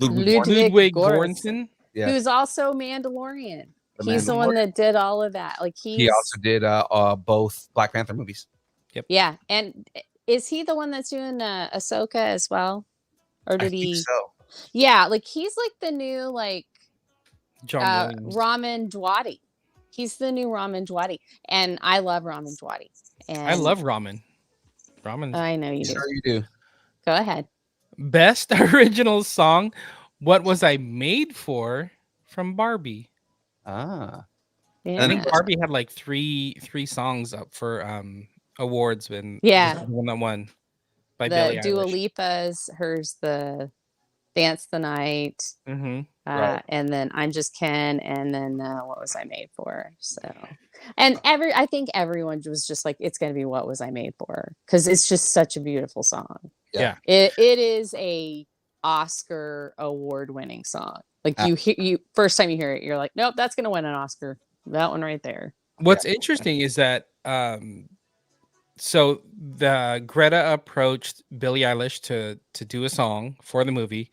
Ludwig Göransson. Yeah. Who's also Mandalorian. He's the one that did all of that. Like he also did both Black Panther movies. Yep. Yeah, and is he the one that's doing Ahsoka as well, or did he? Think so. Yeah, like he's like the new John Williams. Ramen Dwadi. He's the new Ramen Dwadi, and I love Ramen Dwadi. And I love ramen. Ramen. I know you do. Sure you do. Go ahead. Best original song. What was I made for? From Barbie. Ah. Yeah. I think Barbie had like three songs up for awards when Yeah. this is the one that won by The Billie Dua Eilish. Lipa's, hers, the Dance the Night, Right. and then I'm Just Ken, and then What Was I Made For? So, and I think everyone was just like, it's going to be What Was I Made For? Because it's just such a beautiful song. Yeah. It is a Oscar award winning song. Like you first time you hear it, you're like, nope, that's going to win an Oscar. That one right there. What's interesting is that so the Greta approached Billie Eilish to do a song for the movie.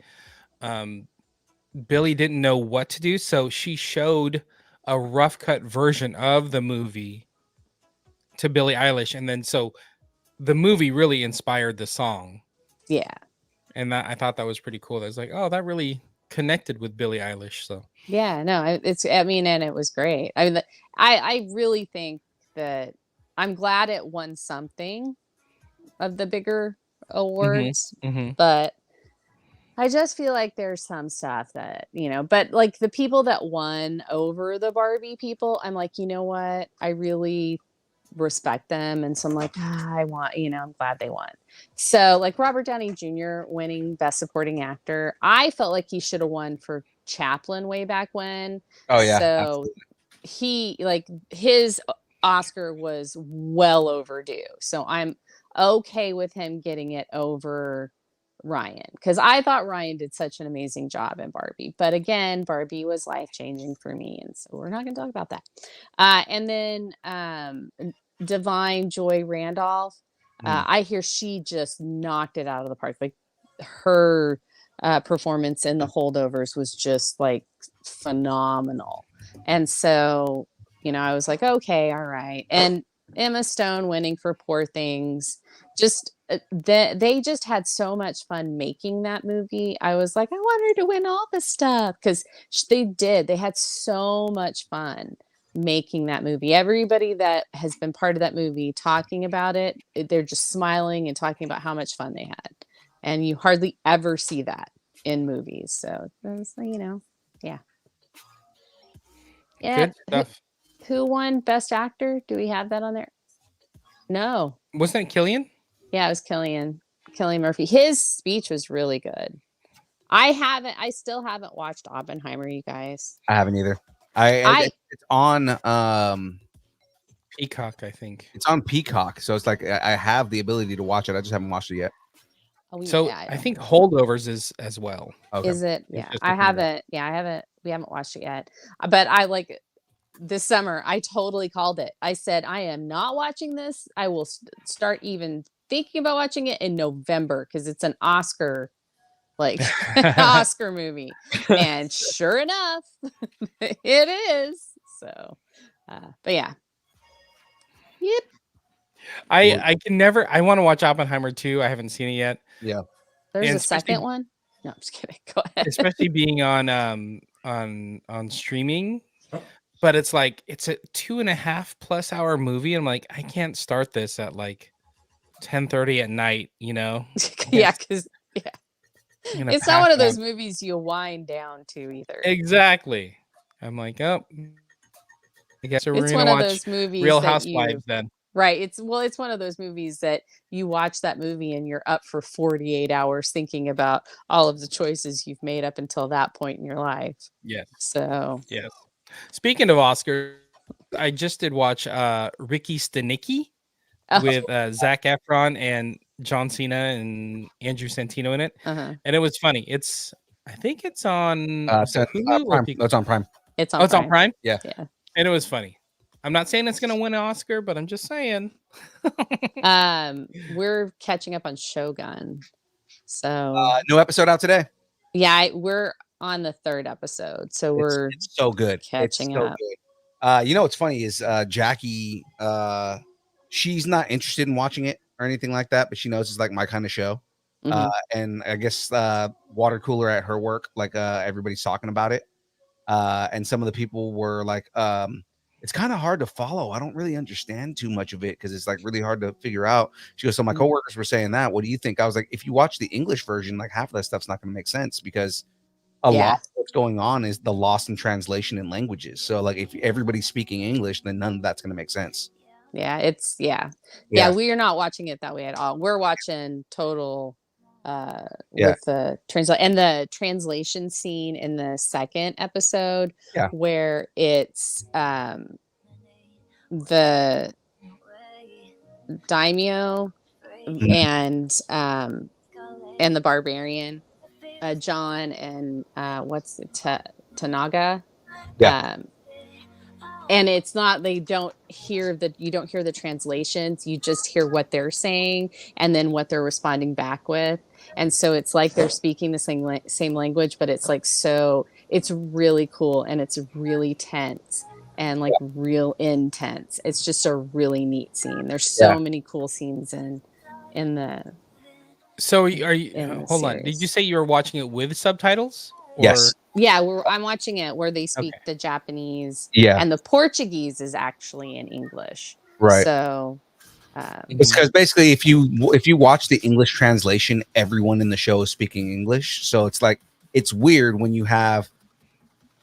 Billie didn't know what to do, so she showed a rough cut version of the movie to Billie Eilish, and then so the movie really inspired the song. Yeah. And I thought that was pretty cool. I was like, oh, that really connected with Billie Eilish. So Yeah, no, and it was great. I mean, I really think that I'm glad it won something of the bigger awards, but I just feel like there's some stuff that, but like the people that won over the Barbie people, I'm like, you know what? I really respect them. And so I'm like, I'm glad they won. So like Robert Downey Jr. winning Best Supporting Actor, I felt like he should have won for Chaplin way back when. Oh yeah. So his Oscar was well overdue. So I'm okay with him getting it over Ryan, because I thought Ryan did such an amazing job in Barbie. But again, Barbie was life-changing for me, and so we're not going to talk about that. And then Divine Joy Randolph, I hear she just knocked it out of the park. Like her performance in The Holdovers was just like phenomenal. And so, I was like, okay, all right. And Emma Stone winning for Poor Things, just they just had so much fun making that movie. I was like, I want her to win all the stuff, because they had so much fun making that movie. Everybody that has been part of that movie talking about it, they're just smiling and talking about how much fun they had, and you hardly ever see that in movies. So it was, yeah. good stuff. Who won Best Actor? Do we have that on there? No. Wasn't it Cillian? Yeah, it was Cillian Murphy. His speech was really good. I still haven't watched Oppenheimer, you guys. I haven't either. It's on Peacock, I think. It's on Peacock, so it's like I have the ability to watch it. I just haven't watched it yet. I think Holdovers is as well. Okay. Is it? Yeah, I haven't. Yeah, I haven't. We haven't watched it yet. But I like it. This summer, I totally called it. I said, I am not watching this. I will start even thinking about watching it in November, because it's an Oscar, Oscar movie. And sure enough, it is. So, but yeah. Yep. I can never. I want to watch Oppenheimer too. I haven't seen it yet. Yeah. There's a second one. No, I'm just kidding. Go ahead. Especially being on streaming. But it's like it's a 2.5+ hour movie. I'm like, I can't start this at like 10:30 at night, Yeah, because it's not one of those movies you wind down to either. Exactly. I'm like, oh, I guess we're it's gonna one watch of those movies Real that Housewives then. Right. It's one of those movies that you watch that movie and you're up for 48 hours thinking about all of the choices you've made up until that point in your life. Yes. So yes. Speaking of Oscar, I just did watch Ricky Stenicki with Zac Efron and John Cena and Andrew Santino in it, and it was funny. I think it's on Prime. No, it's on Prime. It's on Prime. Yeah, and it was funny. I'm not saying it's gonna win an Oscar, but I'm just saying. We're catching up on Shogun, so new episode out today. Yeah, we're on the 3rd episode, so it's so good. Catching up. Good. What's funny is Jackie. She's not interested in watching it or anything like that, but she knows it's like my kind of show. And I guess water cooler at her work, like everybody's talking about it. and some of the people were like, it's kind of hard to follow. I don't really understand too much of it because it's like really hard to figure out. She goes, so my coworkers were saying that. What do you think? I was like, if you watch the English version, like half of that stuff's not going to make sense because a lot of what's going on is the loss in translation in languages. So like if everybody's speaking English, then none of that's going to make sense. Yeah, we are not watching it that way at all. We're watching total with the translation scene in the second episode where it's the daimyo and the barbarian, John and what's it, Tanaga, and it's not, you don't hear the translations, you just hear what they're saying and then what they're responding back with, and so it's like they're speaking the same language, but it's like, so it's really cool and it's really tense and like real intense. It's just a really neat scene. There's so many cool scenes in the So are you hold on, did you say you were watching it with subtitles? Yes. Yeah, I'm watching it where they speak the Japanese, and the Portuguese is actually in English. Right. So it's because basically if you watch the English translation, everyone in the show is speaking English. So it's like, it's weird when you have,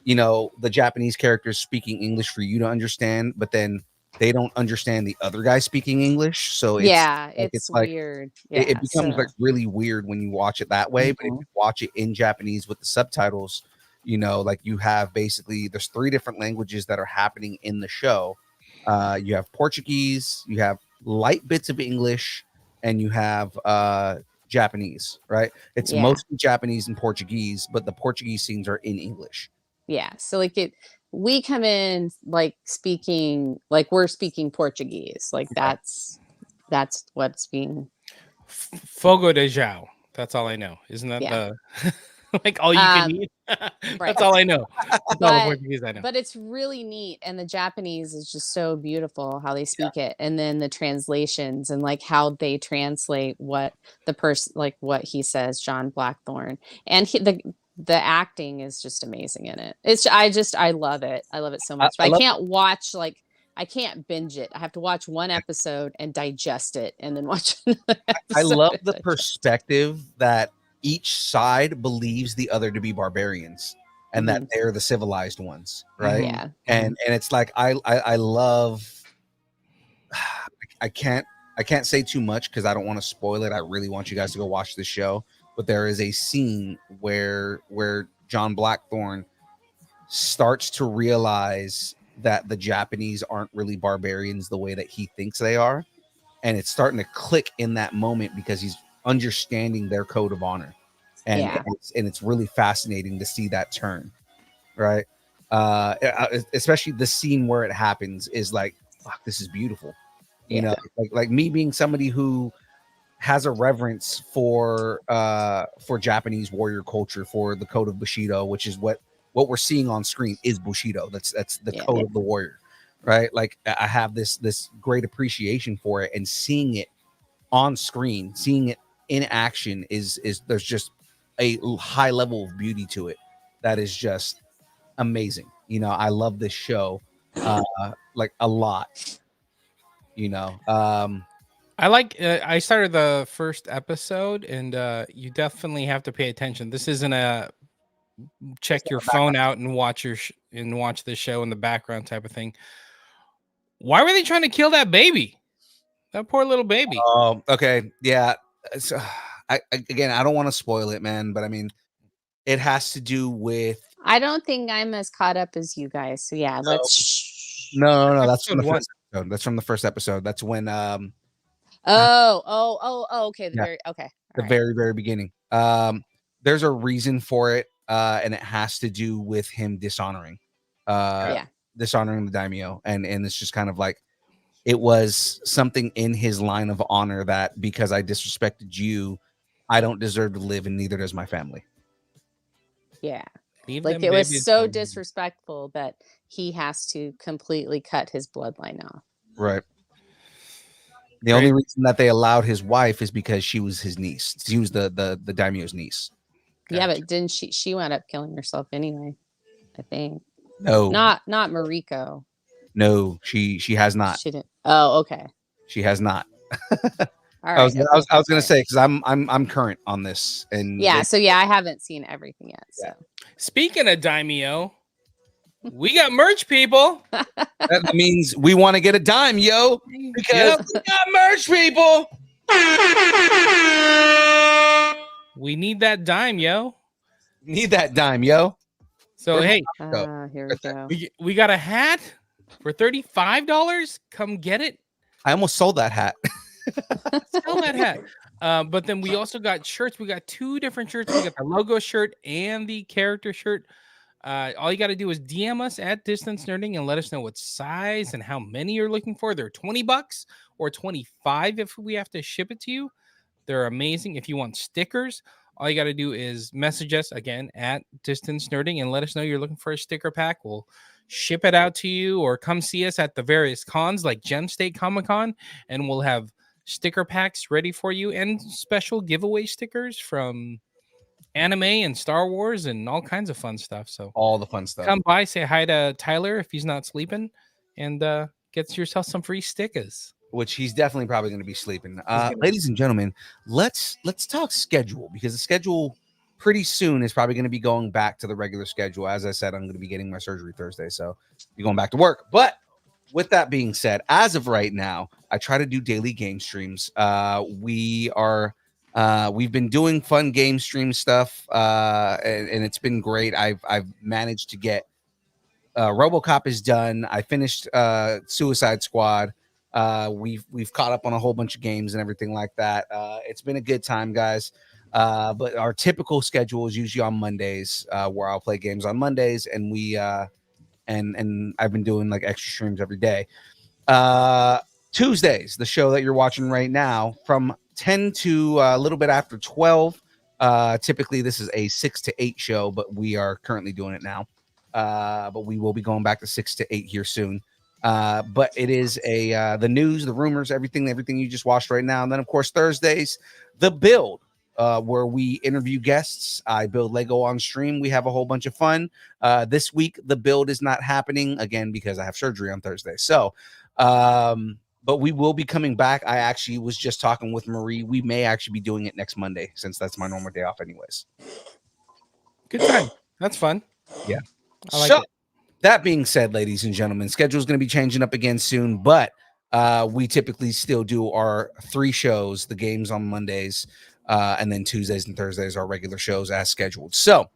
the Japanese characters speaking English for you to understand, but then they don't understand the other guy speaking English. So it's like, weird. It becomes like really weird when you watch it that way. But if you watch it in Japanese with the subtitles, like you have basically, there's 3 different languages that are happening in the show. You have Portuguese, you have light bits of English, and you have Japanese, right? It's mostly Japanese and Portuguese, but the Portuguese scenes are in English. Yeah. So like we come in like speaking, like we're speaking Portuguese. Like that's what's being Fogo de João. That's all I know. Isn't that the like all you can eat? That's all I know. That's all the Portuguese I know. But it's really neat, and the Japanese is just so beautiful how they speak it, and then the translations and like how they translate what the person, like what he says, John Blackthorne, and the acting is just amazing in it. I love it. I love it so much. But I can't watch, like, I can't binge it. I have to watch one episode and digest it and then watch another episode. I love the perspective that each side believes the other to be barbarians and that they're the civilized ones, right? Yeah. And it's like I love I can't say too much because I don't want to spoil it. I really want you guys to go watch the show. But there is a scene where John Blackthorne starts to realize that the Japanese aren't really barbarians the way that he thinks they are. And it's starting to click in that moment because he's understanding their code of honor. And it's really fascinating to see that turn, right? Especially the scene where it happens is like, fuck, this is beautiful. You know, like me being somebody who has a reverence for Japanese warrior culture, for the code of Bushido, which is what we're seeing on screen is Bushido. That's the code of the warrior, right? Like I have this great appreciation for it, and seeing it on screen, seeing it in action is there's just a high level of beauty to it that is just amazing. I love this show like a lot. I started the first episode, and you definitely have to pay attention. This isn't a check your phone out and watch watch the show in the background type of thing. Why were they trying to kill that baby? That poor little baby. Oh, okay, yeah. So, I don't want to spoil it, man, but I mean, it has to do with. I don't think I'm as caught up as you guys. So yeah, let's. No. That's from the first episode. That's from the first episode. That's when. Okay. The very, very beginning. There's a reason for it, and it has to do with him dishonoring the daimyo, and it's just kind of like it was something in his line of honor that because I disrespected you, I don't deserve to live, and neither does my family. Yeah, like it was so disrespectful that he has to completely cut his bloodline off. Right. The only reason that they allowed his wife is because she was his niece. She was the daimyo's niece. Yeah, but didn't she wound up killing herself anyway I think. No, Not Mariko. no, she has not. She didn't. Oh, okay. She has not. All right. I was gonna say because I'm current on this, and Yeah. So yeah, I haven't seen everything yet. So Speaking of Daimyo, we got merch, people. that means we want to get a dime, yo, because we got merch, people. We need that dime, yo. Need that dime, yo. So hey, here we go. we got a hat for $35. Come get it. I almost sold that hat. Sell that hat. But then we also got shirts. We got 2 different shirts. We got the logo shirt and the character shirt. All you got to do is DM us at Distance Nerding and let us know what size and how many you're looking for. They're $20 or $25 if we have to ship it to you. They're amazing. If you want stickers, all you got to do is message us again at Distance Nerding and let us know you're looking for a sticker pack. We'll ship it out to you, or come see us at the various cons like Gem State Comic Con, and we'll have sticker packs ready for you and special giveaway stickers from anime and Star Wars and all kinds of fun stuff. So All the fun stuff. come by, say hi to Tyler if he's not sleeping, and get yourself some free stickers. Which he's definitely probably going to be sleeping. Ladies and gentlemen, let's talk schedule, because the schedule pretty soon is probably going to be going back to the regular schedule. As I said, I'm going to be getting my surgery Thursday, so be going back to work. But with that being said, as of right now, I try to do daily game streams. We've been doing fun game stream stuff, and it's been great. I've managed to get RoboCop is done. I finished Suicide Squad. We've caught up on a whole bunch of games and everything like that. It's been a good time, guys. But our typical schedule is usually on Mondays, where I'll play games on Mondays, and and I've been doing like extra streams every day. Tuesdays, the show that you're watching right now, from 10 to a little bit after 12. Typically this is a 6 to 8 show, but we are currently doing it now. But we will be going back to 6 to 8 here soon. But it is the news, the rumors, everything you just watched right now. And then of course Thursdays, the build, where we interview guests. I build Lego on stream. We have a whole bunch of fun. This week the build is not happening again because I have surgery on Thursday. So but we will be coming back. I actually was just talking with Marie. We may actually be doing it next Monday, since that's my normal day off anyways. Good time. That's fun. Yeah. I like so, it. That being said, ladies and gentlemen, schedule is going to be changing up again soon, but we typically still do our 3 shows, the games on Mondays, and then Tuesdays and Thursdays are regular shows as scheduled. So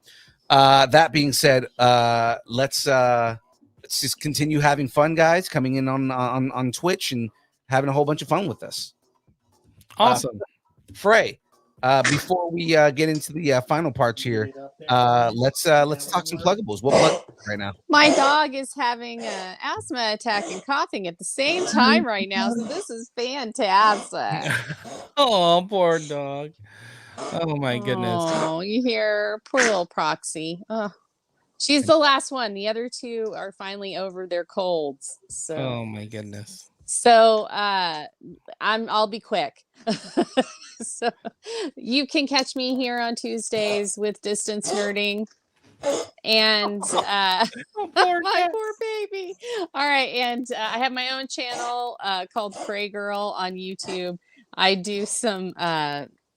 that being said, let's just continue having fun, guys, coming in on Twitch and having a whole bunch of fun with us. Awesome. Frey, before we get into the final parts here, let's talk some pluggables. What plug right now? My dog is having an asthma attack and coughing at the same time right now, so this is fantastic. Oh, poor dog. Oh my goodness. Oh, you hear poor little Proxy. Oh, she's the last one. The other 2 are finally over their colds. So Oh my goodness. So I'll be quick. So you can catch me here on Tuesdays with Distance Nerding. And Oh, my poor baby. All right. And I have my own channel called Frey Girl on YouTube. I do some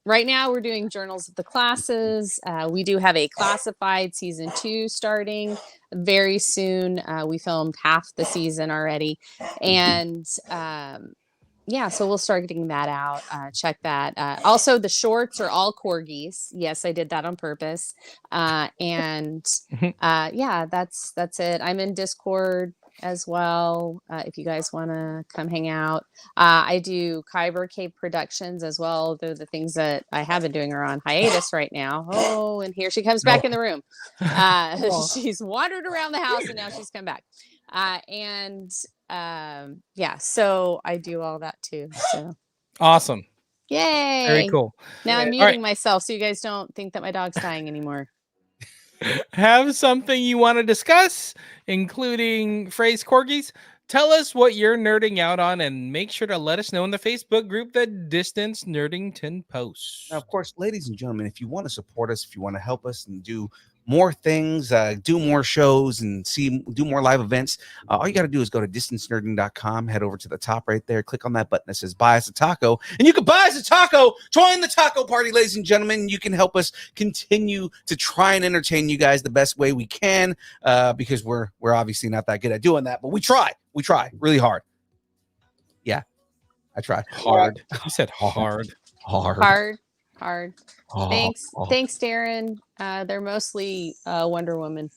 right now we're doing journals of the classes. We do have a classified season 2 starting very soon. We filmed half the season already. And yeah, so we'll start getting that out. Check that. Also, the shorts are all corgis. Yes, I did that on purpose. And yeah, that's it. I'm in Discord as well. If you guys want to come hang out, I do Kyber Cave Productions as well. Though the things that I have been doing are on hiatus right now. Oh, and here she comes back in the room. She's wandered around the house and now she's come back. Yeah, so I do all that too. So Awesome. yay! Very cool. Now I'm All muting right. myself so you guys don't think that my dog's dying anymore. Have something you want to discuss, including phrase corgis? Tell us what you're nerding out on, and make sure to let us know in the Facebook group that Distance Nerdington posts. Now, of course, ladies and gentlemen, if you want to support us, if you want to help us and do more things, do more shows, and do more live events, all you got to do is go to distancenerding.com, head over to the top right there, click on that button that says buy us a taco, and you can buy us a taco. Join the taco party, ladies and gentlemen. You can help us continue to try and entertain you guys the best way we can, because we're obviously not that good at doing that, but we try really hard. Yeah, I try Hard. You said hard. Hard. Oh, Thanks, Darren. They're mostly Wonder Woman,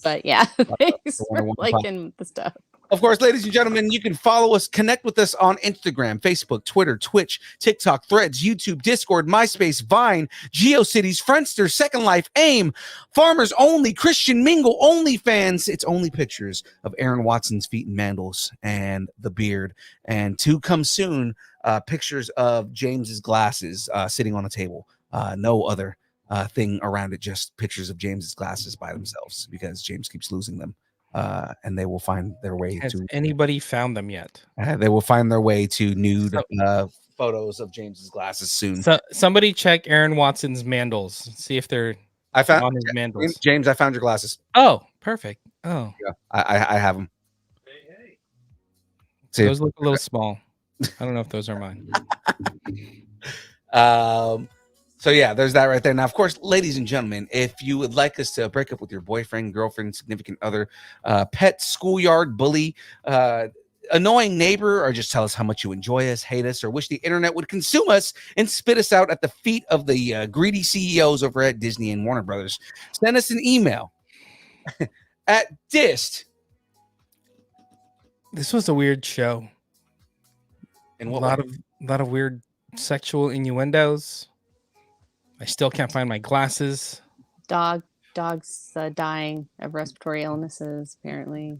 but yeah, thanks for Wonder Woman liking the stuff. Of course, ladies and gentlemen, you can follow us, connect with us on Instagram, Facebook, Twitter, Twitch, TikTok, Threads, YouTube, Discord, MySpace, Vine, GeoCities, Friendster, Second Life, AIM, Farmers Only, Christian Mingle, OnlyFans. It's only pictures of Aaron Watson's feet and mandals and the beard. And to come soon, pictures of James's glasses sitting on a table. No other thing around it, just pictures of James's glasses by themselves, because James keeps losing them. And they will find their way Has to anybody found them yet? they will find their way to nude photos of James's glasses soon. So somebody check Aaron Watson's mandals. See if they're I found on his mandals. James. I found your glasses. Oh, perfect. Oh, Yeah, I have them. See, those look a little small. I don't know if those are mine. So yeah, there's that right there. Now, of course, ladies and gentlemen, if you would like us to break up with your boyfriend, girlfriend, significant other, pet, schoolyard bully, annoying neighbor, or just tell us how much you enjoy us, hate us, or wish the internet would consume us and spit us out at the feet of the greedy CEOs over at Disney and Warner Brothers, send us an email at dist. This was a weird show. And A lot of weird sexual innuendos. I still can't find my glasses. Dogs dying of respiratory illnesses, apparently.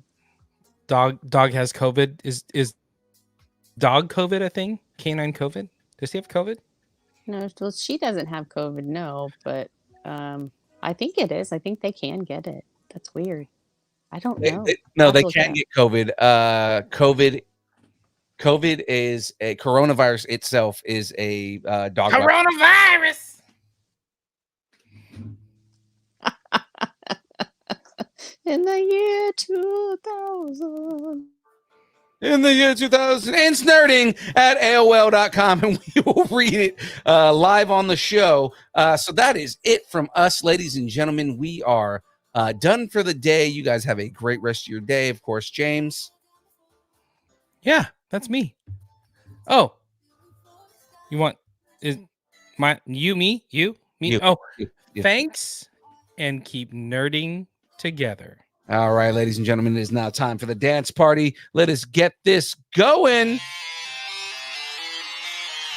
Dog has COVID. Is dog COVID a thing? Canine COVID? Does he have COVID? No, well, she doesn't have COVID, no, but I think it is. I think they can get it. That's weird. I don't know. They can't get COVID. COVID is a coronavirus itself is a dog. Coronavirus. In the year 2000. In the year 2000, and snerding at AOL.com, and we will read it live on the show. So that is it from us, ladies and gentlemen. We are done for the day. You guys have a great rest of your day. Of course, James. Yeah, that's me. Oh, you want me? Oh, You. thanks, and keep nerding together. All right, ladies and gentlemen, it is now time for the dance party. Let us get this going. Is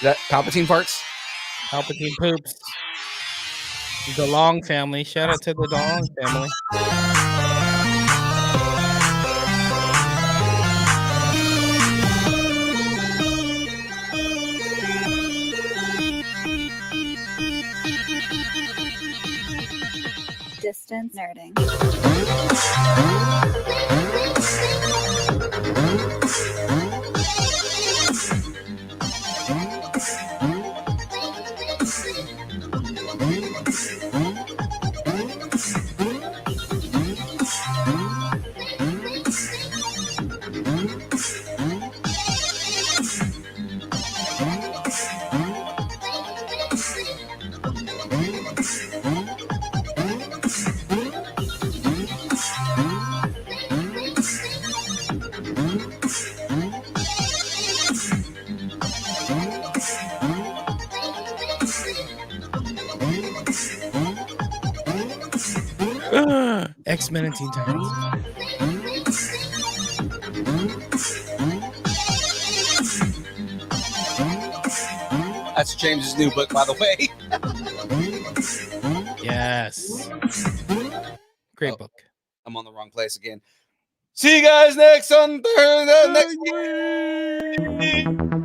that Palpatine farts? Palpatine poops. The Long family. Shout out to the Long family. Distance nerding. X-Men and Teen Titans. That's James's new book, by the way. Yes. Great book. I'm on the wrong place again. See you guys next on Thursday. Next week.